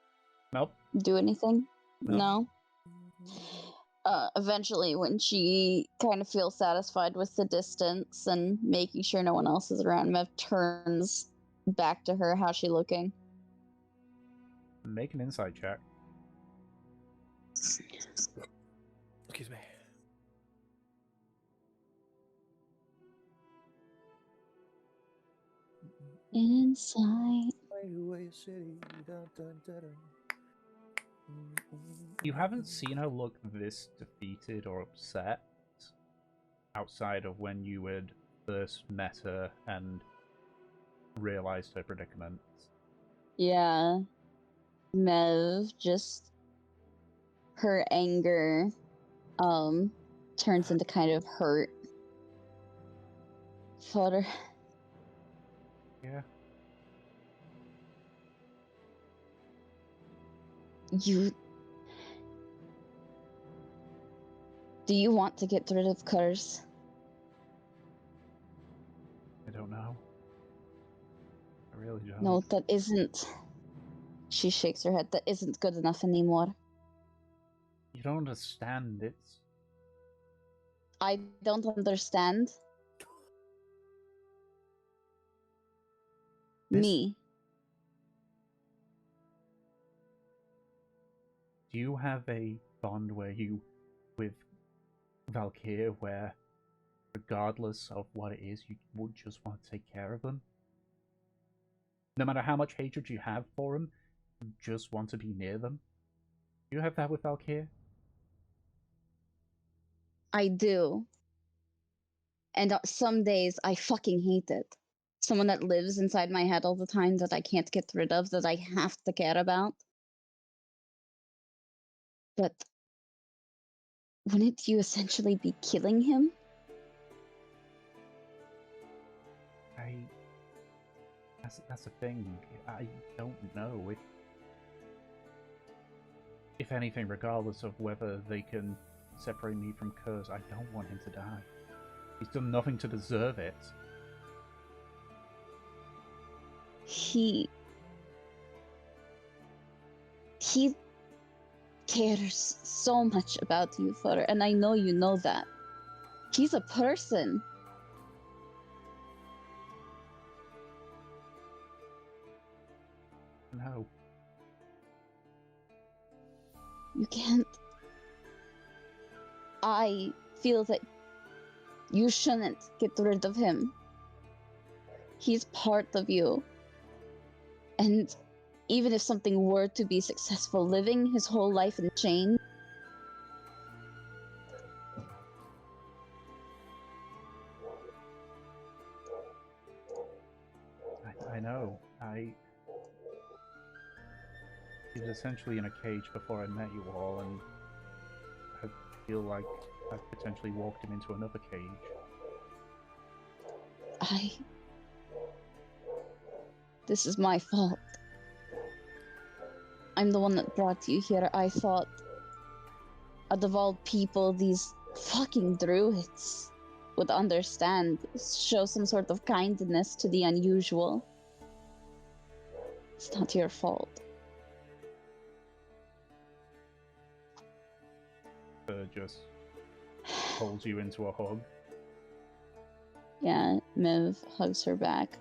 Nope. Do anything? No. Eventually, when she kind of feels satisfied with the distance and making sure no one else is around, Mev turns back to her. How's she looking? Make an insight check. Excuse me. Insight. You haven't seen her look this defeated or upset outside of when you had first met her and realized her predicament. Yeah. Mev just... her anger turns into kind of hurt. Father. Yeah. Do you want to get rid of Curse? I don't know. I really don't. No, that isn't... She shakes her head. That isn't good enough anymore. You don't understand. It's... I don't understand. This- Me. Do you have a bond with Valkyr where, regardless of what it is, you would just want to take care of them? No matter how much hatred you have for them, you just want to be near them? Do you have that with Valkyr? I do. And some days I fucking hate it. Someone that lives inside my head all the time that I can't get rid of, that I have to care about. But wouldn't you essentially be killing him? That's the thing. I don't know. If anything, regardless of whether they can separate me from Curse, I don't want him to die. He's done nothing to deserve it. He cares so much about you, Father, and I know you know that. He's a person. No. You can't. I feel that you shouldn't get rid of him. He's part of you. And even if something were to be successful, living his whole life in chains, I know. He was essentially in a cage before I met you all, and I feel like I've potentially walked him into another cage. This is my fault. I'm the one that brought you here. I thought, out of all people, these fucking druids would understand, show some sort of kindness to the unusual. It's not your fault. just pulls you into a hug. Yeah, Mev hugs her back.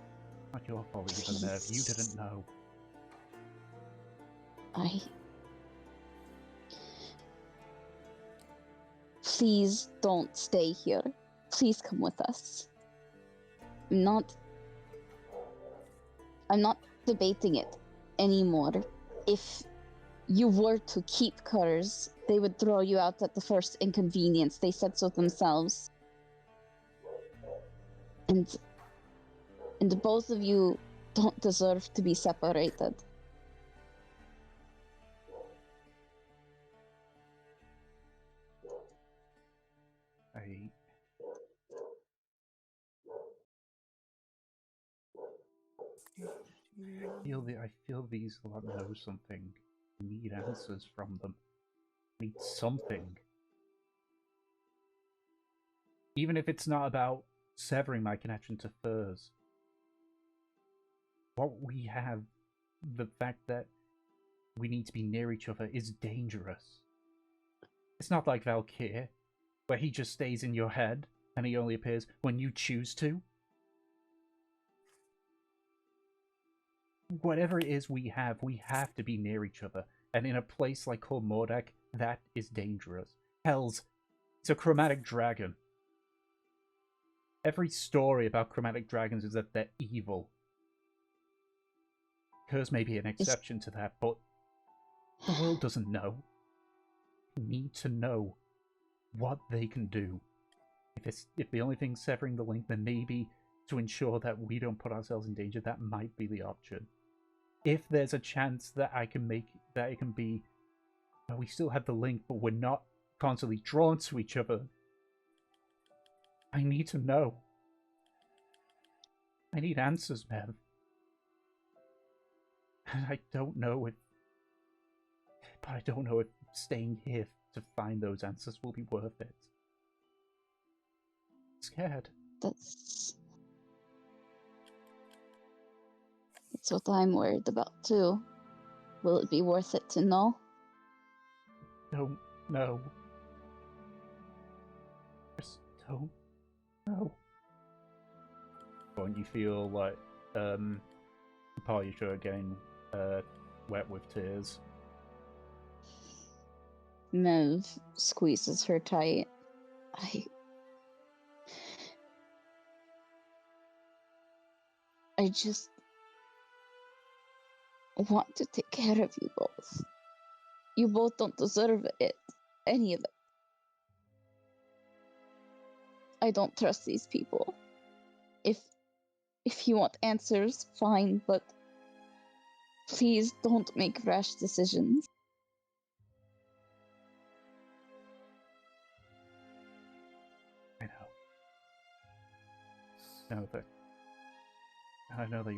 Not your fault either, Mev. You didn't know. Please don't stay here. Please come with us. I'm not debating it anymore. If you were to keep Kurz, they would throw you out at the first inconvenience. They said so themselves. And both of you don't deserve to be separated. I feel these lot know something. I need answers from them. I need something. Even if it's not about severing my connection to Furs. What we have, the fact that we need to be near each other is dangerous. It's not like Valkyr, where he just stays in your head and he only appears when you choose to. Whatever it is we have to be near each other. And in a place like Karmora, that is dangerous. Hell's, it's a chromatic dragon. Every story about chromatic dragons is that they're evil. Curse may be an exception to that, but the world doesn't know. We need to know what they can do. If the only thing severing the link, then maybe to ensure that we don't put ourselves in danger, that might be the option. If there's a chance that it can be, well, we still have the link, but we're not constantly drawn to each other. I need to know. I need answers, Mev. And I don't know if staying here to find those answers will be worth it. I'm scared. That's what I'm worried about too. Will it be worth it to know? Don't know. Just don't know. When you feel like Palyasha getting wet with tears. Mev squeezes her tight. I just want to take care of you both. You both don't deserve it. Any of it. I don't trust these people. If you want answers, fine, but please don't make rash decisions. I know that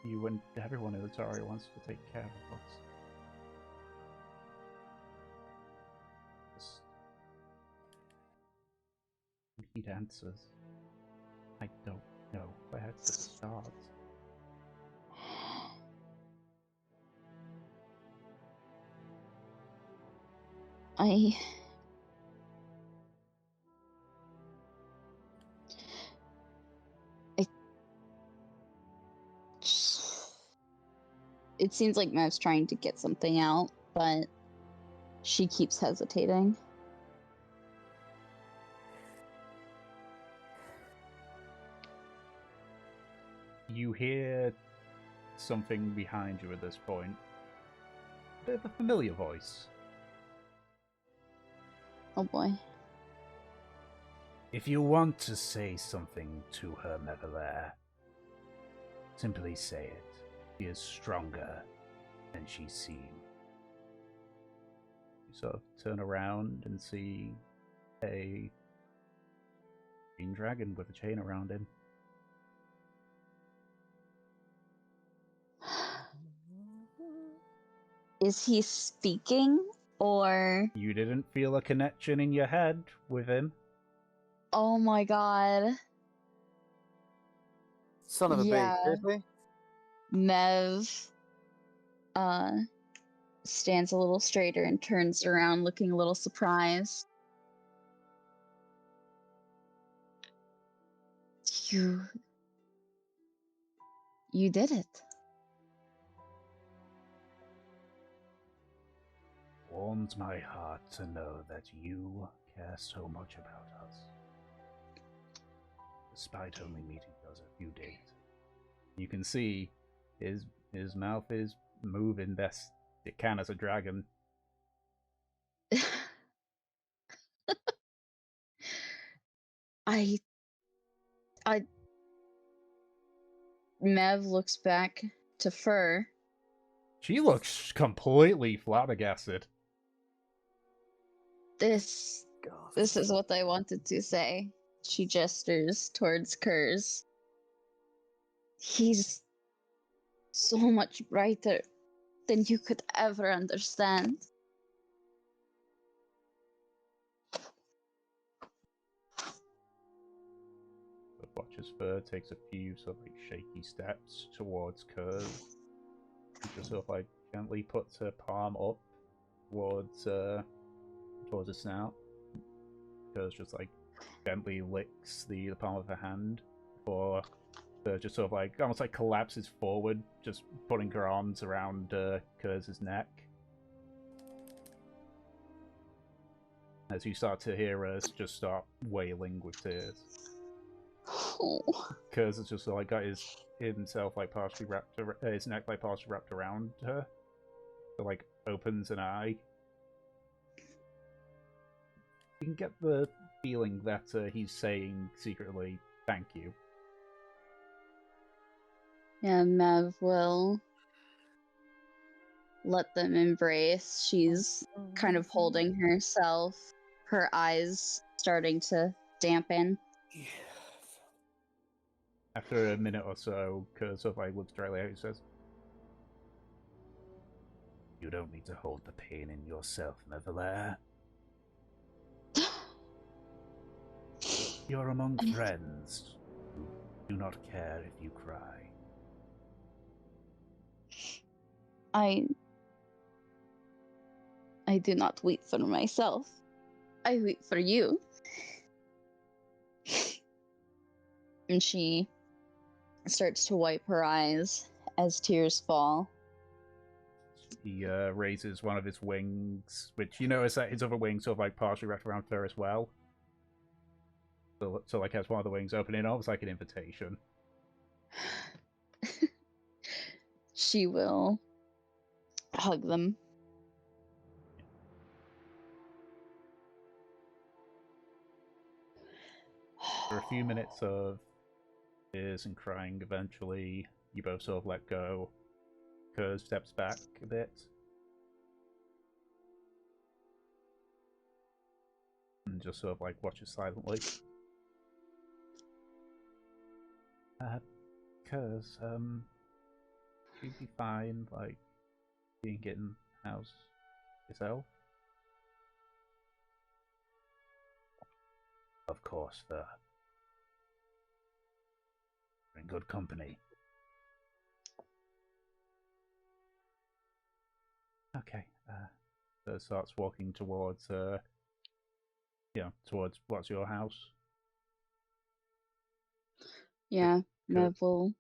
you and everyone in the Telaria wants to take care of us. Just need answers. I don't know where to start. It seems like Mev's trying to get something out, but she keeps hesitating. You hear something behind you at this point. A bit of a familiar voice. Oh boy. If you want to say something to her, Mevelair, simply say it. She is stronger than she seems. You sort of turn around and see a green dragon with a chain around him. Is he speaking, or... You didn't feel a connection in your head with him? Oh my god. Son of a bitch, seriously? Mev stands a little straighter and turns around looking a little surprised. You did it. Warms my heart to know that you care so much about us. Despite only meeting us a few days. You can see his mouth is moving best it can as a dragon. I Mev looks back to Fur. She looks completely flabbergasted. This is what I wanted to say. She gestures towards Kurz. He's so much brighter than you could ever understand. But watches Fur takes a few sort of like shaky steps towards Kurz. She just sort of like gently puts her palm up towards his snout. Kurz just like gently licks the palm of her hand before just sort of like almost like collapses forward, just putting her arms around Kurz's neck. As you start to hear her just start wailing with tears. Oh. Kurz has just like got himself like partially wrapped his neck like partially wrapped around her. So like opens an eye. You can get the feeling that he's saying secretly, "Thank you." Yeah, Mev will let them embrace. She's kind of holding herself, her eyes starting to dampen. Yes. After a minute or so, Kurz sort of like looks directly at you and says, "You don't need to hold the pain in yourself, Mevelair. You're among friends who do not care if you cry." I do not weep for myself. I weep for you. And she starts to wipe her eyes as tears fall. He raises one of his wings, which you notice that his other wing sort of like partially wrapped around her as well. So like has one of the wings opening, almost like an invitation. She will hug them. For a few minutes of tears and crying, eventually you both sort of let go. Kurz steps back a bit. And just sort of like watches silently. Kurz, you'd be fine, like, being in the house yourself? Of course, You're in good company. Okay, so starts walking towards, towards what's your house? Yeah, Mev will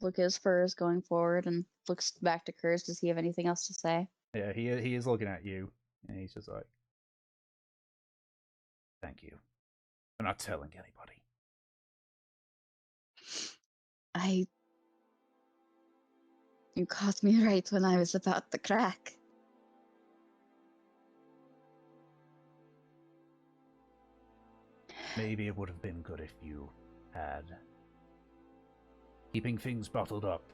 look as Fur is going forward and looks back to Kurz. Does he have anything else to say? Yeah, he is looking at you, and he's just like, "Thank you. I'm not telling anybody." You caught me right when I was about to crack. Maybe it would have been good if you had. Keeping things bottled up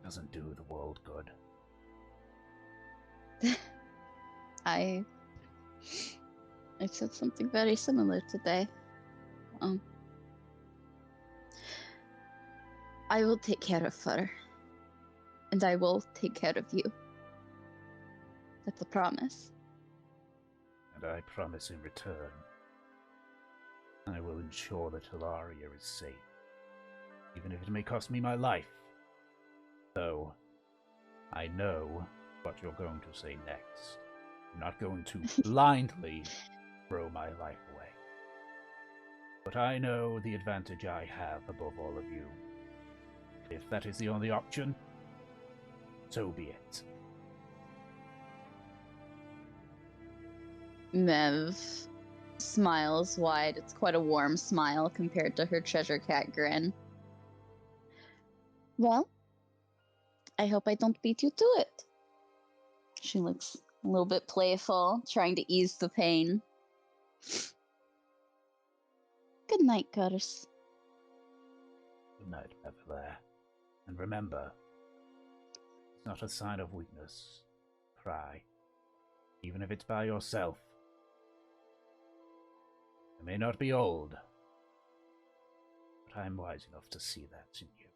doesn't do the world good. I said something very similar today. I will take care of Fur. And I will take care of you. That's a promise. And I promise in return, I will ensure that Telaria is safe, even if it may cost me my life. Though, I know what you're going to say next. I'm not going to blindly throw my life away. But I know the advantage I have above all of you. If that is the only option, so be it. Mev smiles wide. It's quite a warm smile compared to her treasure cat grin. Well, I hope I don't beat you to it. She looks a little bit playful, trying to ease the pain. Good night, Curse. Good night, Beverlair. And remember, it's not a sign of weakness. Cry. Even if it's by yourself. I may not be old, but I'm wise enough to see that in you.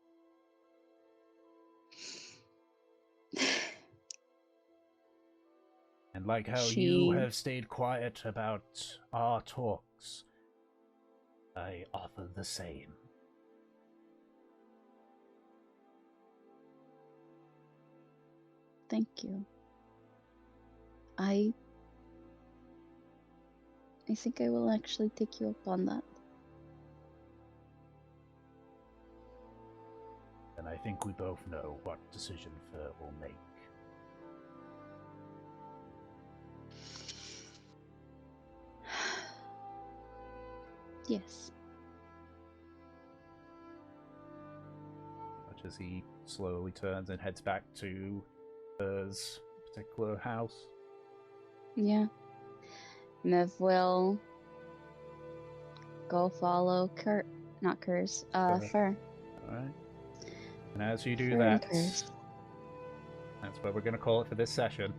And like how you have stayed quiet about our talks, I offer the same. Thank you. I think I will actually take you up on that. And I think we both know what decision Fur will make. Yes. Much as he slowly turns and heads back to Fur's particular house. Yeah. Mev will go follow Fur. Alright. And as you do Fur that, and Curse. that's what we're going to call it for this session.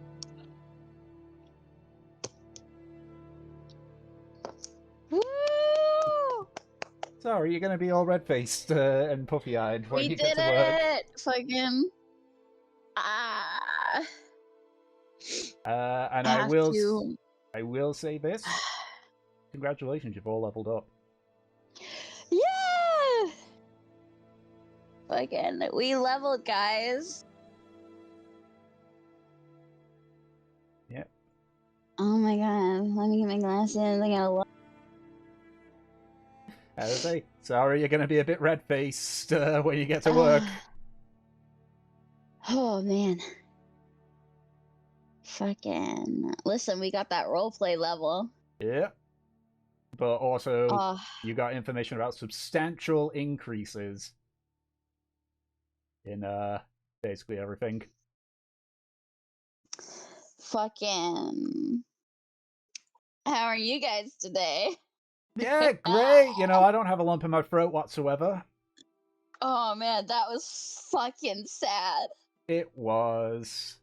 Woo! Sorry, you're going to be all red-faced and puffy-eyed when We you did get to work. it! Fucking. And I will say this. Congratulations, you've all leveled up. Yeah! Fucking, we leveled, guys. Yep. Oh my god, let me get my glasses. I gotta As I say, sorry, you're going to be a bit red-faced when you get to work. Oh man. Fucking. Listen, we got that roleplay level. Yeah. But also, you got information about substantial increases in basically everything. Fucking. How are you guys today? Yeah, great. You know, I don't have a lump in my throat whatsoever. Oh man, that was fucking sad. It was.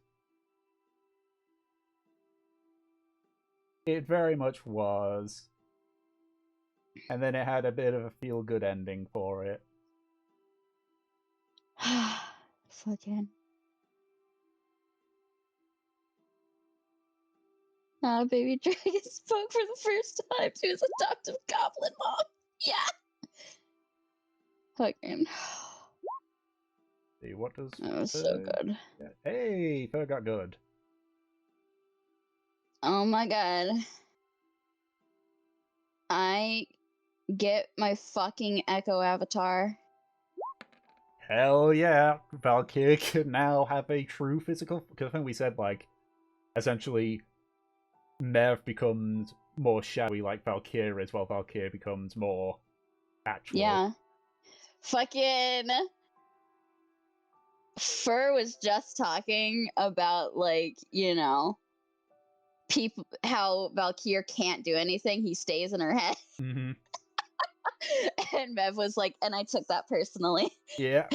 It very much was. And then it had a bit of a feel-good ending for it. Fucking. Baby dragon spoke for the first time to his adoptive goblin mom. Yeah. Fucking. See, what does... That was so good. Yeah. Hey, Fur got good. Oh my god. I get my fucking Echo avatar. Hell yeah. Valkyr can now have a true physical... Because I think we said, like, essentially, Mev becomes more shadowy like Valkyr is, while Valkyr becomes more actual. Yeah. Fucking... Fur was just talking about, like, you know, people, how Valkyr can't do anything. He stays in her head. Mm-hmm. And Mev was like, and I took that personally. Yeah.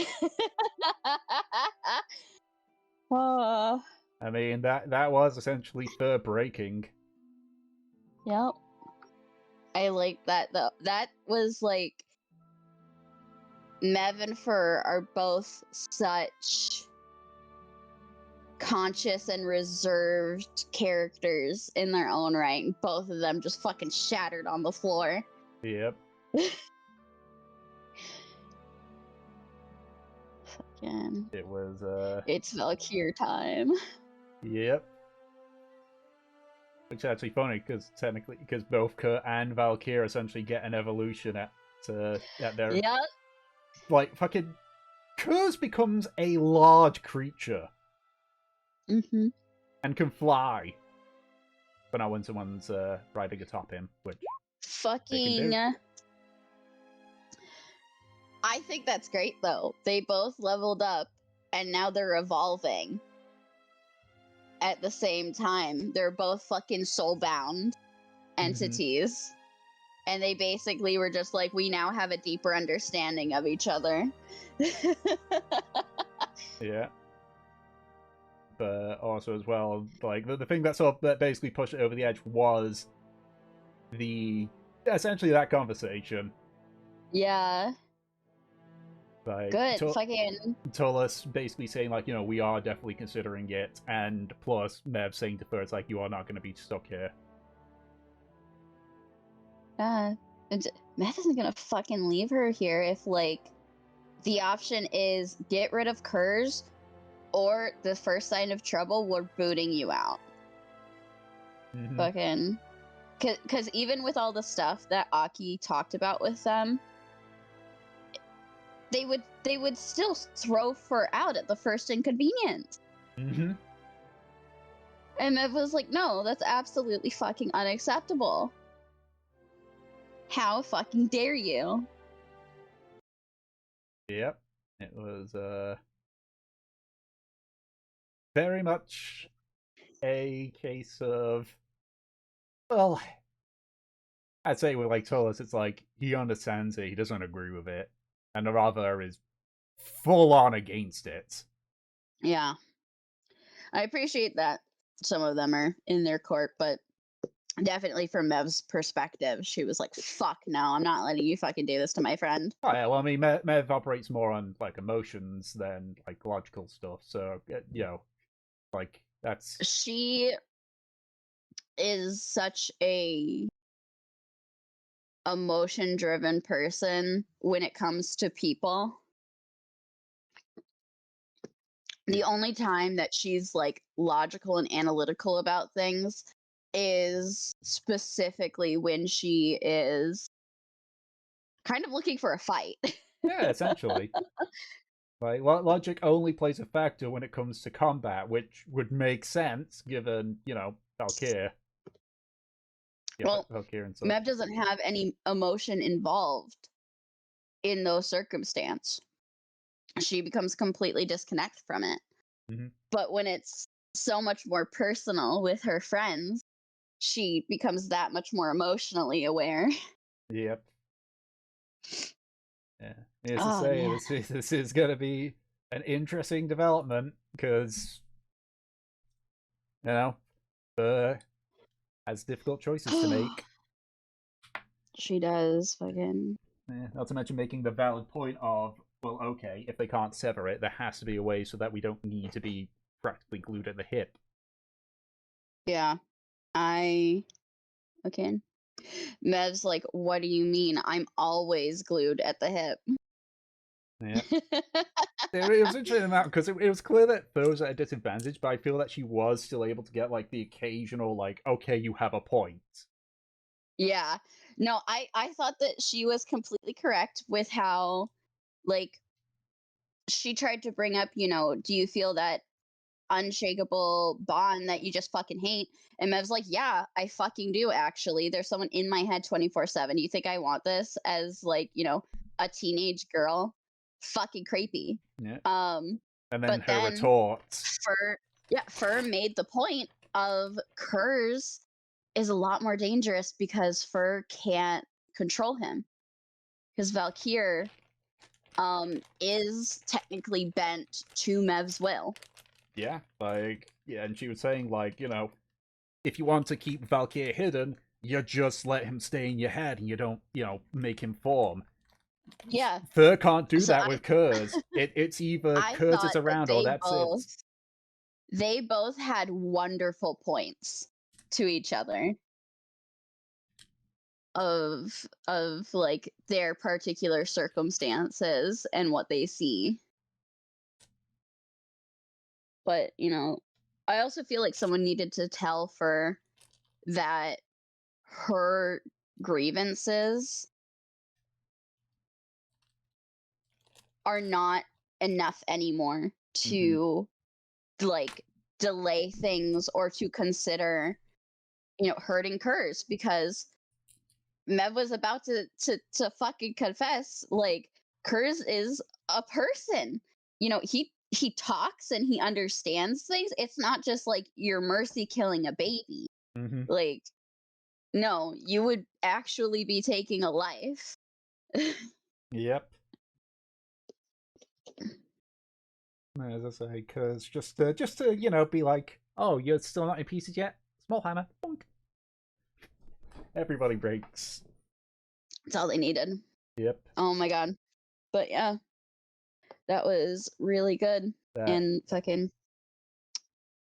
Oh. I mean, that was essentially Fur breaking. Yep. I like that, though. That was, like, Mev and Fur are both such conscious and reserved characters in their own right. Both of them just fucking shattered on the floor. Yep. Fucking. It was, It's Valkyr time. Yep. Which is actually funny because technically, because both Kurt and Valkyr essentially get an evolution at their Yeah. like fucking. Kurz becomes a large creature Mm-hmm. and can fly. But not when someone's riding atop him, which Fucking. I think that's great though. They both leveled up and now they're evolving at the same time. They're both fucking soul-bound entities. And they basically were just like, we now have a deeper understanding of each other. Yeah. But also as well, like the thing that basically pushed it over the edge was essentially that conversation. Yeah. Like, Good. Fucking. Tullus basically saying, like, you know, we are definitely considering it, and plus Mev saying to Fur, it's like, you are not going to be stuck here. Meth isn't gonna fucking leave her here if, like, the option is get rid of Kurz, or the first sign of trouble, we're booting you out. Fucking. Because even with all the stuff that Aki talked about with them, they would still throw Fur out at the first inconvenience. And Mev was like, no, that's absolutely fucking unacceptable. How fucking dare you? Yep. It was very much a case of, well, I'd say with like Tullus, it's like he understands it, he doesn't agree with it, and the other is full on against it. Yeah. I appreciate that some of them are in their court, but definitely from Mev's perspective, she was like, fuck no, I'm not letting you fucking do this to my friend. Oh, yeah, well, I mean, Mev operates more on, like, emotions than, like, logical stuff, so, you know, like, that's... She is such a emotion-driven person when it comes to people. The only time that she's, like, logical and analytical about things is specifically when she is kind of looking for a fight. Yeah, essentially. Like, logic only plays a factor when it comes to combat, which would make sense given, you know, Valkyr. Yeah, well, Valkyr and such. Mev doesn't have any emotion involved in those circumstances. She becomes completely disconnected from it. But when it's so much more personal with her friends, she becomes that much more emotionally aware. Yep. Yeah. Needless to say, this is going to be an interesting development because, you know, has difficult choices to make. She does, fucking. Yeah, not to mention making the valid point of, well, okay, if they can't sever it, there has to be a way so that we don't need to be practically glued at the hip. Yeah. Okay. Mev's like, what do you mean? I'm always glued at the hip. Yeah. It was interesting amount because it was clear that Fur was at a disadvantage, but I feel that she was still able to get like the occasional like, okay, you have a point. Yeah. No, I thought that she was completely correct with how, like, she tried to bring up, you know, do you feel that unshakable bond that you just fucking hate? And Mev's like, yeah, I fucking do, actually. There's someone in my head 24/7. You think I want this as, like, you know, a teenage girl? Fucking creepy. Yeah. And then her retort. Fur made the point of Kurz is a lot more dangerous because Fur can't control him. Because Valkyr is technically bent to Mev's will. Yeah, like, yeah, and she was saying, like, you know, if you want to keep Valkyr hidden, you just let him stay in your head and you don't, you know, make him form. Yeah. Fur can't do that with Kurz. It's either Kurz is around or that's it. They both had wonderful points to each other of like their particular circumstances and what they see. But, you know, I also feel like someone needed to tell Fur that her grievances are not enough anymore to like delay things or to consider, you know, hurting Kurz, because Mev was about to fucking confess, like, Kurz is a person. You know, he talks and he understands things. It's not just like you're mercy killing a baby. Mm-hmm. Like, no, you would actually be taking a life. Yep. As I say, because just to you know be like, oh, you're still not in pieces yet. Small hammer. Bonk. Everybody breaks. That's all they needed. Yep. Oh my god. But yeah, that was really good. And fucking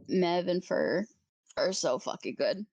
Mev and Fur are so fucking good.